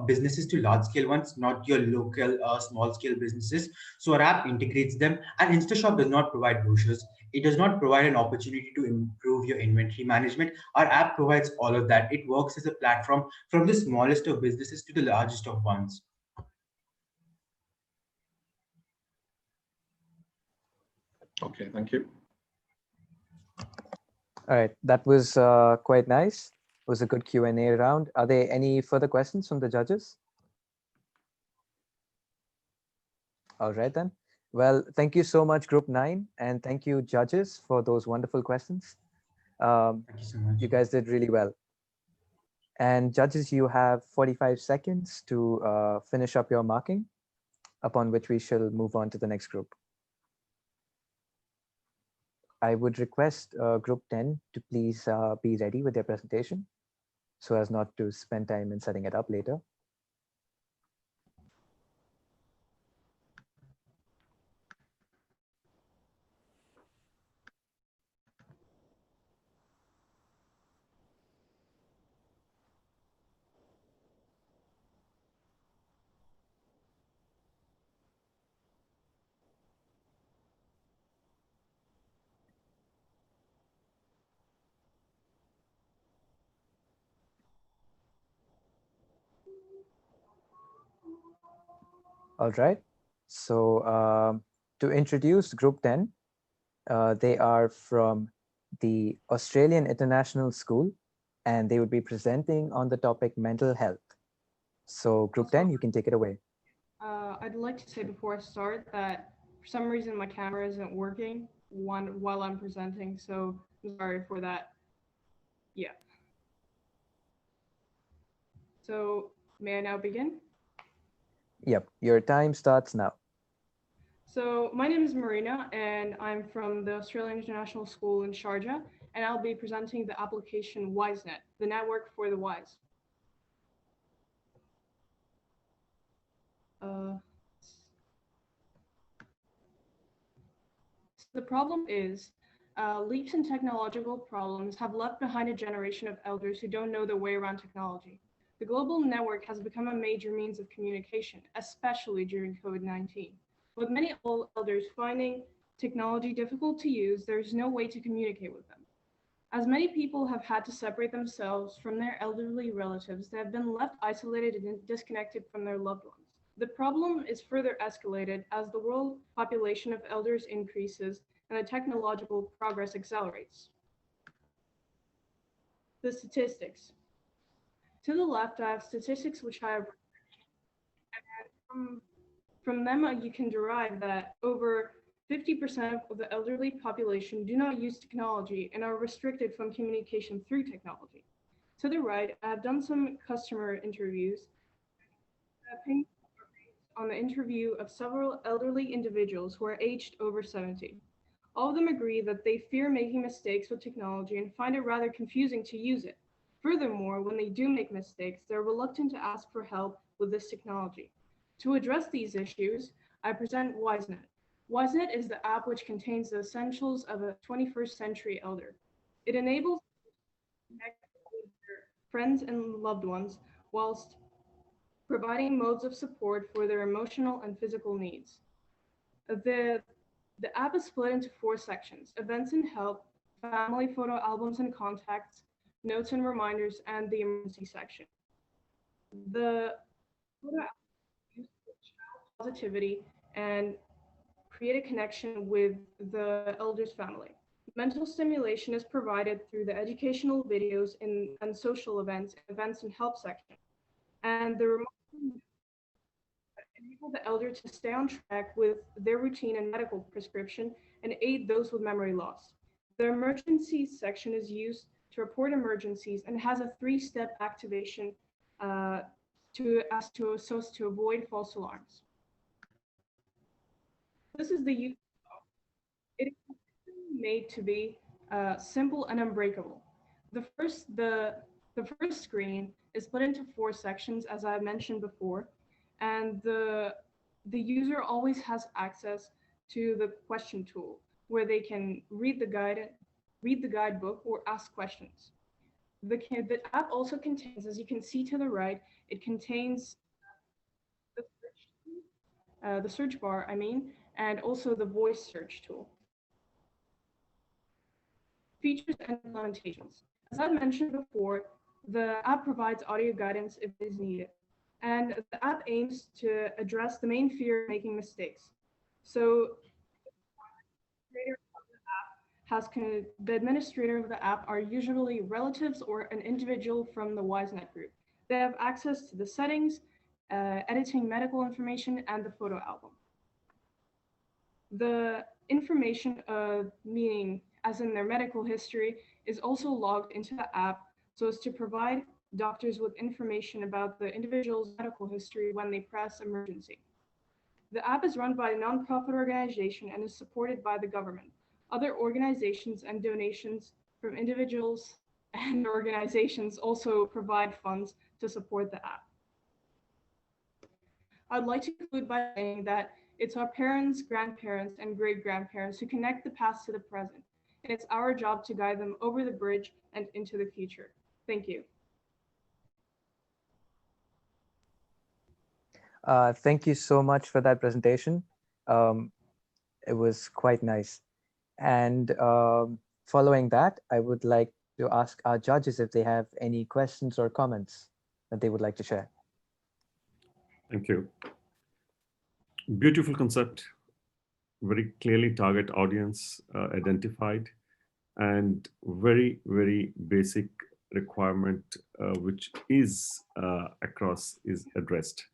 [SPEAKER 25] businesses to large-scale ones, not your local small-scale businesses. So our app integrates them, and InstaShop does not provide brochures. It does not provide an opportunity to improve your inventory management. Our app provides all of that. It works as a platform from the smallest of businesses to the largest of ones.
[SPEAKER 8] Okay, thank you.
[SPEAKER 4] All right, that was quite nice. It was a good Q&A round. Are there any further questions from the judges? All right then. Well, thank you so much, Group 9, and thank you, judges, for those wonderful questions.
[SPEAKER 25] Thank you so much.
[SPEAKER 4] You guys did really well. And judges, you have 45 seconds to finish up your marking, upon which we shall move on to the next group. I would request Group 10 to please be ready with their presentation so as not to spend time in setting it up later. All right. So to introduce Group 10, they are from the Australian International School, and they would be presenting on the topic mental health. So Group 10, you can take it away.
[SPEAKER 3] I'd like to say before I start that for some reason my camera isn't working while I'm presenting, so I'm sorry for that. Yeah. So May I now begin?
[SPEAKER 4] Yep, your time starts now.
[SPEAKER 3] So my name is Marina, and I'm from the Australian International School in Sharjah, and I'll be presenting the application WiseNet, the network for the wise. The problem is, leaps in technological problems have left behind a generation of elders who don't know their way around technology. The global network has become a major means of communication, especially during COVID-19. With many old elders finding technology difficult to use, there's no way to communicate with them. As many people have had to separate themselves from their elderly relatives, they have been left isolated and disconnected from their loved ones. The problem is further escalated as the world population of elders increases and the technological progress accelerates. The statistics. To the left, I have statistics which I have, and from them you can derive that over 50% of the elderly population do not use technology and are restricted from communication through technology. To the right, I have done some customer interviews on the interview of several elderly individuals who are aged over 70. All of them agree that they fear making mistakes with technology and find it rather confusing to use it. Furthermore, when they do make mistakes, they're reluctant to ask for help with this technology. To address these issues, I present WiseNet. WiseNet is the app which contains the essentials of a 21st century elder. It enables connect with their friends and loved ones whilst providing modes of support for their emotional and physical needs. The app is split into 4 sections: events and help, family photo albums and contacts, notes and reminders, and the emergency section. The photo albums use child positivity and create a connection with the elder's family. Mental stimulation is provided through the educational videos and social events and help section. And the reminders enable the elder to stay on track with their routine and medical prescription and aid those with memory loss. The emergencies section is used to report emergencies and has a 3-step activation to avoid false alarms. This is the use. It is made to be simple and unbreakable. The first screen is split into 4 sections, as I mentioned before, and the user always has access to the question tool, where they can read the guidebook or ask questions. The app also contains, as you can see to the right, it contains the search bar, and also the voice search tool. Features and implementations. As I mentioned before, the app provides audio guidance if it is needed. And the app aims to address the main fear of making mistakes. So the administrator of the app are usually relatives or an individual from the WiseNet group. They have access to the settings, editing medical information, and the photo album. The information meaning, as in their medical history, is also logged into the app so as to provide doctors with information about the individual's medical history when they press emergency. The app is run by a nonprofit organization and is supported by the government. Other organizations and donations from individuals and organizations also provide funds to support the app. I'd like to conclude by saying that it's our parents, grandparents, and great-grandparents who connect the past to the present, and it's our job to guide them over the bridge and into the future. Thank you.
[SPEAKER 4] Thank you so much for that presentation. It was quite nice. And following that, I would like to ask our judges if they have any questions or comments that they would like to share.
[SPEAKER 7] Thank you. Beautiful concept, very clearly target audience identified, and very, very basic requirement which is addressed.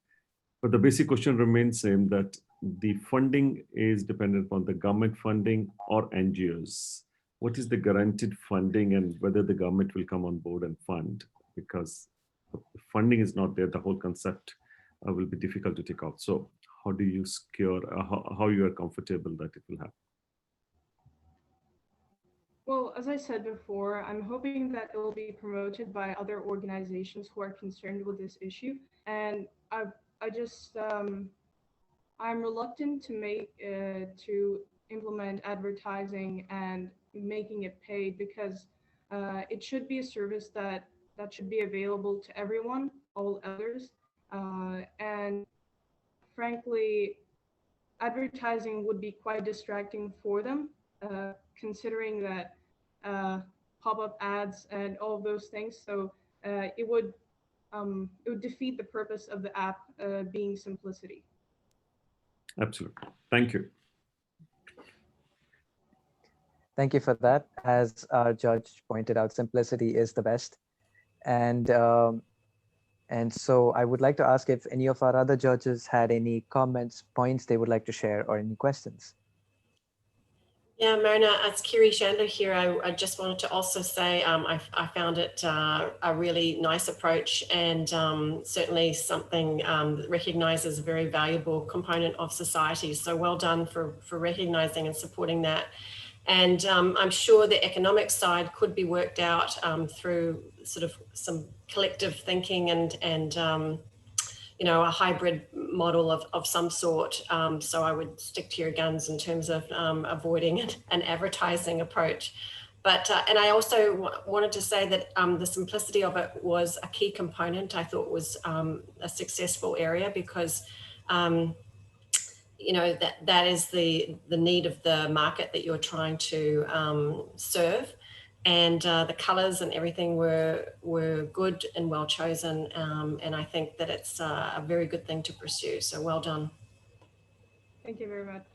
[SPEAKER 7] But the basic question remains same, that the funding is dependent upon the government funding or NGOs. What is the guaranteed funding and whether the government will come on board and fund? Because the funding is not there, the whole concept will be difficult to take off. So how do you secure, how you are comfortable that it will happen?
[SPEAKER 3] Well, as I said before, I'm hoping that it will be promoted by other organizations who are concerned with this issue. And I just, I'm reluctant to to implement advertising and making it paid because it should be a service that should be available to everyone, all others. And frankly, advertising would be quite distracting for them, considering that pop-up ads and all of those things. So it would defeat the purpose of the app being simplicity.
[SPEAKER 7] Absolutely. Thank you.
[SPEAKER 4] Thank you for that. As our judge pointed out, simplicity is the best. And so I would like to ask if any of our other judges had any comments, points they would like to share, or any questions.
[SPEAKER 10] Yeah, Mona, it's Kiri Chandler here. I just wanted to also say I found it a really nice approach and certainly something that recognises a very valuable component of society. So well done for recognising and supporting that. And I'm sure the economic side could be worked out through sort of some collective thinking and you know, a hybrid model of some sort. So I would stick to your guns in terms of avoiding an advertising approach. But, and I also wanted to say that the simplicity of it was a key component. I thought was a successful area because, you know, that is the need of the market that you're trying to serve. And the colors and everything were good and well chosen. And I think that it's a very good thing to pursue. So well done.
[SPEAKER 3] Thank you very much.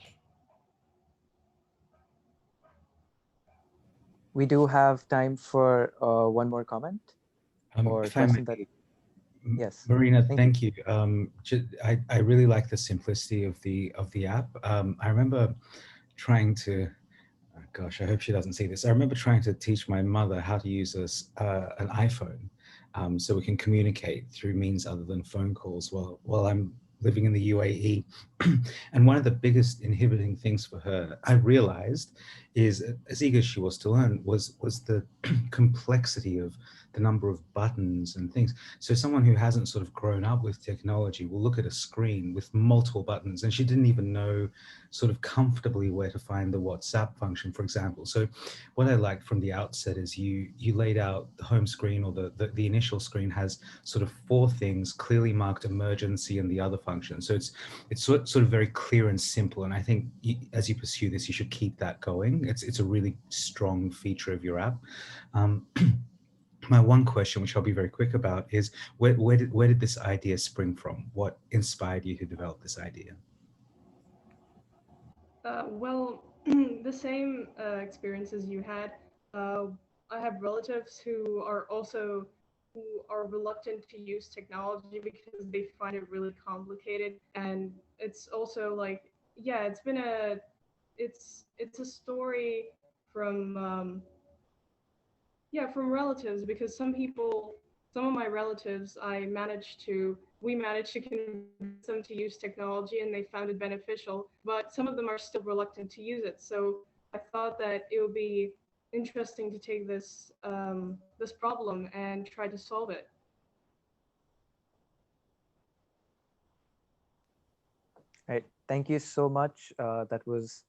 [SPEAKER 4] We do have time for one more comment or question that. Yes,
[SPEAKER 5] Marina, thank you. I really like the simplicity of the app. I remember trying to, gosh, I hope she doesn't see this. I remember trying to teach my mother how to use an iPhone so we can communicate through means other than phone calls while I'm living in the UAE. And one of the biggest inhibiting things for her, I realized, is as eager as she was to learn, was the complexity of the number of buttons and things. So someone who hasn't sort of grown up with technology will look at a screen with multiple buttons, and she didn't even know sort of comfortably where to find the WhatsApp function, for example. So what I liked from the outset is you laid out the home screen, or the initial screen has sort of 4 things clearly marked: emergency and the other function. So it's sort of very clear and simple. And I think as you pursue this, you should keep that going. It's a really strong feature of your app. My one question, which I'll be very quick about, is where did this idea spring from? What inspired you to develop this idea?
[SPEAKER 3] Well, the same experiences you had. I have relatives who are reluctant to use technology because they find it really complicated, and it's also like, yeah, it's a story from from relatives, because some of my relatives, we managed to convince them to use technology and they found it beneficial, but some of them are still reluctant to use it. So I thought that it would be interesting to take this problem and try to solve it.
[SPEAKER 4] Right. Thank you so much. That was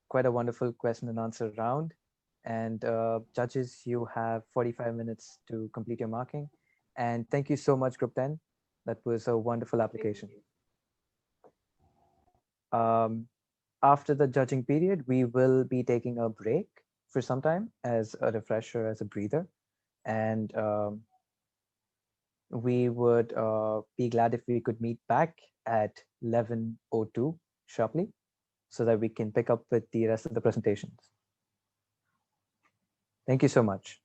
[SPEAKER 4] quite a wonderful question and answer round. And judges, you have 45 minutes to complete your marking. And thank you so much, Group 10. That was a wonderful application. After the judging period, we will be taking a break for some time as a refresher, as a breather. And we would be glad if we could meet back at 11:02 sharply, so that we can pick up with the rest of the presentations. Thank you so much.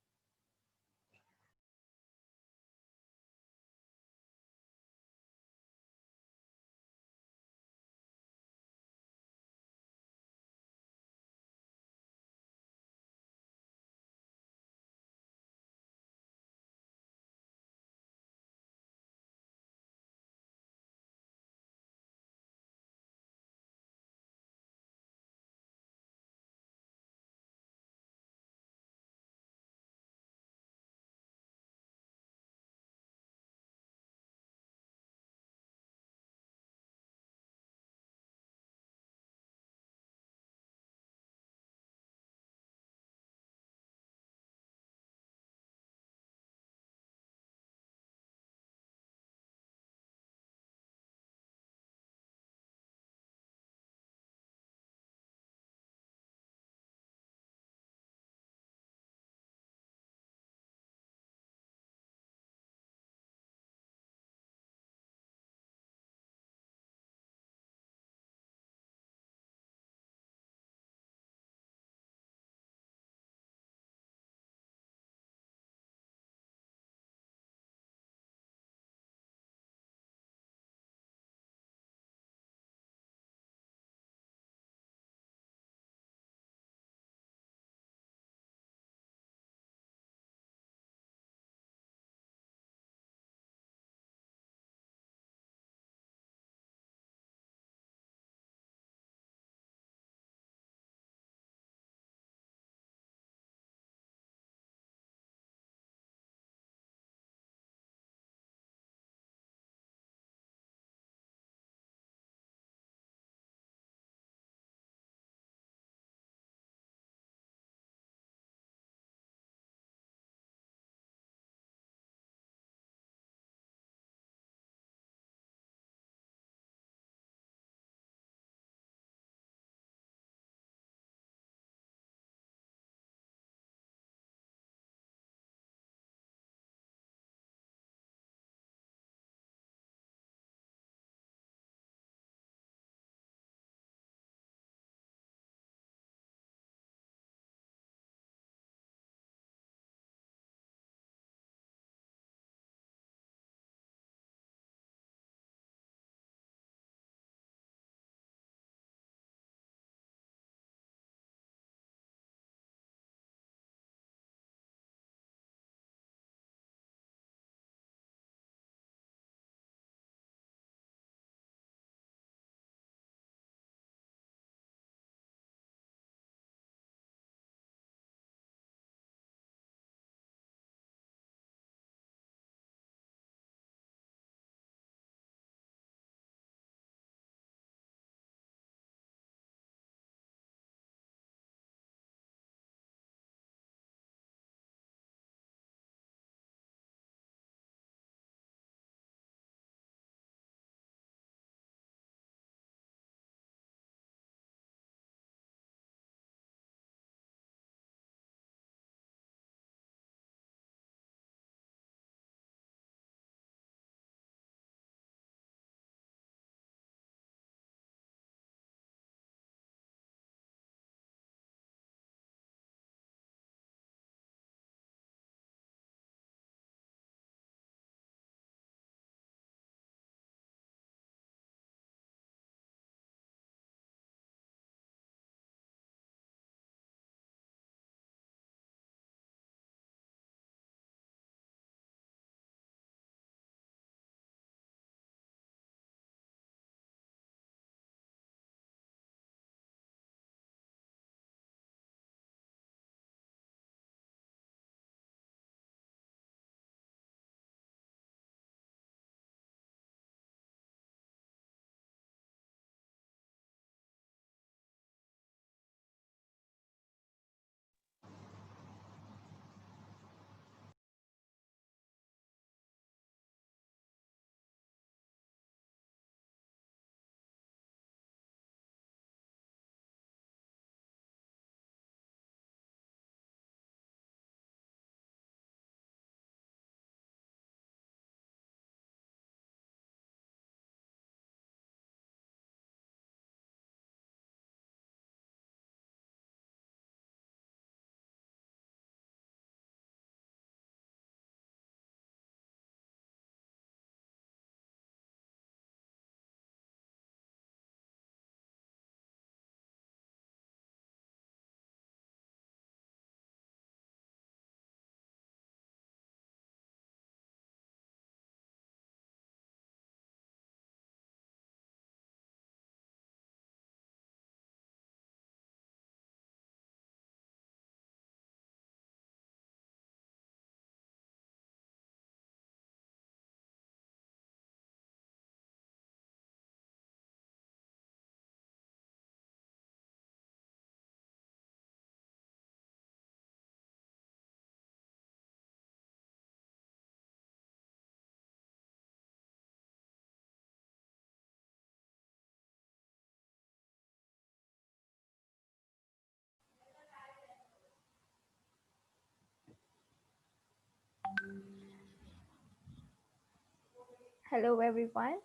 [SPEAKER 1] Hello, everyone.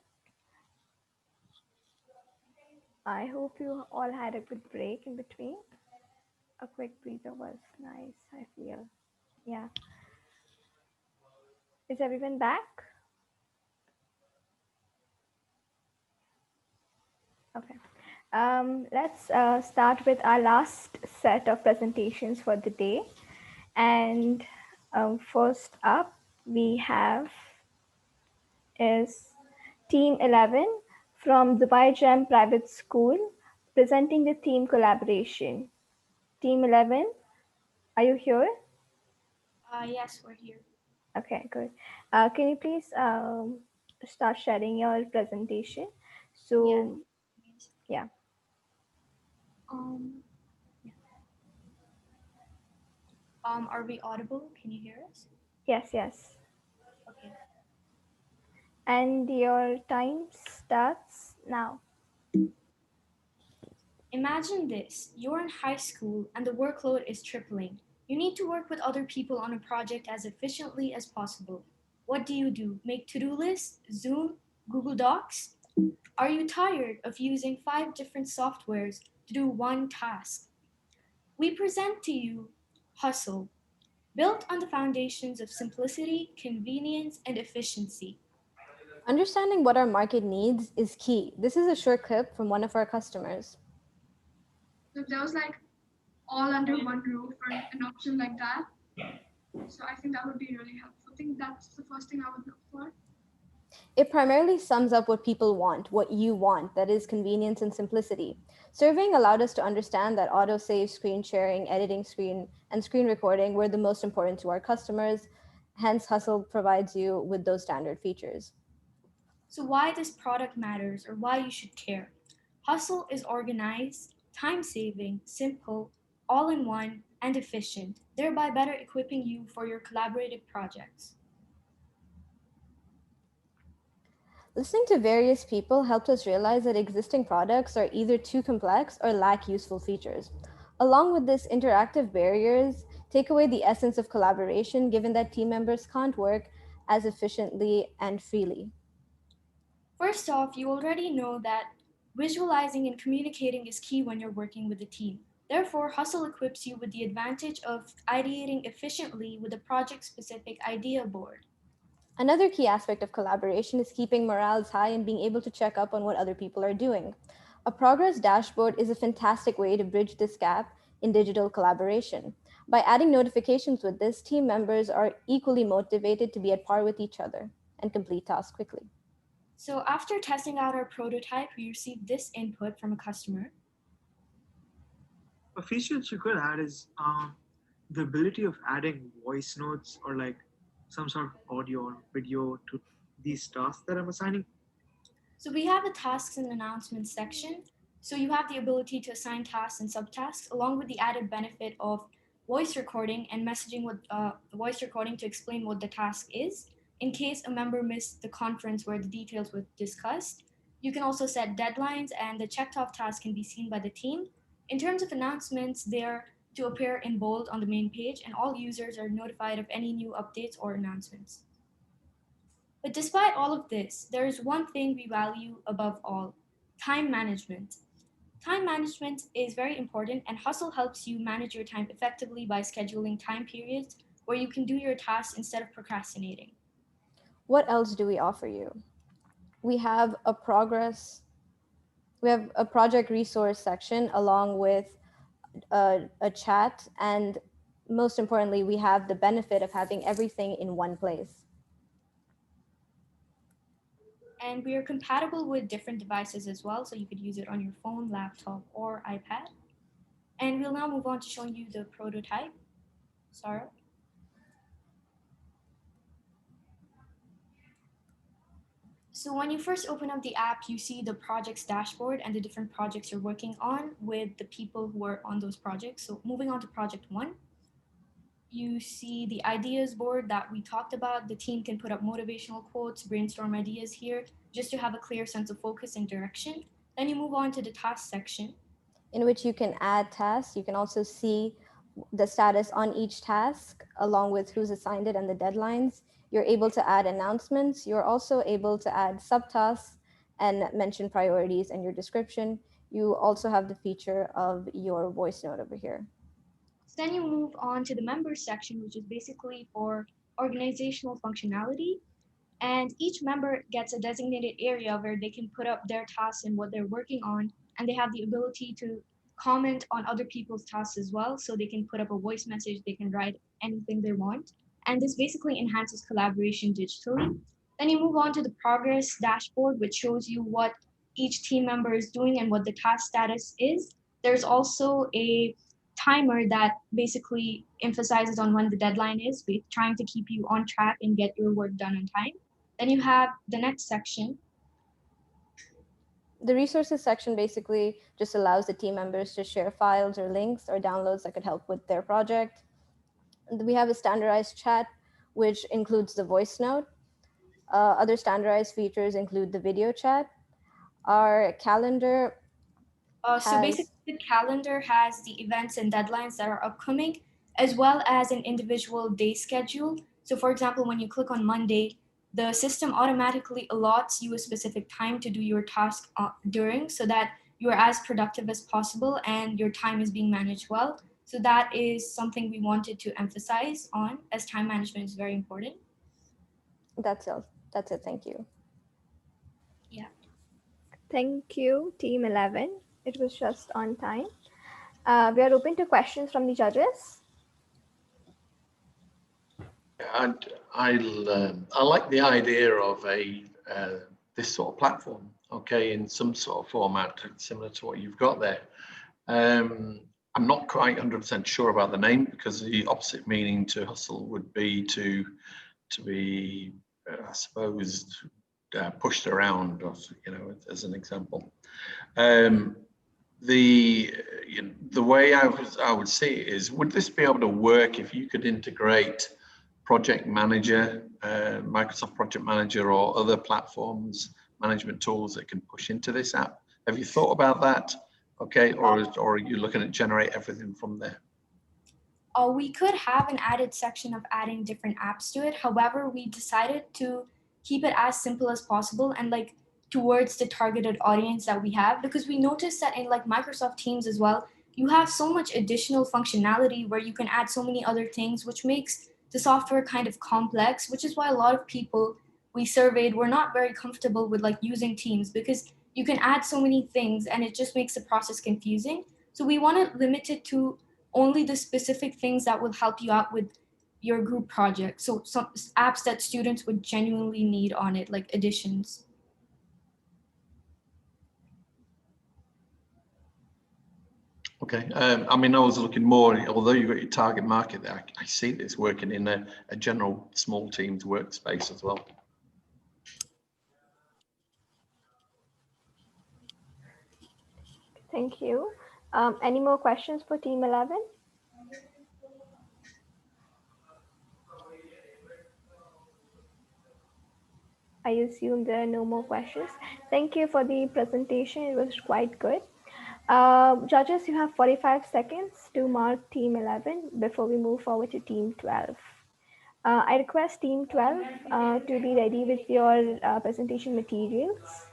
[SPEAKER 1] I hope you all had a good break in between. A quick breather was nice, I feel. Yeah. Is everyone back? Okay. Let's start with our last set of presentations for the day. And first up, we have is Team 11 from Dubai Jam Private School presenting the theme collaboration. Team 11, are you here?
[SPEAKER 6] Yes, we're here.
[SPEAKER 1] Okay, good. Can you please start sharing your presentation? So, yeah.
[SPEAKER 6] Um, are we audible? Can you hear us?
[SPEAKER 1] Yes, yes.
[SPEAKER 6] Okay.
[SPEAKER 1] And your time starts now.
[SPEAKER 6] Imagine this. You're in high school and the workload is tripling. You need to work with other people on a project as efficiently as possible. What do? Make to-do lists? Zoom? Google Docs? Are you tired of using 5 different softwares to do one task? We present to you Hustle, built on the foundations of simplicity, convenience, and efficiency.
[SPEAKER 2] Understanding what our market needs is key. This is a short clip from one of our customers.
[SPEAKER 18] So if there was like all under one roof or an option like that, so I think that would be really helpful. I think that's the first thing I would look for.
[SPEAKER 2] It primarily sums up what people want, what you want, that is convenience and simplicity. Surveying allowed us to understand that autosave, screen sharing, editing screen, and screen recording were the most important to our customers. Hence, Hustle provides you with those standard features.
[SPEAKER 6] So, why this product matters or why you should care. Hustle is organized, time saving, simple, all in one, and efficient, thereby better equipping you for your collaborative projects.
[SPEAKER 2] Listening to various people helped us realize that existing products are either too complex or lack useful features. Along with this, interactive barriers take away the essence of collaboration given that team members can't work as efficiently and freely.
[SPEAKER 6] First off, you already know that visualizing and communicating is key when you're working with a team. Therefore, Hustle equips you with the advantage of ideating efficiently with a project specific idea board.
[SPEAKER 2] Another key aspect of collaboration is keeping morales high and being able to check up on what other people are doing. A progress dashboard is a fantastic way to bridge this gap in digital collaboration. By adding notifications with this, team members are equally motivated to be at par with each other and complete tasks quickly.
[SPEAKER 6] So, after testing out our prototype, we received this input from a customer.
[SPEAKER 19] A feature that you could add is the ability of adding voice notes or like some sort of audio or video to these tasks that I'm assigning.
[SPEAKER 6] So we have a tasks and announcements section. So you have the ability to assign tasks and subtasks, along with the added benefit of voice recording and messaging with voice recording to explain what the task is. In case a member missed the conference where the details were discussed, you can also set deadlines, and the checked off task can be seen by the team. In terms of announcements, they're to appear in bold on the main page, and all users are notified of any new updates or announcements. But despite all of this, there is one thing we value above all: time management. Time management is very important, and Hustle helps you manage your time effectively by scheduling time periods where you can do your tasks instead of procrastinating.
[SPEAKER 2] What else do we offer you? We have a project resource section along with a chat, and most importantly, we have the benefit of having everything in one place.
[SPEAKER 6] And we are compatible with different devices as well, so you could use it on your phone, laptop, or iPad. And we'll now move on to showing you the prototype. Sarah? So when you first open up the app, you see the projects dashboard and the different projects you're working on with the people who are on those projects. So moving on to project 1, you see the ideas board that we talked about. The team can put up motivational quotes, brainstorm ideas here, just to have a clear sense of focus and direction. Then you move on to the task section,
[SPEAKER 2] in which you can add tasks. You can also see the status on each task along with who's assigned it and the deadlines. You're able to add announcements. You're also able to add subtasks and mention priorities in your description. You also have the feature of your voice note over here.
[SPEAKER 11] So then you move on to the members section, which is basically for organizational functionality. And each member gets a designated area where they can put up their tasks and what they're working on. And they have the ability to comment on other people's tasks as well. So they can put up a voice message, they can write anything they want. And this basically enhances collaboration digitally. Then you move on to the progress dashboard, which shows you what each team member is doing and what the task status is. There's also a timer that basically emphasizes on when the deadline is, trying to keep you on track and get your work done on time. Then you have the next section.
[SPEAKER 2] The resources section basically just allows the team members to share files or links or downloads that could help with their project. And we have a standardized chat, which includes the voice note. Other standardized features include the video chat. Our calendar
[SPEAKER 11] So basically, the calendar has the events and deadlines that are upcoming, as well as an individual day schedule. So for example, when you click on Monday, the system automatically allots you a specific time to do your task during, so that you are as productive as possible and your time is being managed well. So that is something we wanted to emphasize on, as time management is very important.
[SPEAKER 2] That's it. That's it. Thank you.
[SPEAKER 11] Yeah.
[SPEAKER 1] Thank you, Team 11. It was just on time. We are open to questions from the judges.
[SPEAKER 8] And I like the idea of a this sort of platform, okay, in some sort of format similar to what you've got there. I'm not quite 100% sure about the name, because the opposite meaning to hustle would be to be, I suppose, pushed around, or, you know, as an example. The way I would see it is, would this be able to work if you could integrate Project Manager, Microsoft Project Manager, or other platforms, management tools that can push into this app? Have you thought about that? Okay, or are you looking at generate everything from there?
[SPEAKER 11] We could have an added section of adding different apps to it. However, we decided to keep it as simple as possible and like towards the targeted audience that we have, because we noticed that in like Microsoft Teams as well, you have so much additional functionality where you can add so many other things, which makes the software kind of complex, which is why a lot of people we surveyed were not very comfortable with like using Teams, because you can add so many things and it just makes the process confusing. So we want to limit it to only the specific things that will help you out with your group project. So some apps that students would genuinely need on it, like additions.
[SPEAKER 8] Okay, I mean, I was looking more, although you've got your target market there, I see this working in a general small teams workspace as well.
[SPEAKER 1] Thank you. Any more questions for Team 11? I assume there are no more questions. Thank you for the presentation. It was quite good. Judges, you have 45 seconds to mark Team 11 before we move forward to Team 12. I request Team 12 to be ready with your presentation materials.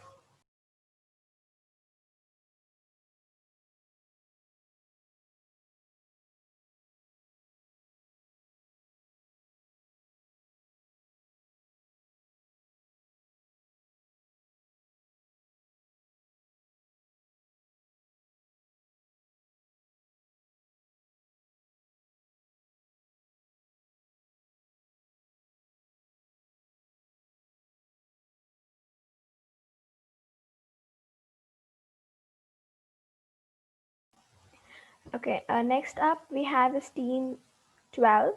[SPEAKER 1] Okay, next up we have is Team 12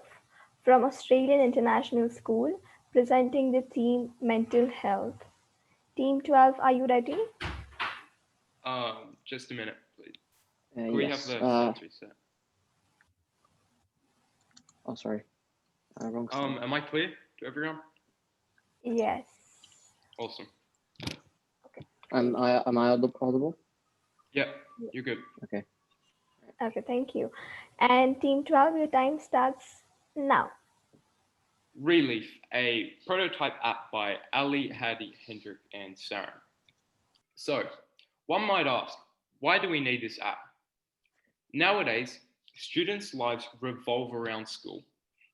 [SPEAKER 1] from Australian International School presenting the theme Mental Health. Team 12, are you ready?
[SPEAKER 20] Just a minute, please. Can we
[SPEAKER 21] Yes.
[SPEAKER 20] have the slides reset?
[SPEAKER 21] Oh, sorry. Wrong slide.
[SPEAKER 20] Am I clear to everyone?
[SPEAKER 1] Yes.
[SPEAKER 20] Awesome.
[SPEAKER 21] Am I audible?
[SPEAKER 20] Yeah, you're good.
[SPEAKER 21] Okay.
[SPEAKER 1] Okay, thank you. And Team 12, your time starts now.
[SPEAKER 20] Relief, a prototype app by Ali, Hadi, Hendrik, and Saren. So, one might ask, why do we need this app? Nowadays, students' lives revolve around school.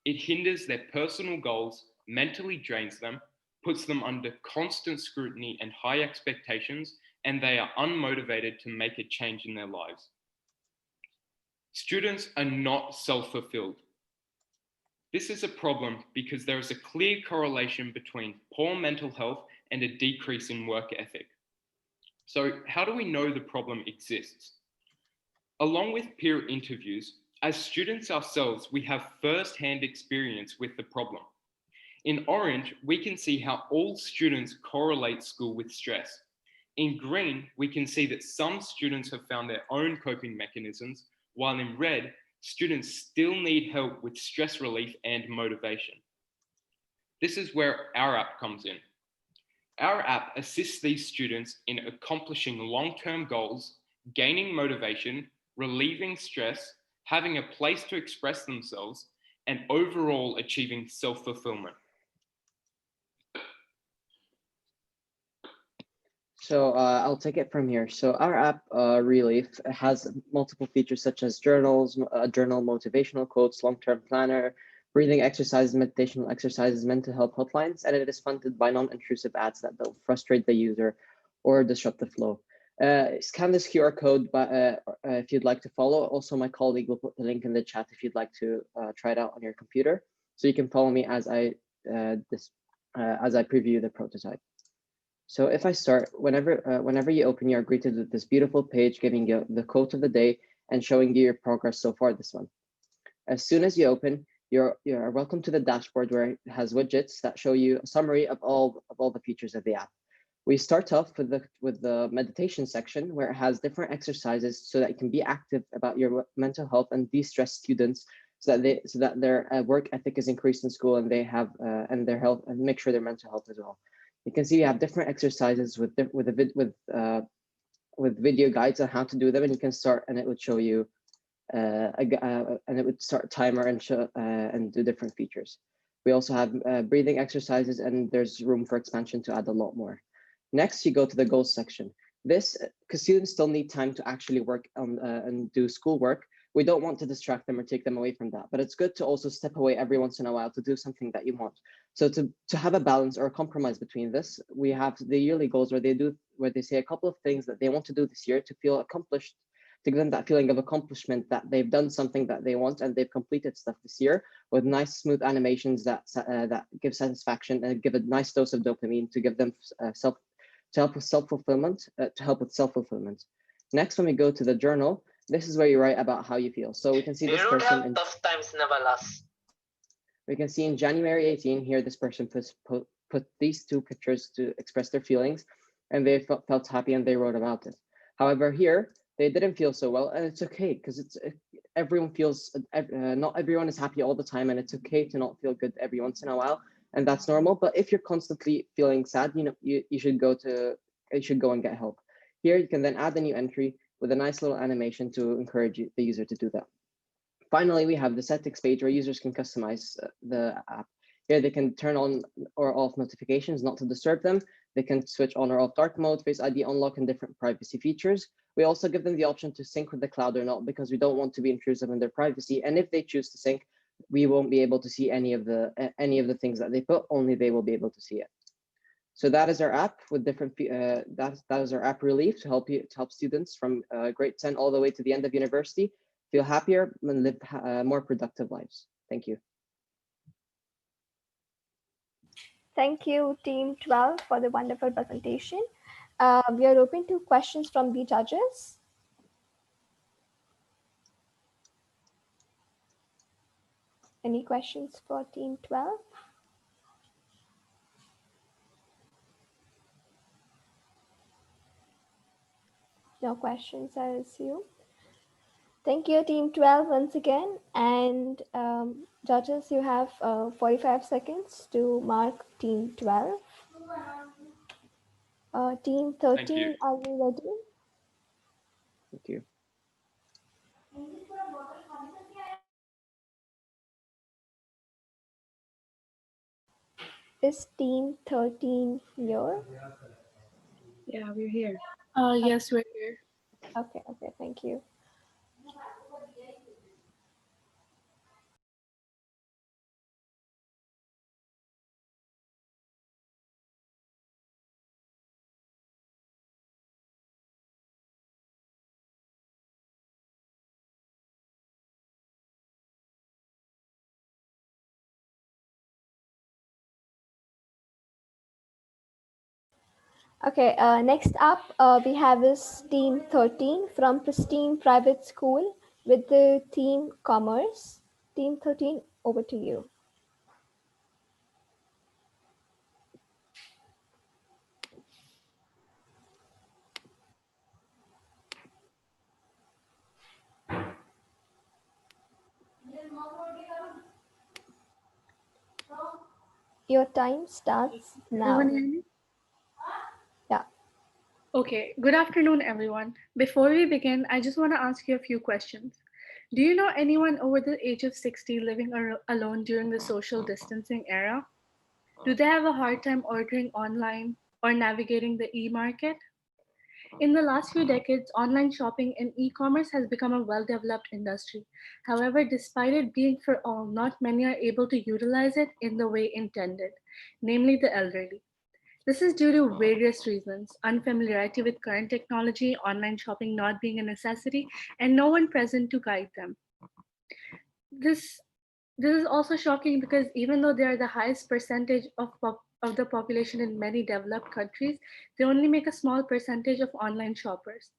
[SPEAKER 20] It hinders their personal goals, mentally drains them, puts them under constant scrutiny and high expectations, and they are unmotivated to make a change in their lives. Students are not self-fulfilled. This is a problem because there is a clear correlation between poor mental health and a decrease in work ethic. So how do we know the problem exists? Along with peer interviews, as students ourselves, we have first-hand experience with the problem. In orange, we can see how all students correlate school with stress. In green, we can see that some students have found their own coping mechanisms, while in red, students still need help with stress relief and motivation. This is where our app comes in. Our app assists these students in accomplishing long-term goals, gaining motivation, relieving stress, having a place to express themselves, and overall achieving self-fulfillment.
[SPEAKER 21] So I'll take it from here. So our app, Relief, has multiple features such as journals, journal motivational quotes, long-term planner, breathing exercises, meditational exercises, mental health hotlines, and it is funded by non-intrusive ads that don't frustrate the user or disrupt the flow. Scan this QR code if you'd like to follow. Also, my colleague will put the link in the chat if you'd like to try it out on your computer. So you can follow me as I preview the prototype. So if I start, whenever you open, you're greeted with this beautiful page giving you the quote of the day and showing you your progress so far this month. As soon as you open, you're welcome to the dashboard where it has widgets that show you a summary of all the features of the app. We start off with the meditation section where it has different exercises so that you can be active about your mental health and de-stress students so that their work ethic is increased in school and they have and their health and make sure their mental health as well. You can see we have different exercises with video guides on how to do them, and you can start, and it would show you, and it would start a timer and show and do different features. We also have breathing exercises, and there's room for expansion to add a lot more. Next, you go to the goals section. This, because students still need time to actually work on and do schoolwork, we don't want to distract them or take them away from that, but it's good to also step away every once in a while to do something that you want. So to have a balance or a compromise between this, we have the yearly goals where they say a couple of things that they want to do this year to feel accomplished, to give them that feeling of accomplishment that they've done something that they want and they've completed stuff this year with nice smooth animations that give satisfaction and give a nice dose of dopamine to give them to help with self-fulfillment. Next, when we go to the journal, this is where you write about how you feel. So we can see this person in tough times never last. We can see in January 18 here, this person put these two pictures to express their feelings, and they felt happy and they wrote about it. However, here they didn't feel so well, and it's okay because everyone feels not everyone is happy all the time, and it's okay to not feel good every once in a while, and that's normal. But if you're constantly feeling sad, you should go and get help. Here you can then add a new entry with a nice little animation to encourage the user to do that. Finally, we have the settings page where users can customize the app. Here they can turn on or off notifications not to disturb them. They can switch on or off dark mode, Face ID unlock, and different privacy features. We also give them the option to sync with the cloud or not because we don't want to be intrusive in their privacy. And if they choose to sync, we won't be able to see any of the things that they put. Only they will be able to see it. So that is our app with different. That is our app Relief to help students from grade 10 all the way to the end of university feel happier and live more productive lives. Thank you.
[SPEAKER 1] Thank you, Team 12, for the wonderful presentation. We are open to questions from the judges. Any questions for Team 12? No questions, I assume. Thank you, Team 12, once again. And judges, you have 45 seconds to mark Team 12. Team 13, are you ready?
[SPEAKER 21] Thank you.
[SPEAKER 1] Is team 13 here?
[SPEAKER 9] Yeah, we're here.
[SPEAKER 1] Okay.
[SPEAKER 9] Yes, we're here.
[SPEAKER 1] Okay, thank you. Okay, next up we have is team 13 from Pristine Private School with the team Commerce. Team 13, over to you. Your time starts now.
[SPEAKER 9] Everyone hear me?
[SPEAKER 1] Yeah.
[SPEAKER 9] Okay, good afternoon, everyone. Before we begin, I just want to ask you a few questions. Do you know anyone over the age of 60 living alone during the social distancing era? Do they have a hard time ordering online or navigating the e-market? In the last few decades, online shopping and e-commerce has become a well-developed industry. However, despite it being for all, not many are able to utilize it in the way intended, namely the elderly. This is due to various reasons: unfamiliarity with current technology, online shopping not being a necessity, and no one present to guide them. This this is also shocking because even though they are the highest percentage of the population in many developed countries, they only make a small percentage of online shoppers.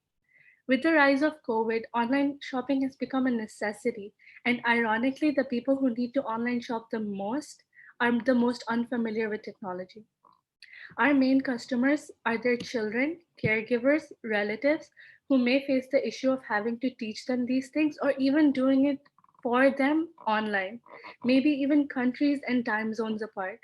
[SPEAKER 9] With the rise of COVID, online shopping has become a necessity, and ironically, the people who need to online shop the most are the most unfamiliar with technology. Our main customers are their children, caregivers, relatives who may face the issue of having to teach them these things or even doing it for them online, maybe even countries and time zones apart.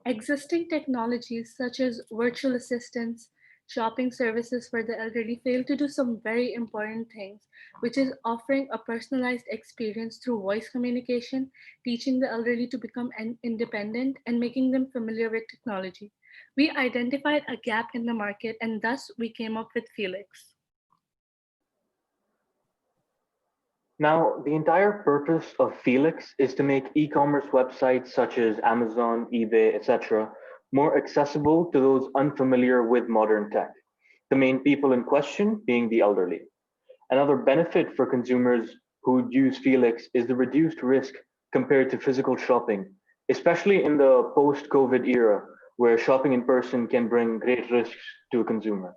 [SPEAKER 9] Existing technologies such as virtual assistants, shopping services for the elderly fail to do some very important things, which is offering a personalized experience through voice communication, teaching the elderly to become independent, and making them familiar with technology. We identified a gap in the market and thus we came up with Felix.
[SPEAKER 12] Now, the entire purpose of Felix is to make e-commerce websites such as Amazon, eBay, etc., more accessible to those unfamiliar with modern tech, the main people in question being the elderly. Another benefit for consumers who use Felix is the reduced risk compared to physical shopping, especially in the post-COVID era, where shopping in person can bring great risks to a consumer.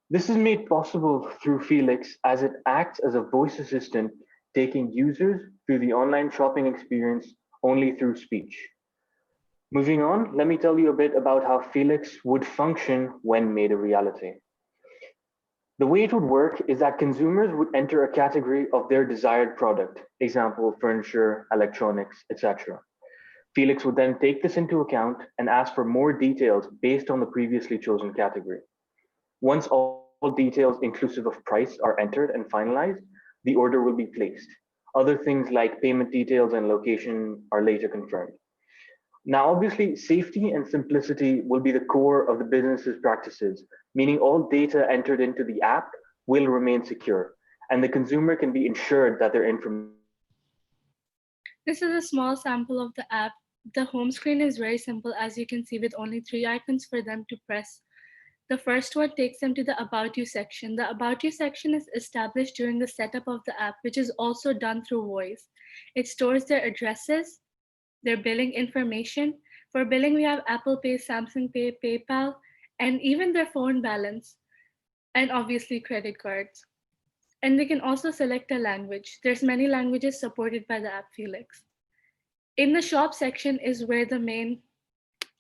[SPEAKER 12] This is made possible through Felix as it acts as a voice assistant, taking users through the online shopping experience only through speech. Moving on, let me tell you a bit about how Felix would function when made a reality. The way it would work is that consumers would enter a category of their desired product, example, furniture, electronics, etc. Felix would then take this into account and ask for more details based on the previously chosen category. Once all details inclusive of price are entered and finalized, the order will be placed. Other things like payment details and location are later confirmed. Now, obviously, safety and simplicity will be the core of the business's practices, meaning all data entered into the app will remain secure, and the consumer can be ensured that their information.
[SPEAKER 9] This is a small sample of the app. The home screen is very simple, as you can see, with only 3 icons for them to press. The first one takes them to the About You section. The About You section is established during the setup of the app, which is also done through voice. It stores their addresses, their billing information. For billing, we have Apple Pay, Samsung Pay, PayPal, and even their phone balance, and obviously credit cards. And they can also select a language. There's many languages supported by the app Felix. In the shop section is where the main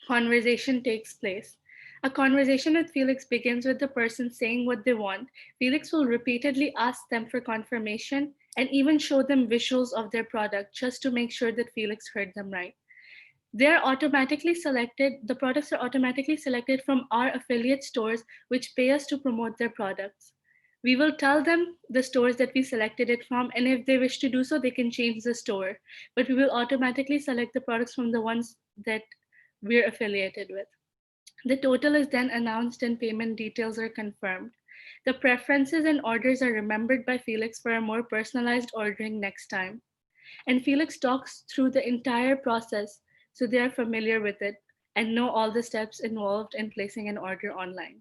[SPEAKER 9] conversation takes place. A conversation with Felix begins with the person saying what they want. Felix will repeatedly ask them for confirmation and even show them visuals of their product just to make sure that Felix heard them right. They're automatically selected, the products are automatically selected from our affiliate stores, which pay us to promote their products. We will tell them the stores that we selected it from, and if they wish to do so, they can change the store. But we will automatically select the products from the ones that we're affiliated with. The total is then announced and payment details are confirmed. The preferences and orders are remembered by Felix for a more personalized ordering next time. And Felix talks through the entire process so they are familiar with it and know all the steps involved in placing an order online.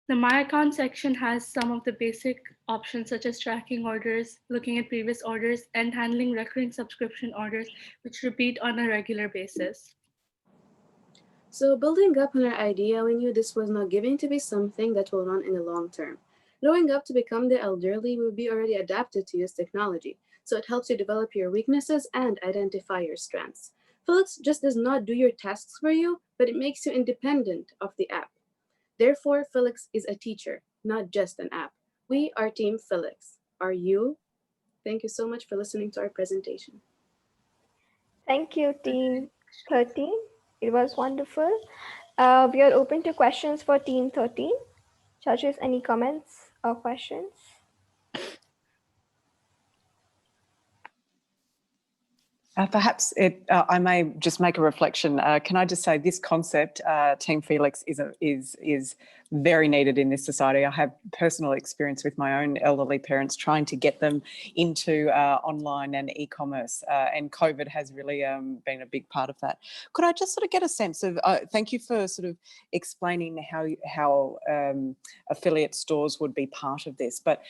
[SPEAKER 9] The My Account section has some of the basic options such as tracking orders, looking at previous orders, and handling recurring subscription orders, which repeat on a regular basis.
[SPEAKER 13] So building up on our idea, we knew this was not going to be something that will run in the long term. Growing up to become the elderly will be already adapted to use technology, so it helps you develop your weaknesses and identify your strengths. Felix just does not do your tasks for you, but it makes you independent of the app. Therefore, Felix is a teacher, not just an app. We are Team Felix. Are you? Thank you so much for listening to our presentation.
[SPEAKER 1] Thank you, Team 13. It was wonderful. We are open to questions for Team 13. Judges, any comments or questions?
[SPEAKER 15] Perhaps I may just make a reflection. Can I just say this concept, Team Felix, is very needed in this society. I have personal experience with my own elderly parents trying to get them into online and e-commerce, and COVID has really been a big part of that. Could I just sort of get a sense of, thank you for sort of explaining how affiliate stores would be part of this, but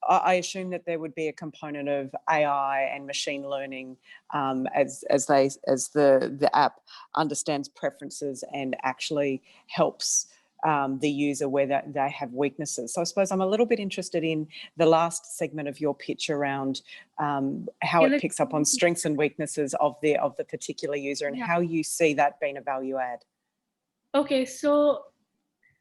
[SPEAKER 15] I assume that there would be a component of AI and machine learning as the app understands preferences and actually helps the user where they have weaknesses. So I suppose I'm a little bit interested in the last segment of your pitch around how it picks up on strengths and weaknesses of the particular user and how you see that being a value add.
[SPEAKER 9] Okay, so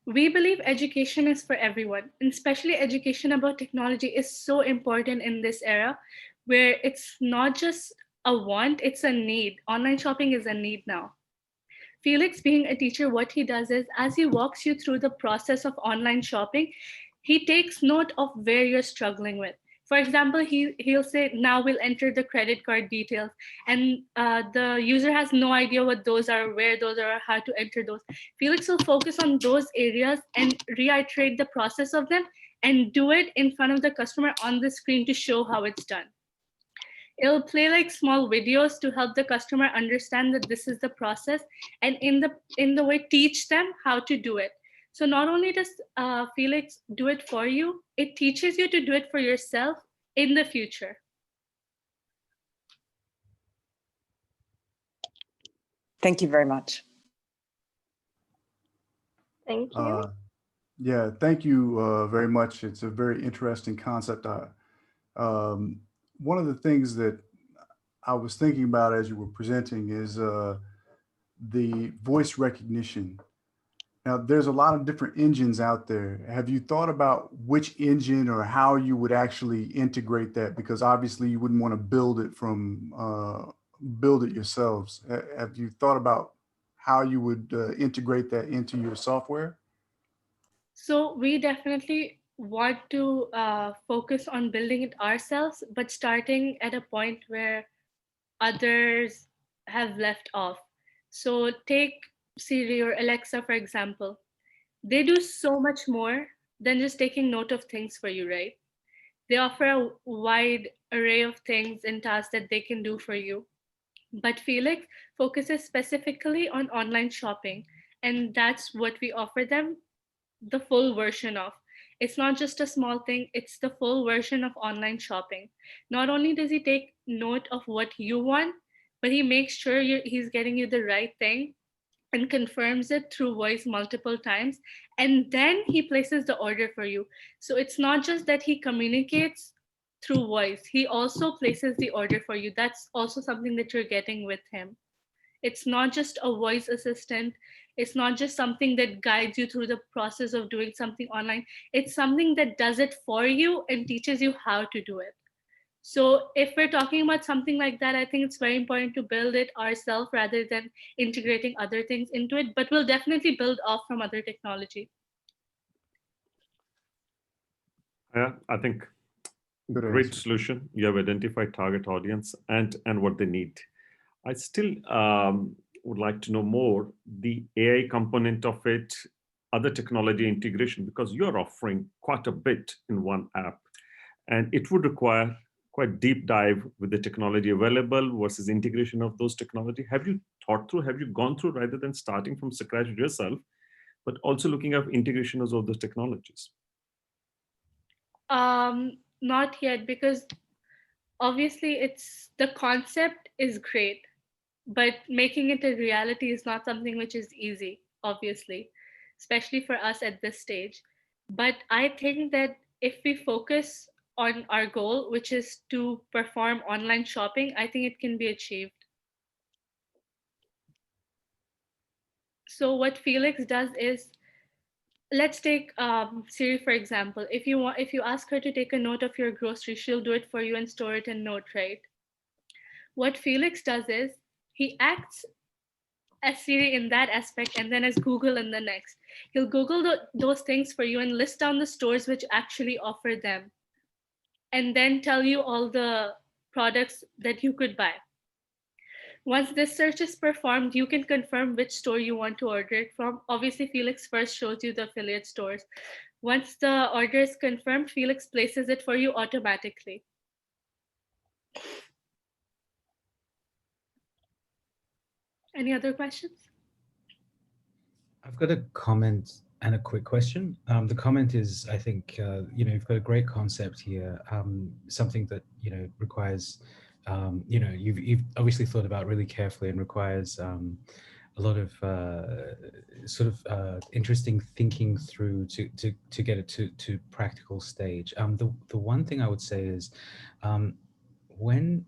[SPEAKER 9] we believe education is for everyone, and especially education about technology is so important in this era where it's not just a want, it's a need. Online shopping is a need now. Felix, being a teacher, what he does is as he walks you through the process of online shopping, he takes note of where you're struggling with. For example, he'll say, now we'll enter the credit card details. And the user has no idea what those are, where those are, how to enter those. Felix will focus on those areas and reiterate the process of them and do it in front of the customer on the screen to show how it's done. It'll play like small videos to help the customer understand that this is the process and in the way teach them how to do it. So not only does Felix do it for you, it teaches you to do it for yourself in the future.
[SPEAKER 15] Thank you very much.
[SPEAKER 1] Thank you.
[SPEAKER 17] Yeah, thank you very much. It's a very interesting concept. One of the things that I was thinking about as you were presenting is the voice recognition. Now, there's a lot of different engines out there. Have you thought about which engine or how you would actually integrate that? Because obviously you wouldn't want to build it yourselves. Have you thought about how you would integrate that into your software?
[SPEAKER 9] So we definitely want to focus on building it ourselves, but starting at a point where others have left off. So take Siri or Alexa, for example. They do so much more than just taking note of things for you, right? They offer a wide array of things and tasks that they can do for you. But Felix focuses specifically on online shopping, and that's what we offer them, the full version of. It's not just a small thing, it's the full version of online shopping. Not only does he take note of what you want, but he makes sure he's getting you the right thing and confirms it through voice multiple times. And then he places the order for you. So it's not just that he communicates through voice, he also places the order for you. That's also something that you're getting with him. It's not just a voice assistant. It's not just something that guides you through the process of doing something online. It's something that does it for you and teaches you how to do it. So if we're talking about something like that, I think it's very important to build it ourselves rather than integrating other things into it, but we'll definitely build off from other technology.
[SPEAKER 7] Yeah, I think
[SPEAKER 17] Good
[SPEAKER 7] Great
[SPEAKER 17] answer.
[SPEAKER 7] solution. You have identified target audience and what they need. I still would like to know more the AI component of it, other technology integration, because you're offering quite a bit in one app, and it would require quite deep dive with the technology available versus integration of those technology. Have you thought through, have you gone through, rather than starting from scratch yourself, but also looking at integration of those technologies?
[SPEAKER 9] Not yet, because obviously the concept is great, but making it a reality is not something which is easy, obviously, especially for us at this stage. But I think that if we focus on our goal, which is to perform online shopping, I think it can be achieved. So what Felix does is, let's take Siri for example. If you ask her to take a note of your grocery, she'll do it for you and store it in Note, right? What Felix does is he acts as Siri in that aspect and then as Google in the next. He'll Google those things for you and list down the stores which actually offer them, and then tell you all the products that you could buy. Once this search is performed, you can confirm which store you want to order it from. Obviously, Felix first shows you the affiliate stores. Once the order is confirmed, Felix places it for you automatically. Any other questions?
[SPEAKER 5] I've got a comment and a quick question. The comment is, I think, you've got a great concept here, something that, requires, you've obviously thought about really carefully and requires a lot of interesting thinking through to get it to practical stage. The one thing I would say is when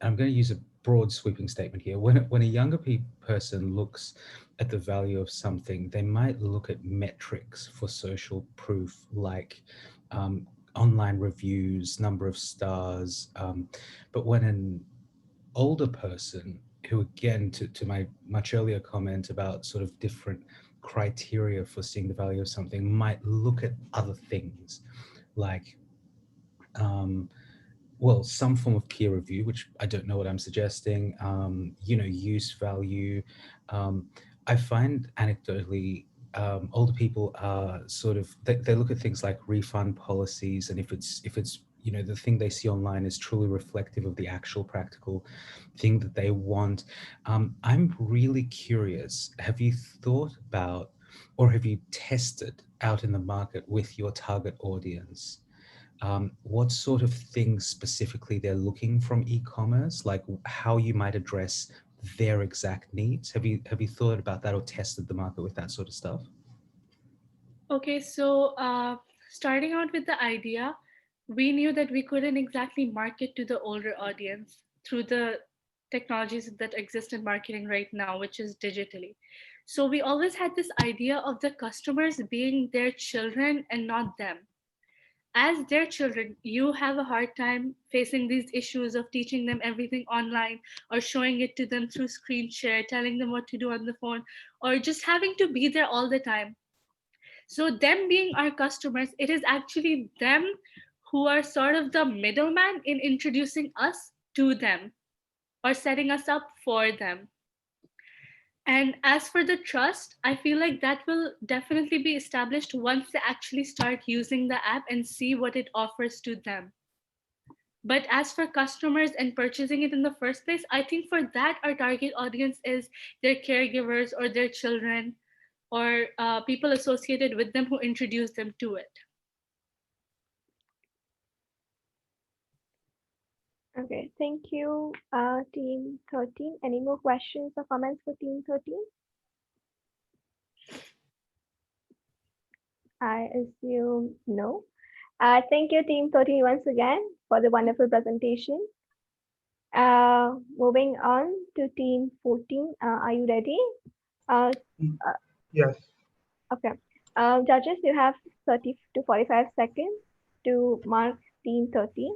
[SPEAKER 5] I'm going to use a broad sweeping statement here. When a younger person looks at the value of something, they might look at metrics for social proof, like online reviews, number of stars. But when an older person, who again, to my much earlier comment about sort of different criteria for seeing the value of something, might look at other things like some form of peer review, which I don't know what I'm suggesting, use value. I find anecdotally, older people are sort of, they look at things like refund policies, and if it's the thing they see online is truly reflective of the actual practical thing that they want. I'm really curious, have you thought about, or have you tested out in the market with your target audience, what sort of things specifically they're looking from e-commerce, like how you might address their exact needs? Have you thought about that or tested the market with that sort of stuff?
[SPEAKER 9] Okay, so starting out with the idea, we knew that we couldn't exactly market to the older audience through the technologies that exist in marketing right now, which is digitally. So we always had this idea of the customers being their children and not them. As their children, you have a hard time facing these issues of teaching them everything online, or showing it to them through screen share, telling them what to do on the phone, or just having to be there all the time. So them being our customers, it is actually them who are sort of the middleman in introducing us to them or setting us up for them. And as for the trust, I feel like that will definitely be established once they actually start using the app and see what it offers to them. But as for customers and purchasing it in the first place, I think for that, our target audience is their caregivers or their children, or people associated with them who introduce them to it.
[SPEAKER 1] Okay, thank you, Team 13. Any more questions or comments for Team 13? I assume no. Thank you, Team 13, once again for the wonderful presentation. Moving on to Team 14. Are you ready?
[SPEAKER 14] Yes.
[SPEAKER 1] Okay. Judges, you have 30 to 45 seconds to mark Team 13.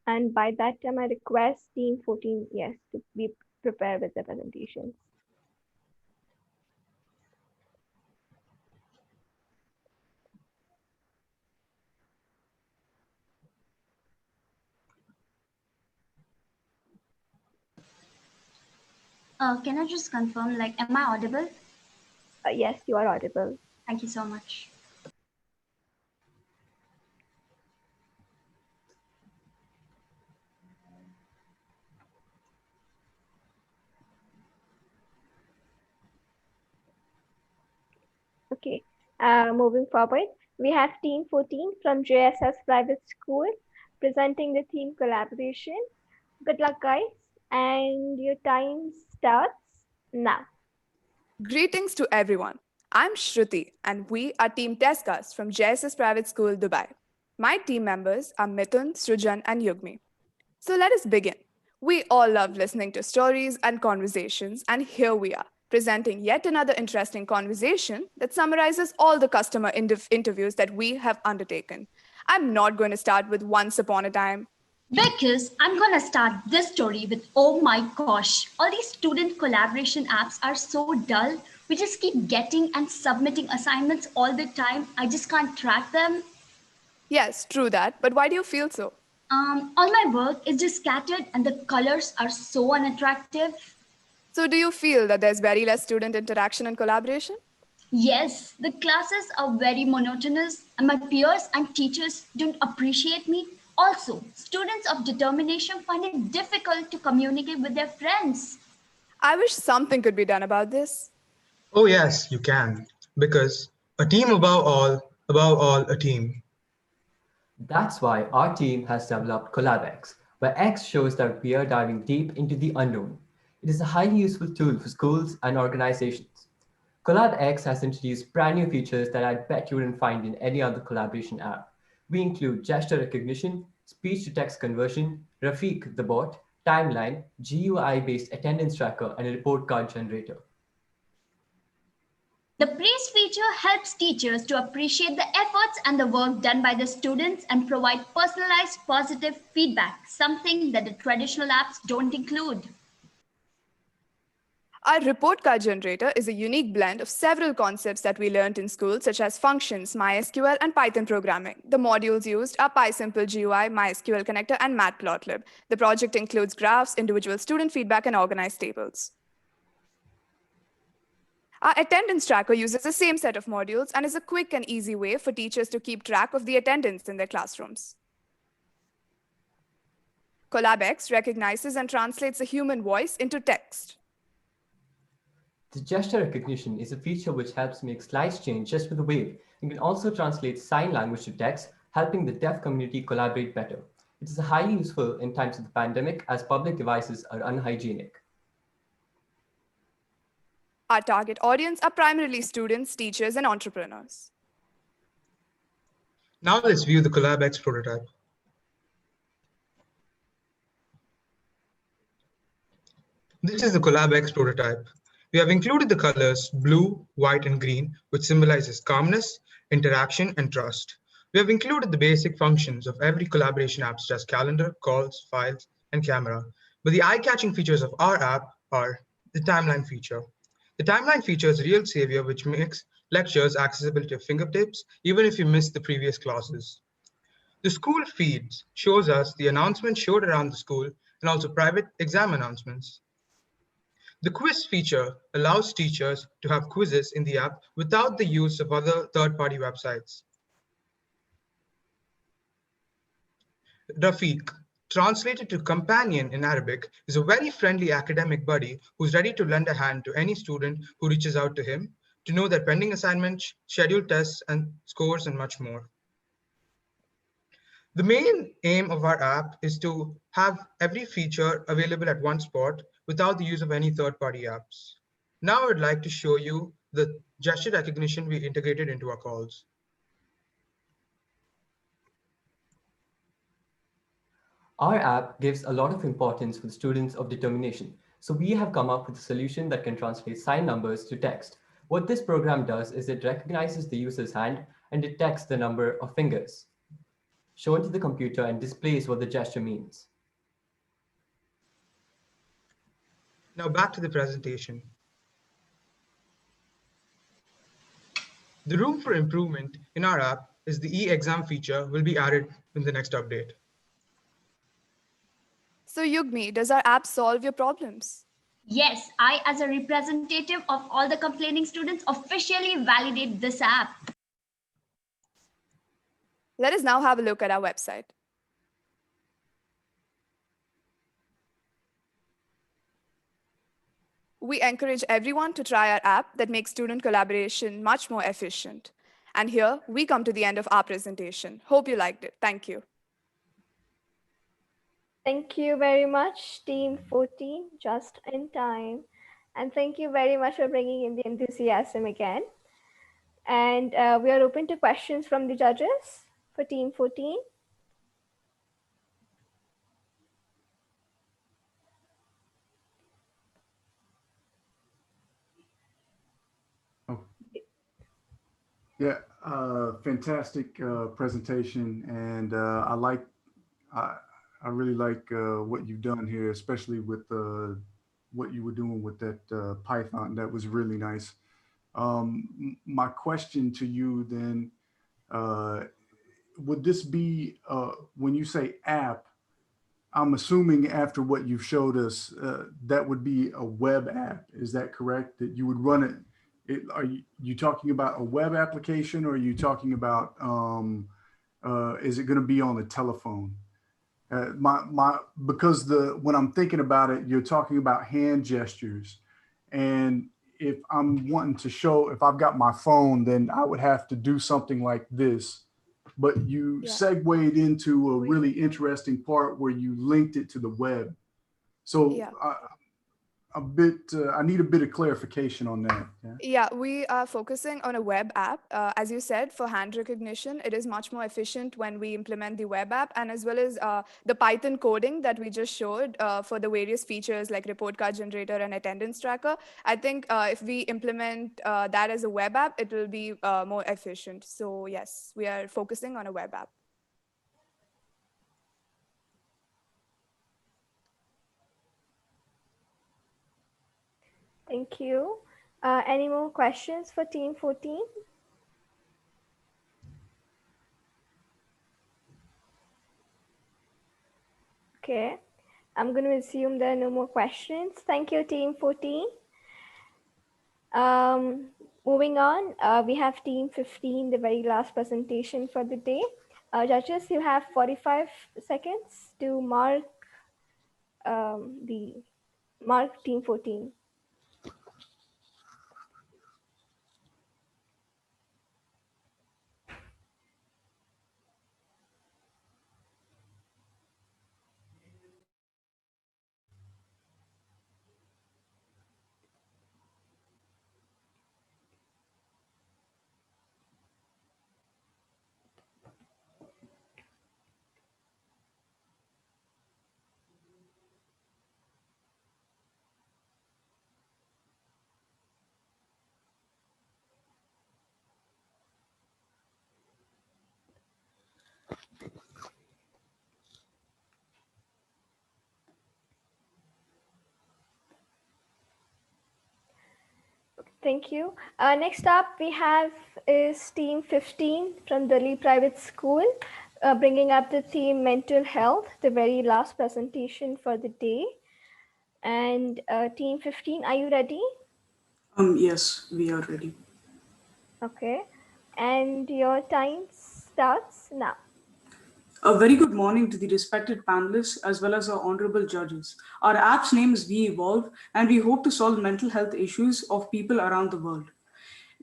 [SPEAKER 1] And by that time, I request Team 14, yes, to be prepared with the presentations.
[SPEAKER 14] Can I just confirm, like, am I audible?
[SPEAKER 1] Yes, you are audible.
[SPEAKER 14] Thank you so much.
[SPEAKER 1] Okay, moving forward, we have Team 14 from JSS Private School presenting the theme collaboration. Good luck, guys, and your time starts now.
[SPEAKER 16] Greetings to everyone. I'm Shruti, and we are Team Tescast from JSS Private School, Dubai. My team members are Mithun, Srujan, and Yugmi. So let us begin. We all love listening to stories and conversations, and here we are, presenting yet another interesting conversation that summarizes all the customer interviews that we have undertaken. I'm not going to start with Once Upon a Time.
[SPEAKER 14] Because I'm gonna start this story with, oh my gosh, all these student collaboration apps are so dull. We just keep getting and submitting assignments all the time. I just can't track them.
[SPEAKER 16] Yes, true that, but why do you feel so?
[SPEAKER 14] All my work is just scattered and the colors are so unattractive.
[SPEAKER 16] So do you feel that there's very less student interaction and collaboration?
[SPEAKER 14] Yes, the classes are very monotonous and my peers and teachers don't appreciate me. Also, students of determination find it difficult to communicate with their friends.
[SPEAKER 16] I wish something could be done about this.
[SPEAKER 25] Oh, yes, you can. Because a team above all, a team.
[SPEAKER 22] That's why our team has developed CollabX, where X shows that we are diving deep into the unknown. It is a highly useful tool for schools and organizations. CollabX has introduced brand new features that I bet you wouldn't find in any other collaboration app. We include gesture recognition, speech to text conversion, Rafiq the bot, timeline, GUI-based attendance tracker, and a report card generator.
[SPEAKER 14] The praise feature helps teachers to appreciate the efforts and the work done by the students and provide personalized positive feedback, something that the traditional apps don't include.
[SPEAKER 16] Our report card generator is a unique blend of several concepts that we learned in school, such as functions, MySQL, and Python programming. The modules used are PySimple GUI, MySQL connector, and Matplotlib. The project includes graphs, individual student feedback, and organized tables. Our attendance tracker uses the same set of modules and is a quick and easy way for teachers to keep track of the attendance in their classrooms. CollabX recognizes and translates the human voice into text.
[SPEAKER 22] The gesture recognition is a feature which helps make slides change just with a wave and can also translate sign language to text, helping the deaf community collaborate better. It is highly useful in times of the pandemic as public devices are unhygienic.
[SPEAKER 16] Our target audience are primarily students, teachers, and entrepreneurs.
[SPEAKER 25] Now let's view the CollabX prototype. This is the CollabX prototype. We have included the colors blue, white, and green, which symbolizes calmness, interaction, and trust. We have included the basic functions of every collaboration app, such as calendar, calls, files, and camera. But the eye-catching features of our app are the timeline feature. The timeline feature is a real savior which makes lectures accessible to your fingertips, even if you missed the previous classes. The school feeds shows us the announcements showed around the school and also private exam announcements. The quiz feature allows teachers to have quizzes in the app without the use of other third-party websites. Rafiq, translated to companion in Arabic, is a very friendly academic buddy who's ready to lend a hand to any student who reaches out to him to know their pending assignments, scheduled tests and scores, and much more. The main aim of our app is to have every feature available at one spot without the use of any third-party apps. Now I would like to show you the gesture recognition we integrated into our calls.
[SPEAKER 22] Our app gives a lot of importance for the students of determination. So we have come up with a solution that can translate sign numbers to text. What this program does is it recognizes the user's hand and detects the number of fingers shown to the computer and displays what the gesture means.
[SPEAKER 25] Now back to the presentation. The room for improvement in our app is the e-exam feature will be added in the next update.
[SPEAKER 16] So Yugmi, does our app solve your problems?
[SPEAKER 14] Yes, I, as a representative of all the complaining students, officially validate this app.
[SPEAKER 16] Let us now have a look at our website. We encourage everyone to try our app that makes student collaboration much more efficient. And here we come to the end of our presentation. Hope you liked it. Thank you.
[SPEAKER 1] Thank you very much, Team 14, just in time. And thank you very much for bringing in the enthusiasm again. And we are open to questions from the judges for Team 14.
[SPEAKER 17] Oh. Yeah, fantastic presentation, and I, I really like what you've done here, especially with what you were doing with that Python. That was really nice. My question to you then, uh, would this be when you say app? I'm assuming after what you've showed us, that would be a web app. Is that correct? That you would run it? Are you talking about a web application, or are you talking about is it going to be on the telephone? My because the when I'm thinking about it, you're talking about hand gestures, and if I'm wanting to show, if I've got my phone, then I would have to do something like this. But you
[SPEAKER 16] Yeah.
[SPEAKER 17] segued into a really interesting part where you linked it to the web. So
[SPEAKER 16] Yeah.
[SPEAKER 17] I need a bit of clarification on that. Yeah.
[SPEAKER 16] Yeah, we are focusing on a web app. As you said, for hand recognition, it is much more efficient when we implement the web app, and as well as the Python coding that we just showed for the various features like report card generator and attendance tracker. I think if we implement that as a web app, it will be more efficient. So yes, we are focusing on a web app.
[SPEAKER 1] Thank you. Any more questions for Team 14? Okay, I'm going to assume there are no more questions. Thank you, Team 14. Moving on, we have Team 15, the very last presentation for the day. Judges, you have 45 seconds to mark Team 14. Thank you. Next up, we have is Team 15 from Delhi Private School, bringing up the theme mental health, the very last presentation for the day. And Team 15, are you ready?
[SPEAKER 3] Yes, we are ready.
[SPEAKER 1] Okay. And your time starts now.
[SPEAKER 3] A very good morning to the respected panelists as well as our honorable judges. Our app's name is We Evolve, and we hope to solve mental health issues of people around the world.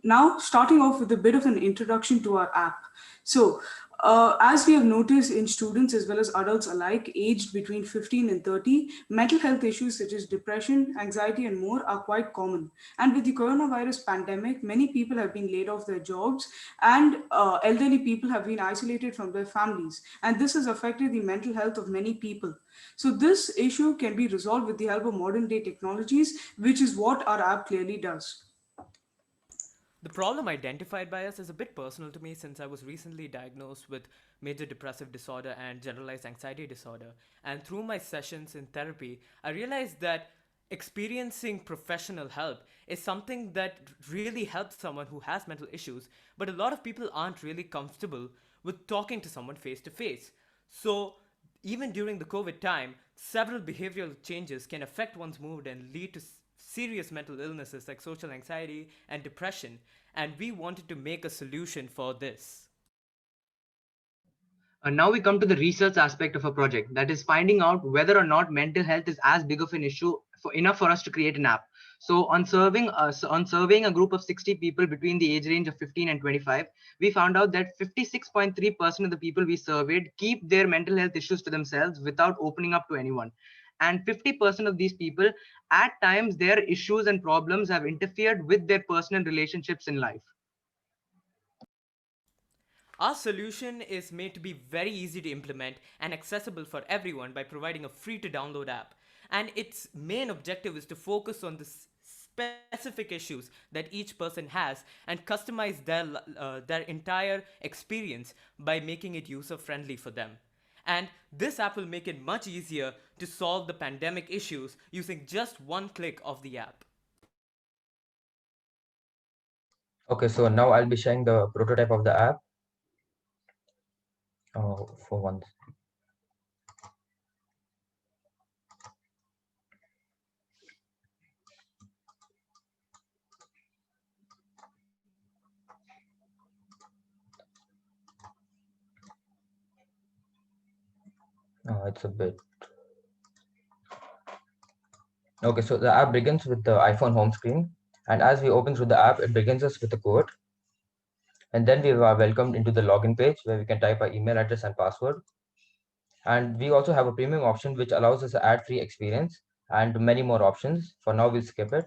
[SPEAKER 3] Now, starting off with a bit of an introduction to our app. So, as we have noticed in students as well as adults alike, aged between 15 and 30, mental health issues such as depression, anxiety, and more are quite common. And with the coronavirus pandemic, many people have been laid off their jobs, and elderly people have been isolated from their families. And this has affected the mental health of many people. So, this issue can be resolved with the help of modern day technologies, which is what our app clearly does.
[SPEAKER 4] The problem identified by us is a bit personal to me since I was recently diagnosed with major depressive disorder and generalized anxiety disorder. And through my sessions in therapy, I realized that experiencing professional help is something that really helps someone who has mental issues, but a lot of people aren't really comfortable with talking to someone face to face. So even during the COVID time, several behavioral changes can affect one's mood and lead to serious mental illnesses like social anxiety and depression. And we wanted to make a solution for this.
[SPEAKER 10] Now we come to the research aspect of a project, that is finding out whether or not mental health is as big of an issue enough for us to create an app. So on surveying a group of 60 people between the age range of 15 and 25, we found out that 56.3% of the people we surveyed keep their mental health issues to themselves without opening up to anyone. And 50% of these people, at times, their issues and problems have interfered with their personal relationships in life.
[SPEAKER 4] Our solution is made to be very easy to implement and accessible for everyone by providing a free to download app. And its main objective is to focus on the specific issues that each person has and customize their entire experience by making it user friendly for them. And this app will make it much easier to solve the pandemic issues using just one click of the app.
[SPEAKER 22] Okay, so now I'll be sharing the prototype of the app for once. It's a bit. Okay, so the app begins with the iPhone home screen. And as we open through the app, it begins us with a code. And then we are welcomed into the login page where we can type our email address and password. And we also have a premium option which allows us an ad-free experience and many more options. For now, we'll skip it.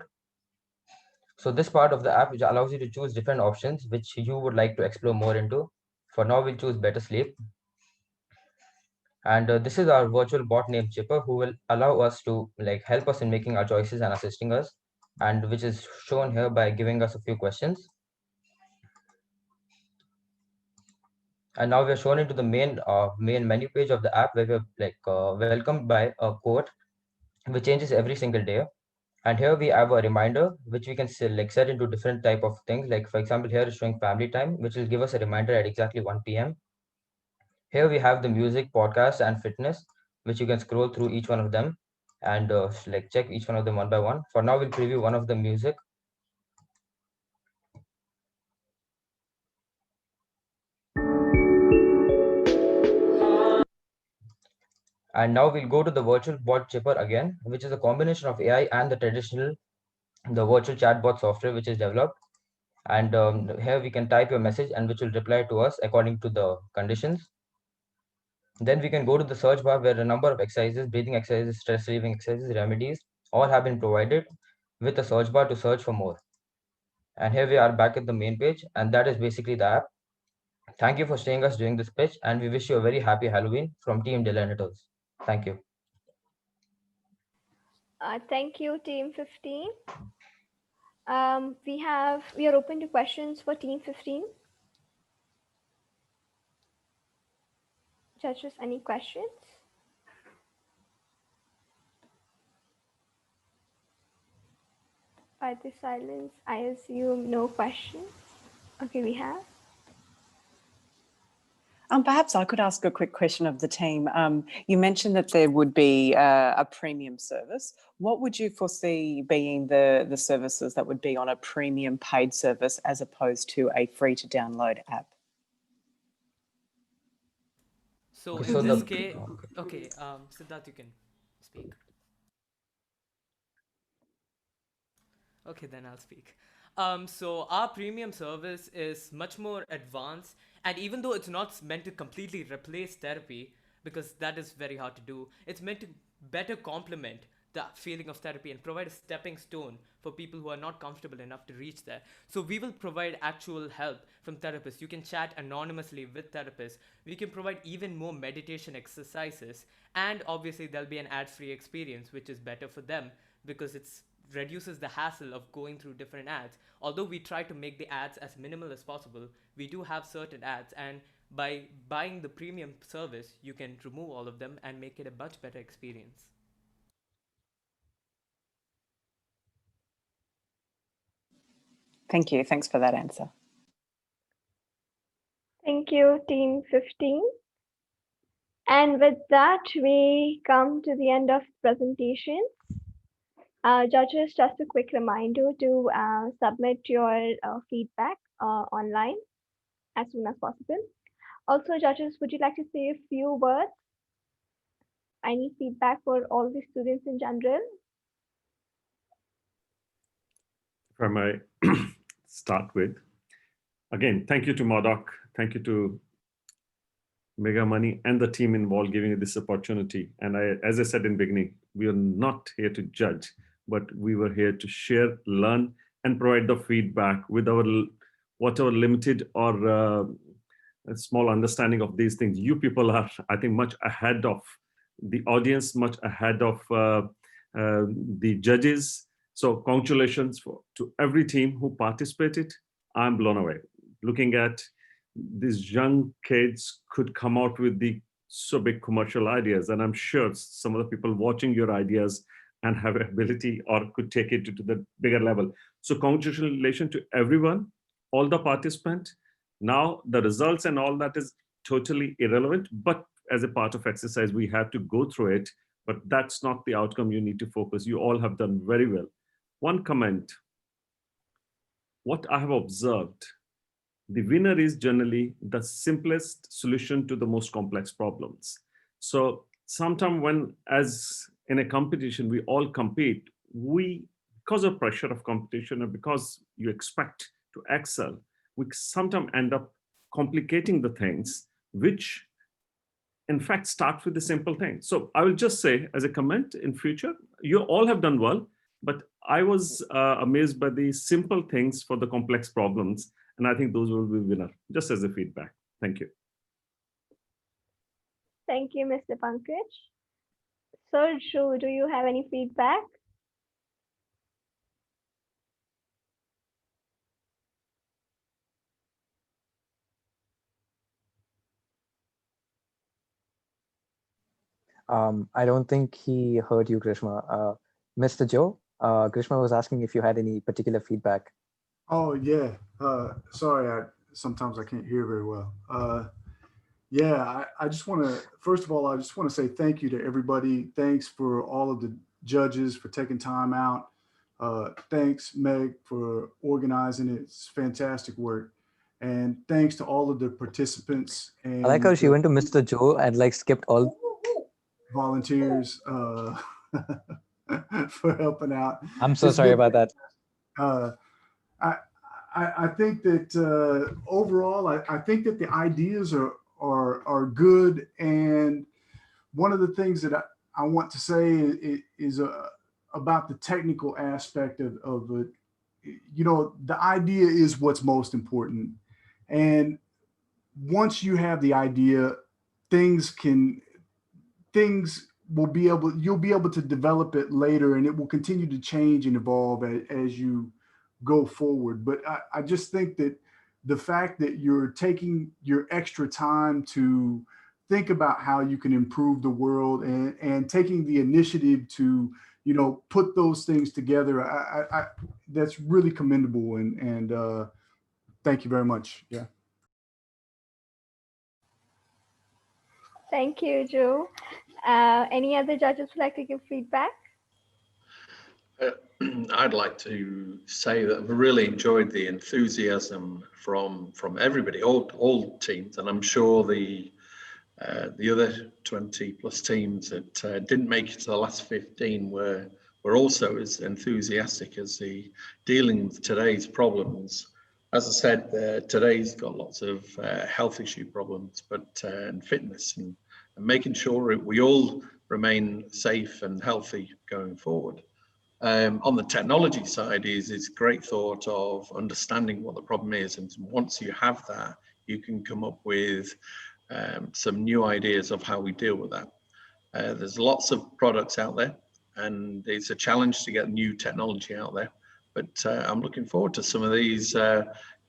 [SPEAKER 22] So this part of the app which allows you to choose different options which you would like to explore more into. For now, we'll choose better sleep. And this is our virtual bot named Chipper who will allow us to help us in making our choices and assisting us, and which is shown here by giving us a few questions. And now we're shown into the main menu page of the app where we're welcomed by a quote which changes every single day. And here we have a reminder which we can set into different type of things. Like for example, here is showing family time, which will give us a reminder at exactly 1 p.m. Here we have the music, podcast, and fitness, which you can scroll through each one of them and check each one of them one by one. For now, we'll preview one of the music. And now we'll go to the virtual bot chipper again, which is a combination of AI and the virtual chatbot software which is developed. And here we can type your message and which will reply to us according to the conditions. Then we can go to the search bar where a number of exercises, breathing exercises, stress relieving exercises, remedies, all have been provided with a search bar to search for more. And here we are back at the main page, and that is basically the app. Thank you for staying us during this pitch, and we wish you a very happy Halloween from Team Delanators. Thank you.
[SPEAKER 1] Thank you, Team 15. We are open to questions for Team 15. Judges, any questions? By the silence, I assume no questions. Okay, we have.
[SPEAKER 15] Perhaps I could ask a quick question of the team. You mentioned that there would be a premium service. What would you foresee being the services that would be on a premium paid service as opposed to a free to download app?
[SPEAKER 4] So in this case, okay, Siddharth, you can speak. Okay, then I'll speak. So our premium service is much more advanced, and even though it's not meant to completely replace therapy, because that is very hard to do, it's meant to better complement the feeling of therapy and provide a stepping stone for people who are not comfortable enough to reach there. So we will provide actual help from therapists. You can chat anonymously with therapists. We can provide even more meditation exercises, and obviously there'll be an ad-free experience, which is better for them because it's reduces the hassle of going through different ads. Although we try to make the ads as minimal as possible, we do have certain ads, and by buying the premium service, you can remove all of them and make it a much better experience.
[SPEAKER 15] Thank you. Thanks for that answer.
[SPEAKER 1] Thank you, Team 15. And with that, we come to the end of presentations. Judges, just a quick reminder to submit your feedback online as soon as possible. Also, judges, would you like to say a few words? Any feedback for all the students in general?
[SPEAKER 7] If I may start with, again, thank you to Modoc, thank you to Mega Money and the team involved giving you this opportunity. And as I said in beginning, we are not here to judge, but we were here to share, learn, and provide the feedback with our whatever limited or a small understanding of these things. You people are, I think, much ahead of the audience, much ahead of the judges. So congratulations to every team who participated. I'm blown away. Looking at these young kids could come out with the so big commercial ideas. And I'm sure some of the people watching your ideas and have ability or could take it to the bigger level. So congratulations to everyone, all the participants. Now the results and all that is totally irrelevant, but as a part of exercise, we have to go through it, but that's not the outcome you need to focus. You all have done very well. One comment, what I have observed, the winner is generally the simplest solution to the most complex problems. So sometimes when, as in a competition, we all compete, because of pressure of competition and because you expect to excel, we sometimes end up complicating the things, which in fact start with the simple thing. So I will just say as a comment in future, you all have done well, but I was amazed by the simple things for the complex problems. And I think those will be winner, just as a feedback. Thank you.
[SPEAKER 1] Thank you, Mr. Pankaj. Sir, do you have any feedback?
[SPEAKER 6] I don't think he heard you, Grishma. Mr. Joe, Grishma was asking if you had any particular feedback.
[SPEAKER 17] Oh yeah. Sorry, sometimes I can't hear very well. Yeah, I just want to, first of all, I just want to say thank you to everybody. Thanks for all of the judges for taking time out. Thanks, Meg, for organizing it. It's fantastic work. And thanks to all of the participants and
[SPEAKER 6] I like how she went to Mr. Joe and like skipped all
[SPEAKER 17] volunteers for helping out.
[SPEAKER 6] I'm so sorry about that.
[SPEAKER 17] I think that overall, I think that the ideas are good. And one of the things that I want to say is about the technical aspect of it. You know, the idea is what's most important. And once you have the idea, things you'll be able to develop it later, and it will continue to change and evolve as you go forward. But I just think that the fact that you're taking your extra time to think about how you can improve the world and taking the initiative to, you know, put those things together, that's really commendable. And thank you very much. Yeah.
[SPEAKER 1] Thank you, Joe. Any other judges would like to give feedback?
[SPEAKER 8] I'd like to say that I've really enjoyed the enthusiasm from everybody, all teams, and I'm sure the other 20 plus teams that didn't make it to the last 15 were also as enthusiastic as the dealing with today's problems. As I said, today's got lots of health issue problems, but and fitness and making sure we all remain safe and healthy going forward. On the technology side it's great thought of understanding what the problem is, and once you have that, you can come up with some new ideas of how we deal with that. There's lots of products out there, and it's a challenge to get new technology out there. But I'm looking forward to some of these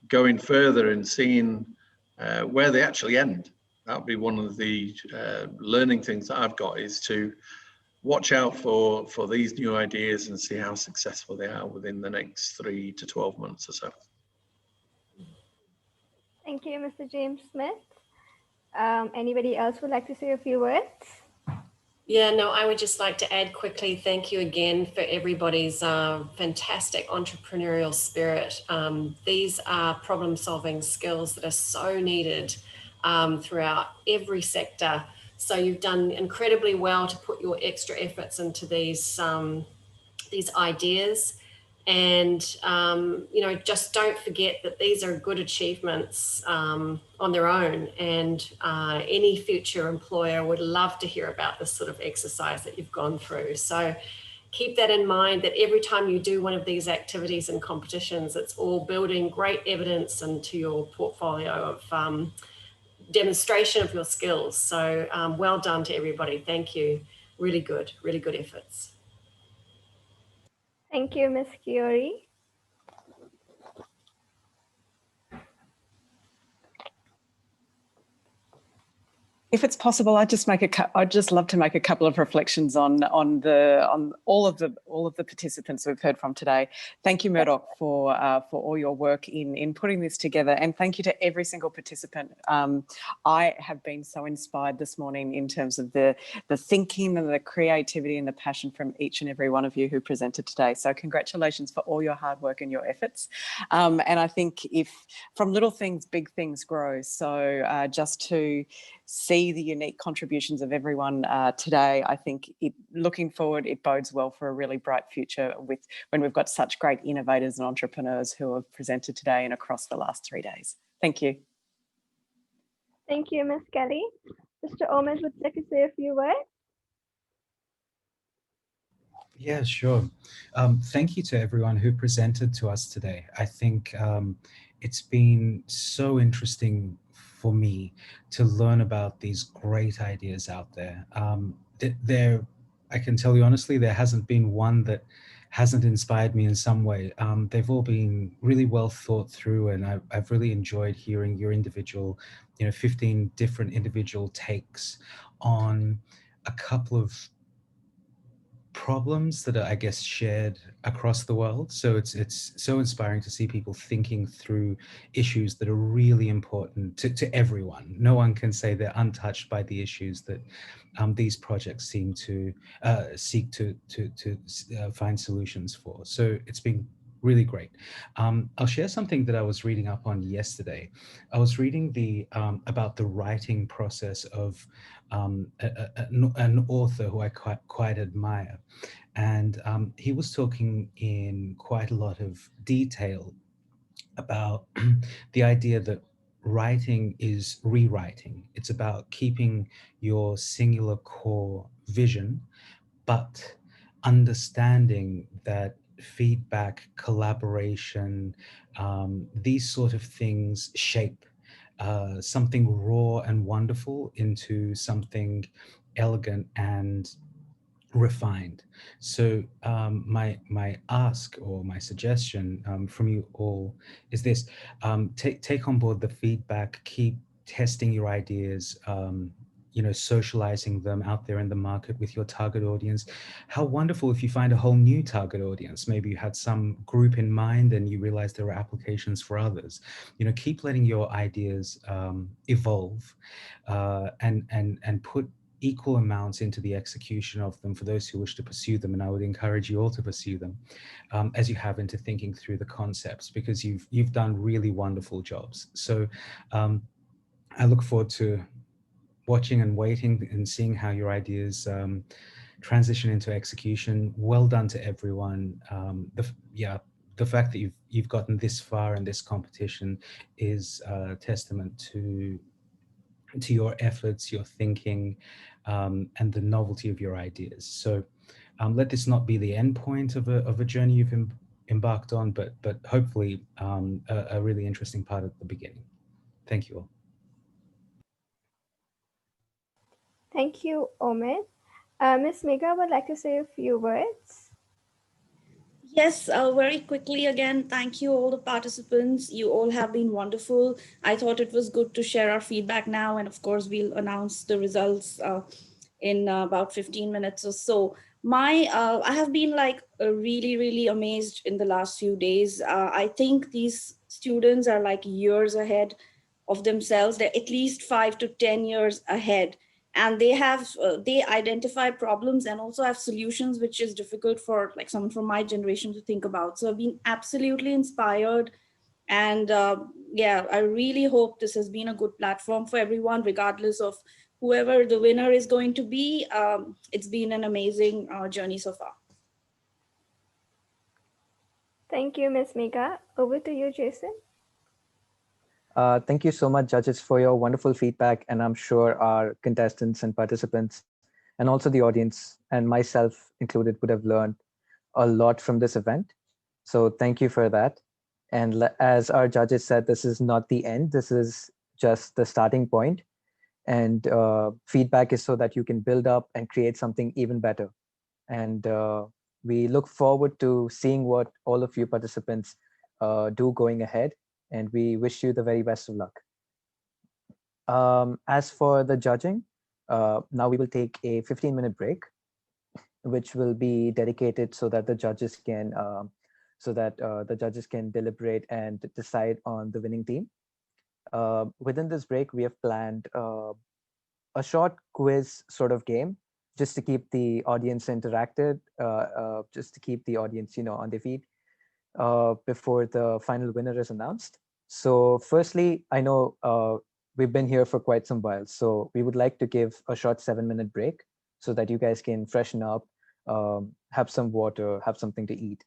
[SPEAKER 8] going further and seeing where they actually end. That'll be one of the learning things that I've got, is to watch out for these new ideas and see how successful they are within the next 3 to 12 months or so.
[SPEAKER 1] Thank you, Mr. James Smith. Anybody else would like to say a few words?
[SPEAKER 2] Yeah, no, I would just like to add quickly, thank you again for everybody's fantastic entrepreneurial spirit. These are problem-solving skills that are so needed throughout every sector. So you've done incredibly well to put your extra efforts into these ideas. And, just don't forget that these are good achievements on their own. And any future employer would love to hear about this sort of exercise that you've gone through. So keep that in mind, that every time you do one of these activities and competitions, it's all building great evidence into your portfolio of demonstration of your skills. So well done to everybody. Thank you. Really good efforts.
[SPEAKER 1] Thank you, Ms. Kiori.
[SPEAKER 15] If it's possible, I'd just love to make a couple of reflections on all of the participants we've heard from today. Thank you, Murdoch, for all your work in putting this together, and thank you to every single participant. I have been so inspired this morning in terms of the thinking and the creativity and the passion from each and every one of you who presented today. So congratulations for all your hard work and your efforts. And I think if from little things, big things grow. So just to see the unique contributions of everyone today, I think looking forward, it bodes well for a really bright future when we've got such great innovators and entrepreneurs who have presented today and across the last 3 days. Thank you.
[SPEAKER 1] Thank you, Ms. Kelly. Mr. Omid would like to say a few words.
[SPEAKER 5] Yeah, sure. Thank you to everyone who presented to us today. I think it's been so interesting for me to learn about these great ideas out there. I can tell you honestly, there hasn't been one that hasn't inspired me in some way. They've all been really well thought through, and I've really enjoyed hearing your individual, 15 different individual takes on a couple of problems that are, I guess, shared across the world. So it's so inspiring to see people thinking through issues that are really important to everyone. No one can say they're untouched by the issues that these projects seem to seek to find solutions for. So it's been really great. I'll share something that I was reading up on yesterday. I was reading about the writing process of an author who I quite admire. And he was talking in quite a lot of detail about the idea that writing is rewriting. It's about keeping your singular core vision, but understanding that feedback, collaboration, these sort of things shape something raw and wonderful into something elegant and refined. So my ask or my suggestion from you all is this: take on board the feedback, keep testing your ideas, socializing them out there in the market with your target audience. How wonderful if you find a whole new target audience. Maybe you had some group in mind and you realized there were applications for others. Keep letting your ideas evolve and put equal amounts into the execution of them for those who wish to pursue them. And I would encourage you all to pursue them as you have into thinking through the concepts, because you've done really wonderful jobs. So I look forward to watching and waiting and seeing how your ideas transition into execution. Well done to everyone. The fact that you've gotten this far in this competition is a testament to your efforts, your thinking, and the novelty of your ideas. So let this not be the end point of a journey you've embarked on, but hopefully a really interesting part at the beginning. Thank you all.
[SPEAKER 1] Thank you, Omid. Ms. Megha would like to say a few words.
[SPEAKER 18] Yes, very quickly again, thank you all the participants. You all have been wonderful. I thought it was good to share our feedback now, and of course we'll announce the results in about 15 minutes or so. I have been really amazed in the last few days. I think these students are like years ahead of themselves. They're at least 5 to 10 years ahead, and they identify problems and also have solutions, which is difficult for like someone from my generation to think about. So I've been absolutely inspired, and yeah, I really hope this has been a good platform for everyone, regardless of whoever the winner is going to be. It's been an amazing journey so far.
[SPEAKER 1] Thank you, Ms. Mega. Over to you, Jason.
[SPEAKER 6] Thank you so much, judges, for your wonderful feedback. And I'm sure our contestants and participants, and also the audience and myself included, would have learned a lot from this event. So thank you for that. And as our judges said, this is not the end. This is just the starting point. And feedback is so that you can build up and create something even better. And we look forward to seeing what all of you participants do going ahead. And we wish you the very best of luck. As for the judging, now we will take a 15-minute break, which will be dedicated so that the judges can deliberate and decide on the winning team. Within this break, we have planned a short quiz sort of game, just to keep the audience interacted, just to keep the audience, on their feet before the final winner is announced. So firstly, I know we've been here for quite some while, so we would like to give a short 7-minute break so that you guys can freshen up, have some water, have something to eat.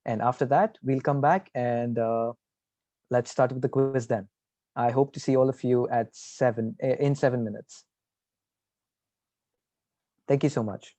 [SPEAKER 6] And after that, we'll come back and let's start with the quiz then. I hope to see all of you at in 7 minutes. Thank you so much.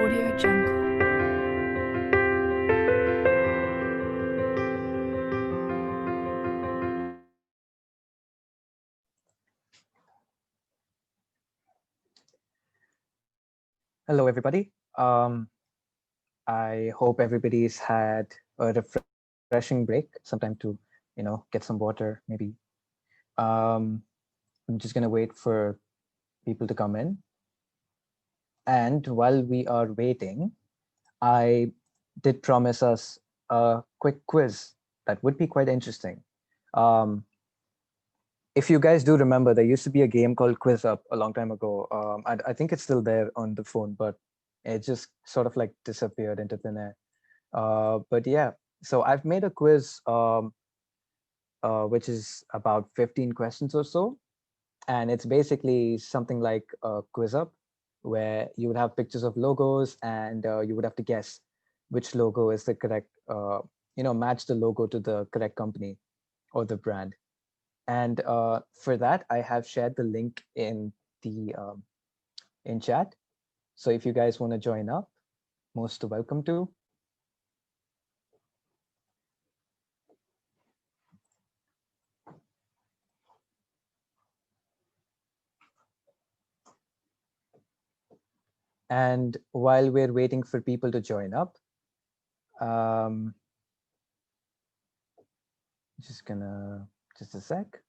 [SPEAKER 16] Audio Jungle.
[SPEAKER 6] Hello, everybody. I hope everybody's had a refreshing break, some time to, get some water, maybe. Um, I'm just gonna wait for people to come in. And while we are waiting, I did promise us a quick quiz that would be quite interesting. Um, if you guys do remember, there used to be a game called Quiz Up a long time ago. I think it's still there on the phone, but it just sort of like disappeared into thin air. But yeah, so I've made a quiz which is about 15 questions or so. And it's basically something like a quiz up where you would have pictures of logos and you would have to guess which logo is the correct, match the logo to the correct company or the brand. And for that, I have shared the link in the in chat. So if you guys want to join up, most welcome to. And while we're waiting for people to join up, um, just gonna, just a sec.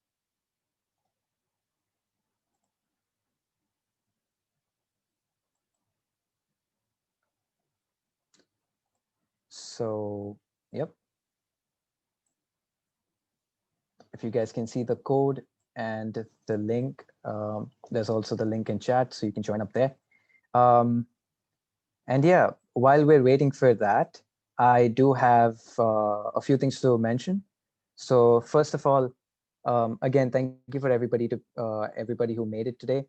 [SPEAKER 6] So, yep. If you guys can see the code and the link, there's also the link in chat, so you can join up there. And yeah, while we're waiting for that, I do have a few things to mention. So first of all, again, thank you for everybody who made it today.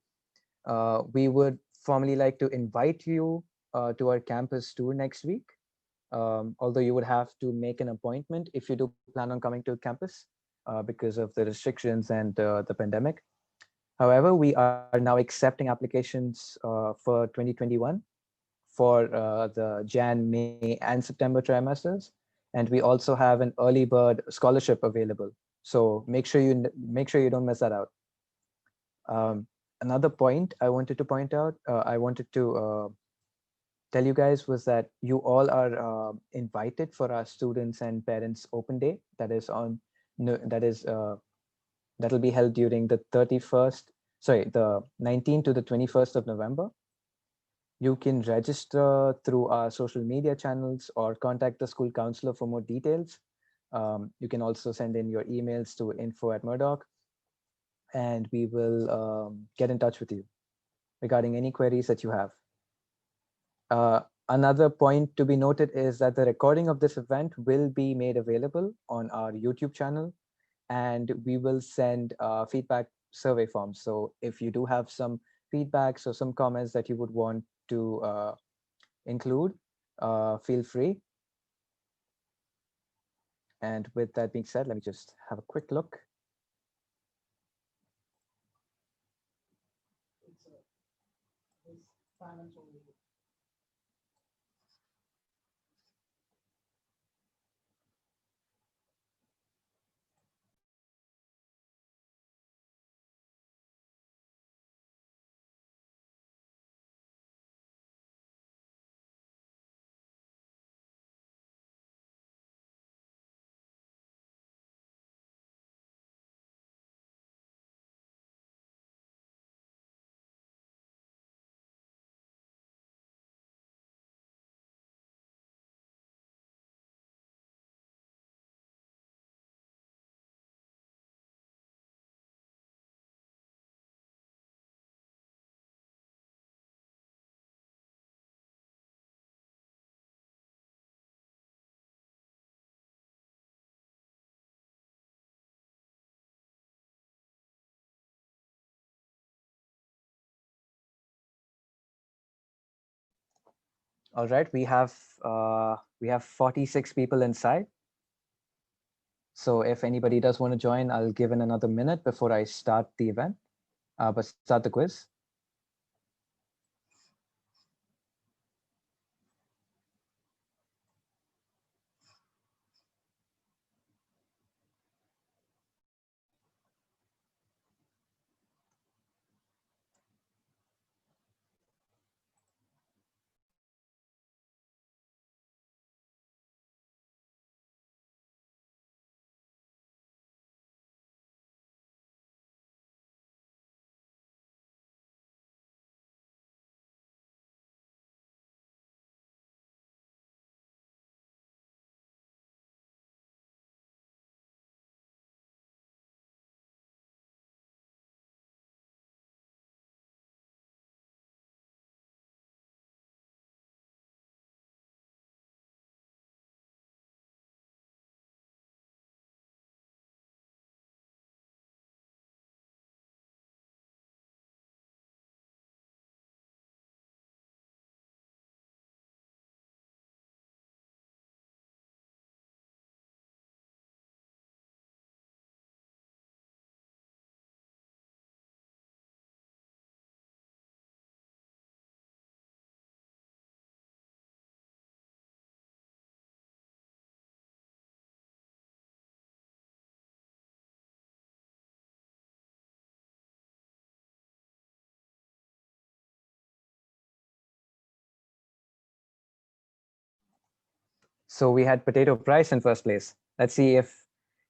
[SPEAKER 6] We would formally like to invite you to our campus tour next week. Although you would have to make an appointment if you do plan on coming to campus because of the restrictions and the pandemic. However, we are now accepting applications for 2021 for the Jan, May, and September trimesters. And we also have an early bird scholarship available. So make sure you don't miss that out. Another point I wanted to point out, I wanted to tell you guys was that you all are invited for our students and parents open day that is on that is that'll be held during the 19th to the 21st of November. You can register through our social media channels or contact the school counselor for more details. You can also send in your emails to info@murdoch, and we will get in touch with you regarding any queries that you have. Another point to be noted is that the recording of this event will be made available on our YouTube channel, and we will send feedback survey forms. So if you do have some feedbacks or some comments that you would want to include, feel free. And with that being said, let me just have a quick look. All right, we have 46 people inside. So if anybody does want to join, I'll give in another minute before I start the event, but start the quiz. So we had Potato Price in first place. Let's see if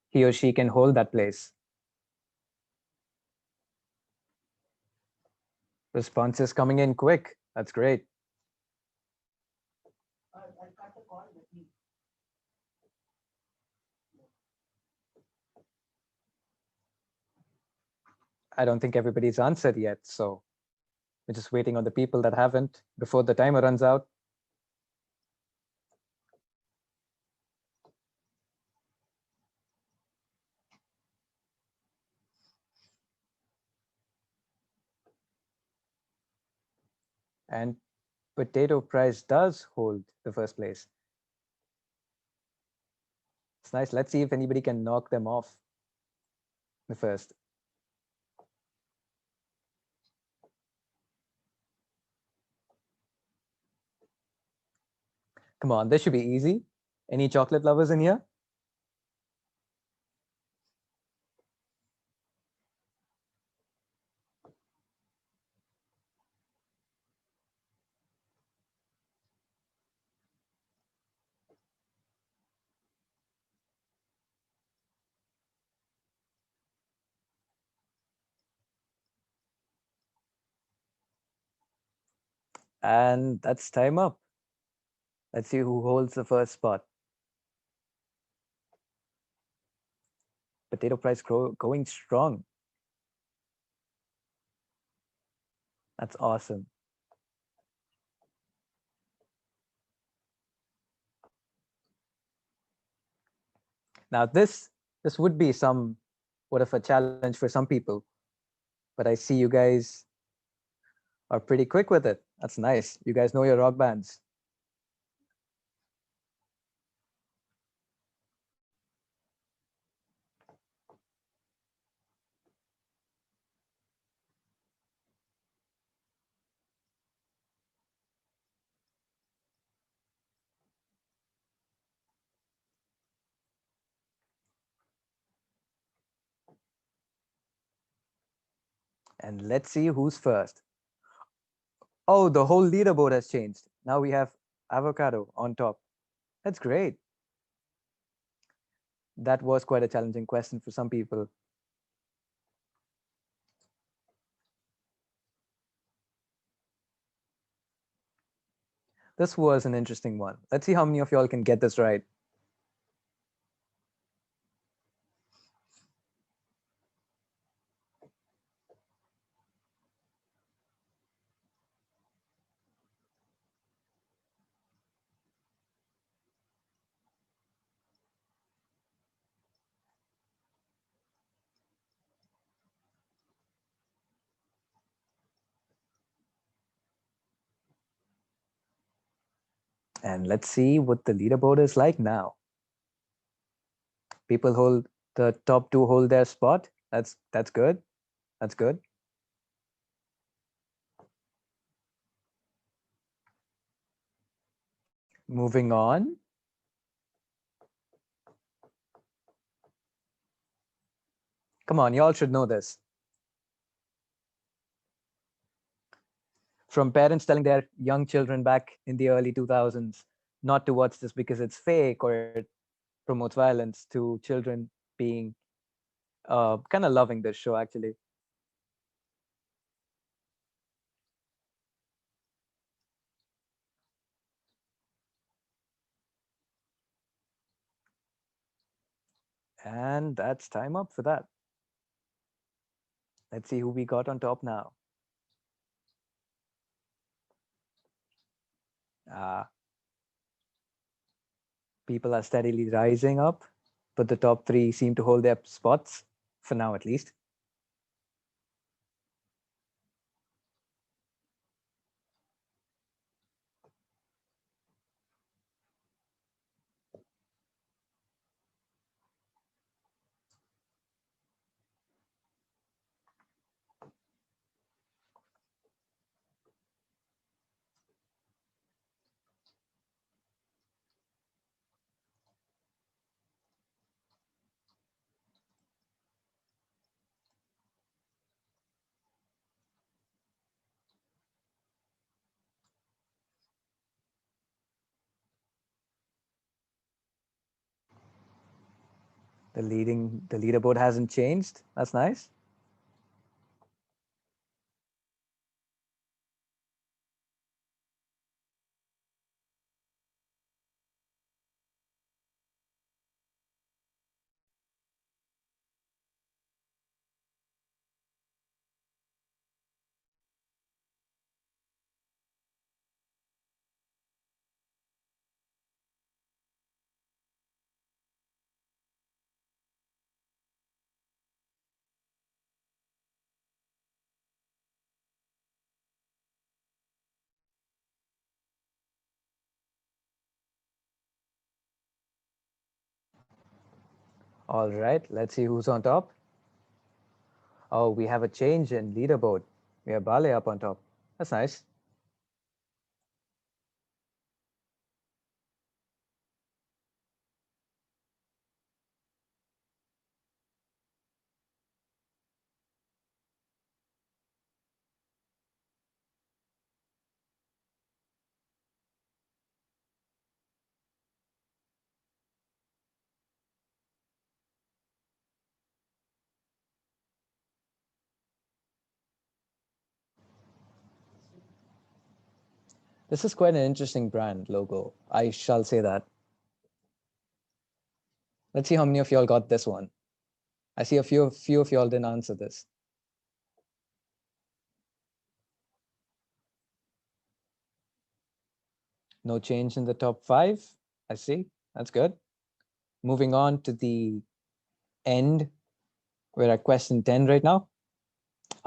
[SPEAKER 6] he or she can hold that place. Responses coming in quick. That's great. I don't think everybody's answered yet, so we're just waiting on the people that haven't before the timer runs out. And Potato Price does hold the first place. It's nice. Let's see if anybody can knock them off the first. Come on, this should be easy. Any chocolate lovers in here? And that's time up. Let's see who holds the first spot. Potato Price going strong. That's awesome. Now this would be somewhat of a challenge for some people, but I see you guys are pretty quick with it. That's nice. You guys know your rock bands. And let's see who's first. Oh, the whole leaderboard has changed. Now we have avocado on top. That's great. That was quite a challenging question for some people. This was an interesting one. Let's see how many of y'all can get this right. And let's see what the leaderboard is like now. People hold the top two hold their spot. That's good. That's good. Moving on. Come on, y'all should know this. From parents telling their young children back in the early 2000s not to watch this because it's fake or it promotes violence, to children being kind of loving this show actually. And that's time up for that. Let's see who we got on top now. People are steadily rising up, but the top three seem to hold their spots, for now at least. The leaderboard hasn't changed. That's nice. All right, let's see who's on top. Oh, we have a change in leaderboard. We have Bale up on top. That's nice. This is quite an interesting brand logo. I shall say that. Let's see how many of y'all got this one. I see a few of y'all didn't answer this. No change in the top 5. I see. That's good. Moving on to the end. We're at question 10 right now.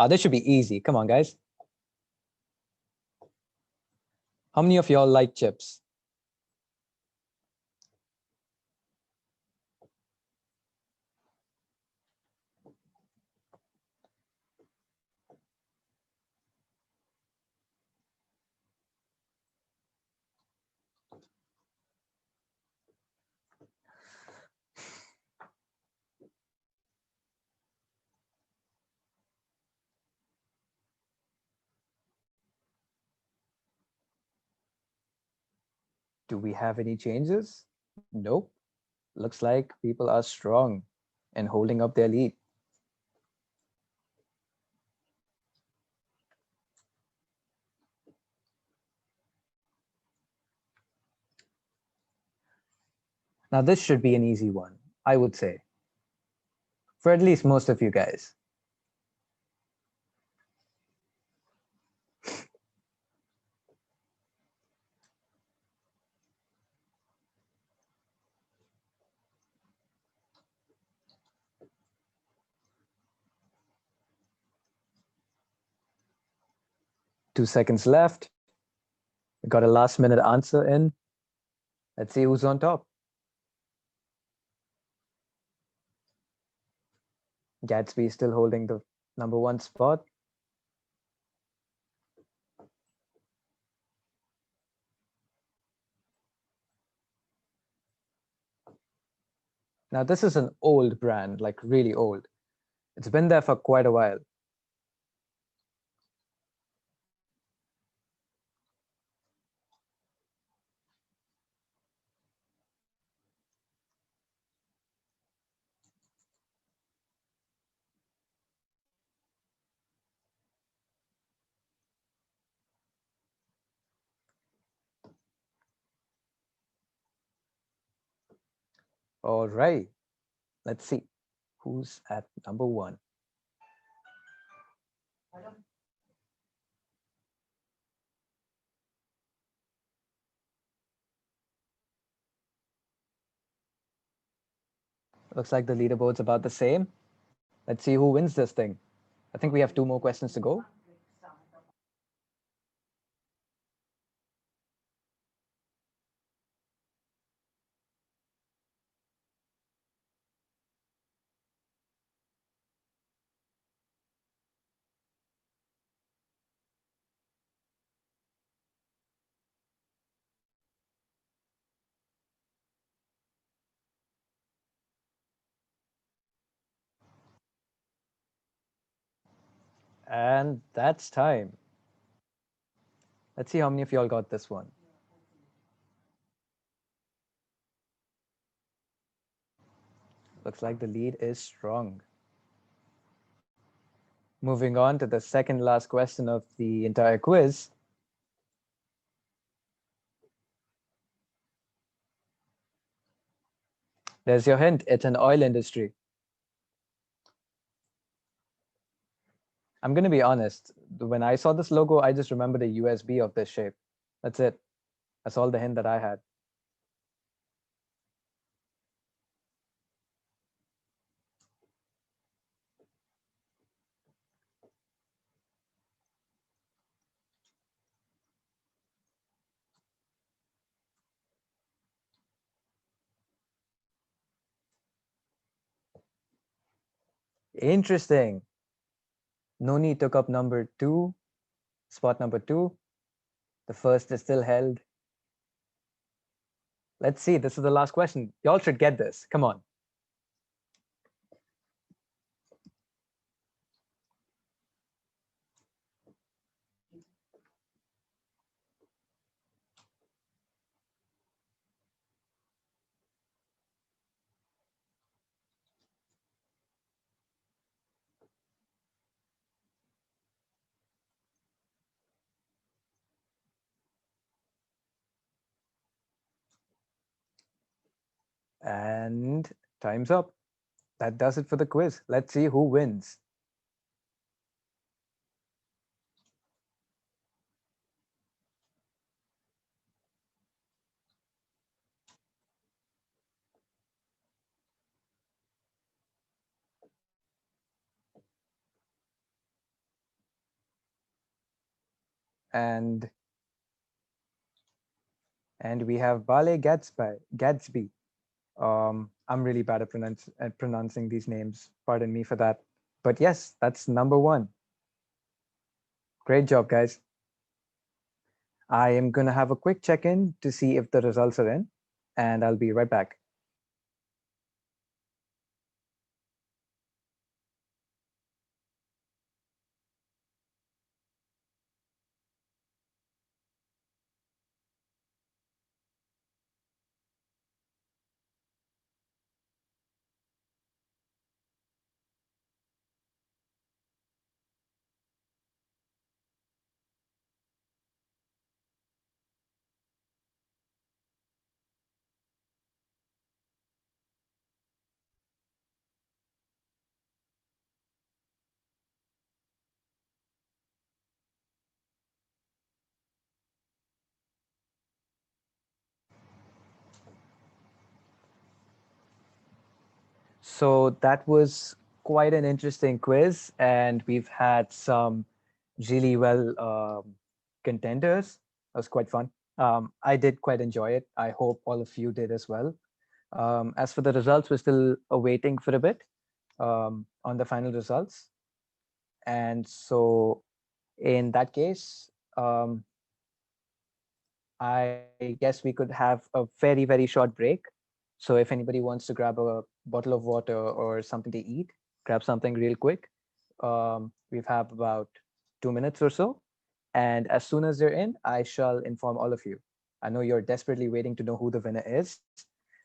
[SPEAKER 6] This should be easy. Come on, guys. How many of y'all like chips? Do we have any changes? Nope. Looks like people are strong and holding up their lead. Now this should be an easy one, I would say, for at least most of you guys. Two seconds left. We got a last minute answer in. Let's see who's on top. Gatsby is still holding the #1 spot. Now this is an old brand, like really old. It's been there for quite a while. All right, let's see who's at #1. Looks like the leaderboard's about the same. Let's see who wins this thing. I think we have 2 more questions to go. And that's time. Let's see how many of y'all got this one. Looks like the lead is strong. Moving on to the second last question of the entire quiz. There's your hint. It's an oil industry. I'm going to be honest. When I saw this logo, I just remembered a USB of this shape. That's it. That's all the hint that I had. Interesting. Noni took up number 2, spot number 2. The first is still held. Let's see. This is the last question. Y'all should get this. Come on. And time's up. That does it for the quiz. Let's see who wins. And we have Bale Gatsby. I'm really bad at pronouncing these names. Pardon me for that. But yes, that's number 1. Great job, guys. I am going to have a quick check-in to see if the results are in, and I'll be right back. So that was quite an interesting quiz, and we've had some really well contenders. That was quite fun. I did quite enjoy it. I hope all of you did as well. As for the results, we're still awaiting for a bit on the final results. And so in that case, I guess we could have a very, very short break. So if anybody wants to grab a bottle of water or something to eat, grab something real quick. We've have about 2 minutes or so. And as soon as they're in, I shall inform all of you. I know you're desperately waiting to know who the winner is.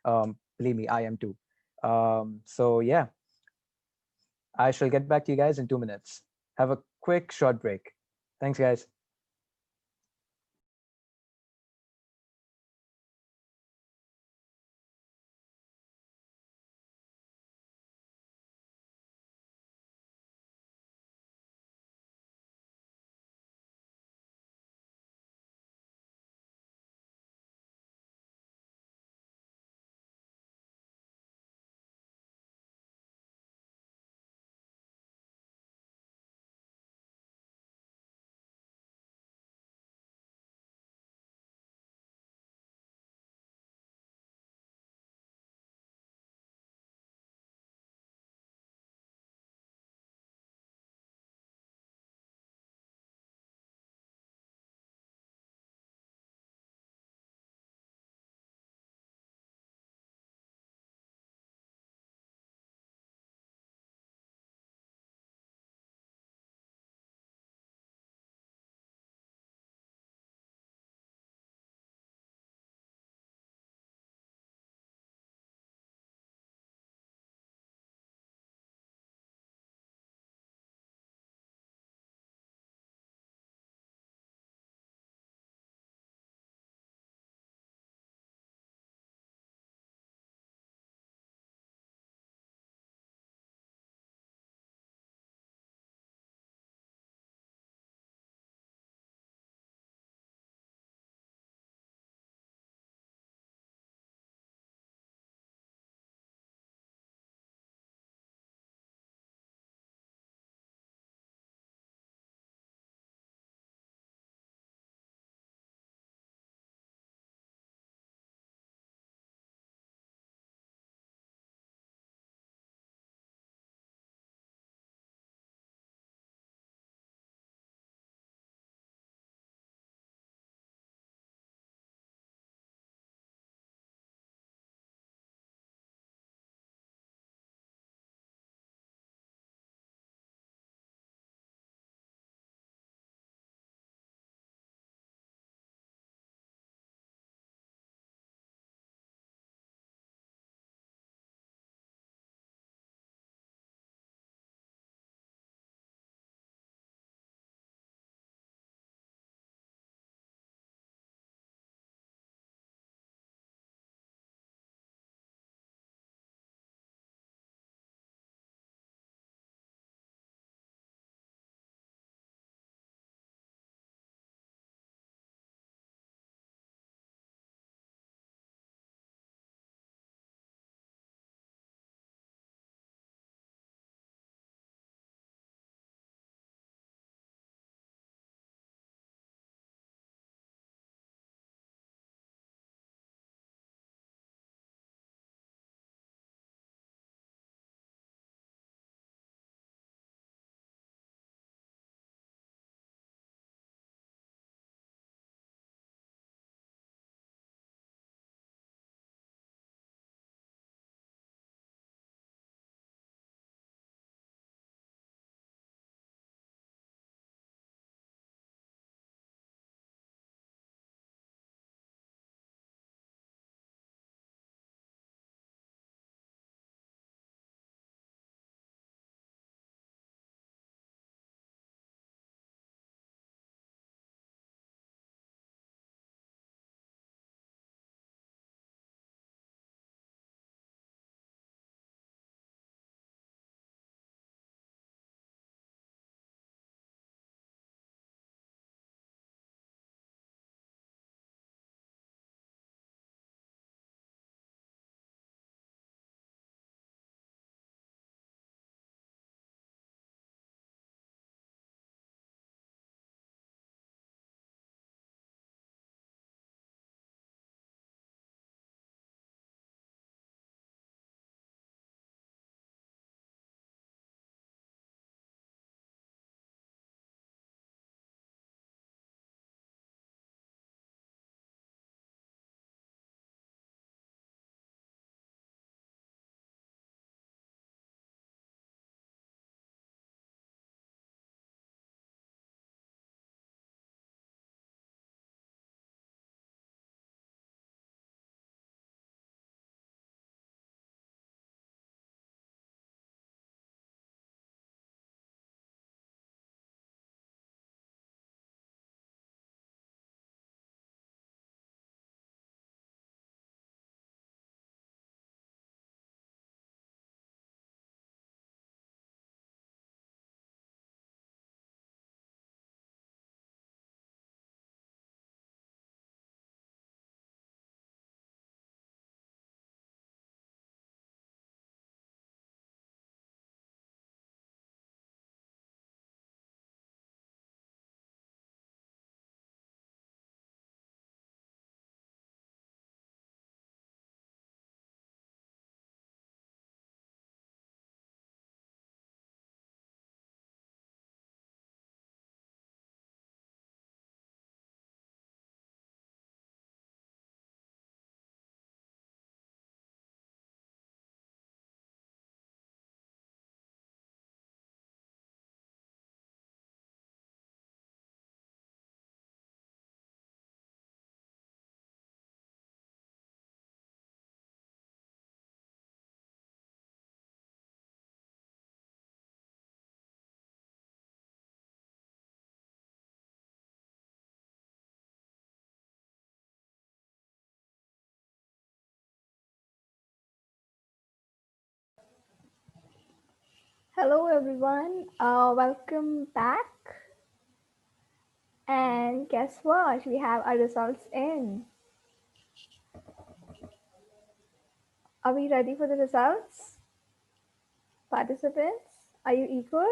[SPEAKER 6] Believe me, I am too. So yeah, I shall get back to you guys in 2 minutes. Have a quick short break. Thanks, guys.
[SPEAKER 1] Hello, everyone. Welcome back. And guess what? We have our results in. Are we ready for the results? Participants, are you eager?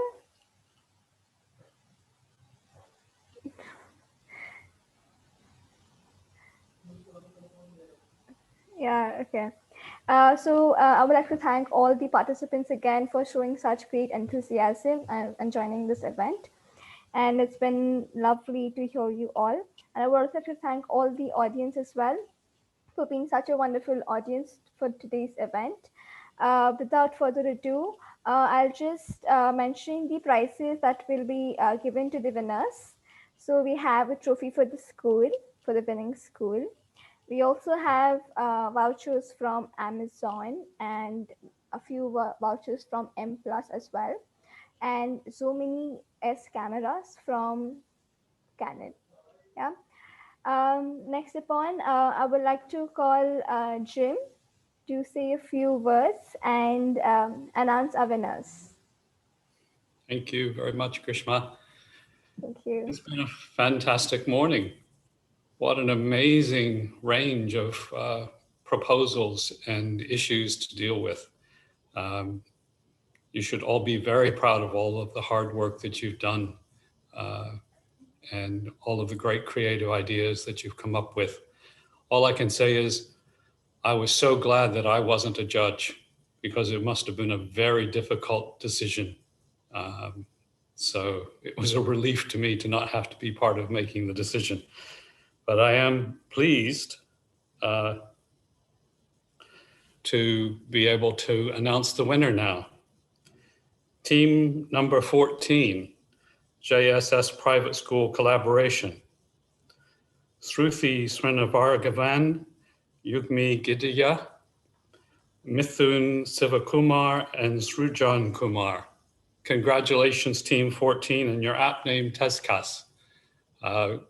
[SPEAKER 1] Yeah, okay. I would like to thank all the participants again for showing such great enthusiasm and joining this event. And it's been lovely to hear you all. And I would also like to thank all the audience as well for being such a wonderful audience for today's event. Without further ado, I'll just mention the prizes that will be given to the winners. So we have a trophy for the school, for the winning school. We also have vouchers from Amazon and a few vouchers from M Plus as well, and so many S cameras from Canon. Yeah. Next upon, I would like to call Jim to say a few words and announce our winners.
[SPEAKER 11] Thank you very much, Grishma.
[SPEAKER 1] Thank you.
[SPEAKER 11] It's been a fantastic morning. What an amazing range of proposals and issues to deal with. You should all be very proud of all of the hard work that you've done and all of the great creative ideas that you've come up with. All I can say is I was so glad that I wasn't a judge because it must have been a very difficult decision. So it was a relief to me to not have to be part of making the decision. But I am pleased to be able to announce the winner now. Team number 14, JSS Private School Collaboration. Shruti Srinivargavan, Yugmi Gidiya, Mithun Sivakumar, and Srujan Kumar. Congratulations, Team 14, and your app name, Tezkas.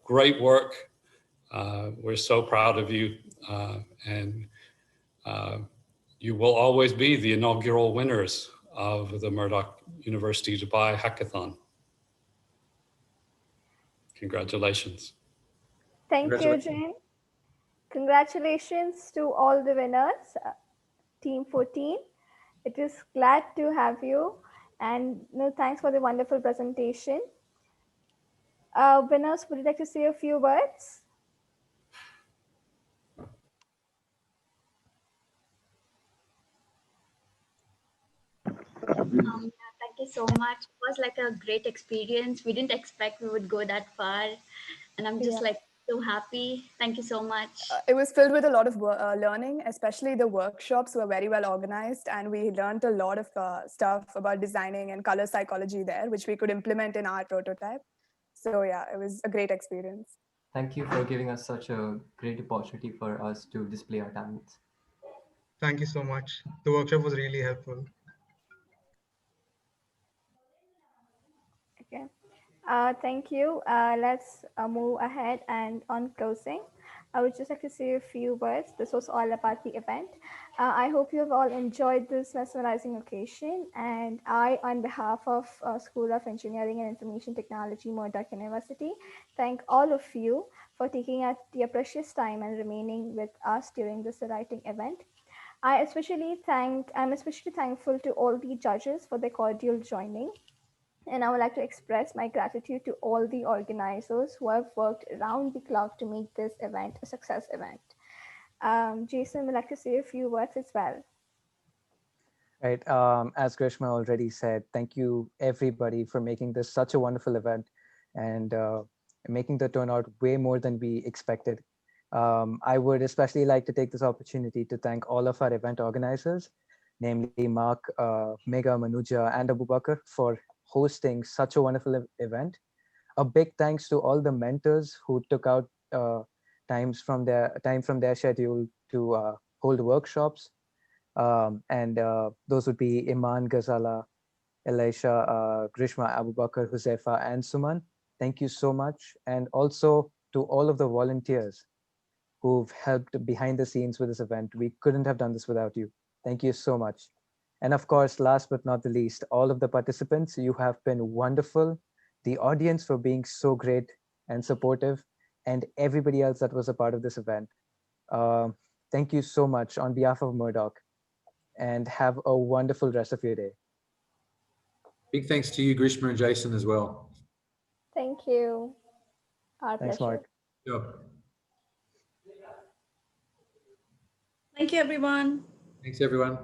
[SPEAKER 11] Great work. We're so proud of you, and you will always be the inaugural winners of the Murdoch University Dubai Hackathon. Congratulations.
[SPEAKER 1] Thank you, Jim. Congratulations to all the winners, Team 14. It is glad to have you, and no, thanks for the wonderful presentation. Winners, would you like to say a few words?
[SPEAKER 14] Thank you so much. It was like a great experience. We didn't expect we would go that far. And I'm just like so happy. Thank you so much.
[SPEAKER 16] It was filled with a lot of learning, especially the workshops were very well organized. And we learned a lot of stuff about designing and color psychology there, which we could implement in our prototype. So yeah, it was a great experience.
[SPEAKER 22] Thank you for giving us such a great opportunity for us to display our talents.
[SPEAKER 19] Thank you so much. The workshop was really helpful.
[SPEAKER 1] Okay. Thank you. Let's move ahead, and on closing, I would just like to say a few words. This was all about the event. I hope you have all enjoyed this mesmerizing occasion, and I, on behalf of School of Engineering and Information Technology, Murdoch University, thank all of you for taking out your precious time and remaining with us during this exciting event. I'm especially thankful to all the judges for their cordial joining. And I would like to express my gratitude to all the organizers who have worked around the clock to make this event a success event. Jason would like to say a few words as well.
[SPEAKER 6] Right. As Grishma already said, thank you everybody for making this such a wonderful event and making the turnout way more than we expected. I would especially like to take this opportunity to thank all of our event organizers, namely Mark, Mega, Manuja, and Abubakar for hosting such a wonderful event. A big thanks to all the mentors who took out time from their schedule to hold workshops. And those would be Iman, Ghazala, Elisha, Grishma, Abubakar, Huzaifa, and Suman. Thank you so much. And also to all of the volunteers who've helped behind the scenes with this event. We couldn't have done this without you. Thank you so much. And of course, last but not the least, all of the participants, you have been wonderful. The audience for being so great and supportive, and everybody else that was a part of this event. Thank you so much on behalf of Murdoch, and have a wonderful rest of your day.
[SPEAKER 12] Big thanks to you, Grishma and Jason, as well.
[SPEAKER 1] Thank you. Our
[SPEAKER 6] Thanks,
[SPEAKER 1] pleasure.
[SPEAKER 6] Mark.
[SPEAKER 12] Sure.
[SPEAKER 18] Thank you, everyone.
[SPEAKER 12] Thanks, everyone.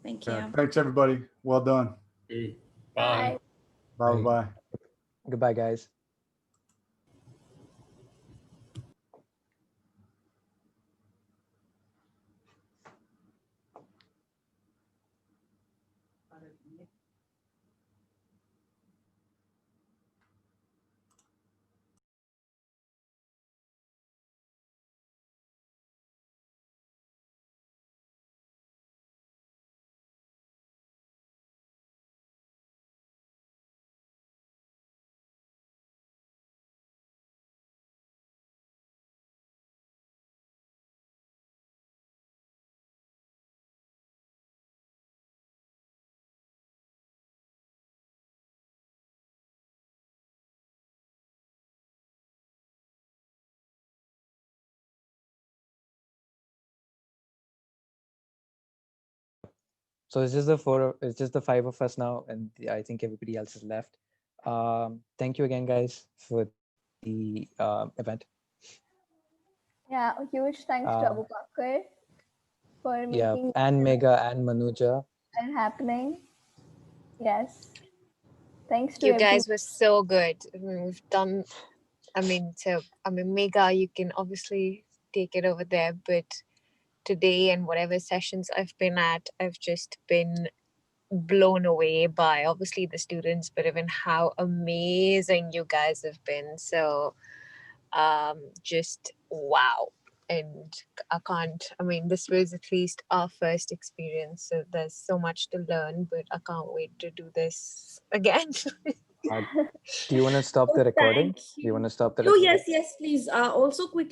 [SPEAKER 18] Thank you.
[SPEAKER 17] Thanks, everybody. Well done.
[SPEAKER 12] Bye.
[SPEAKER 17] Bye.
[SPEAKER 6] Goodbye, guys. So it's just it's just the five of us now, and I think everybody else is left. Thank you again, guys, for the event.
[SPEAKER 1] Yeah, a huge thanks to Abu Bakr for
[SPEAKER 6] Yeah,
[SPEAKER 1] making
[SPEAKER 6] and Mega and Manuja.
[SPEAKER 1] it happening. Yes. Thanks to
[SPEAKER 20] You
[SPEAKER 1] everyone.
[SPEAKER 20] guys were so good. We've done, Mega, you can obviously take it over there, but today and whatever sessions I've been at, I've just been blown away by obviously the students, but even how amazing you guys have been. So just wow. And this was at least our first experience, so there's so much to learn, but I can't wait to do this again.
[SPEAKER 6] Do you want to stop the recording?
[SPEAKER 18] Thank
[SPEAKER 6] Do you want to stop the
[SPEAKER 18] you. Oh,
[SPEAKER 6] recording?
[SPEAKER 18] yes, please. Also, quickly.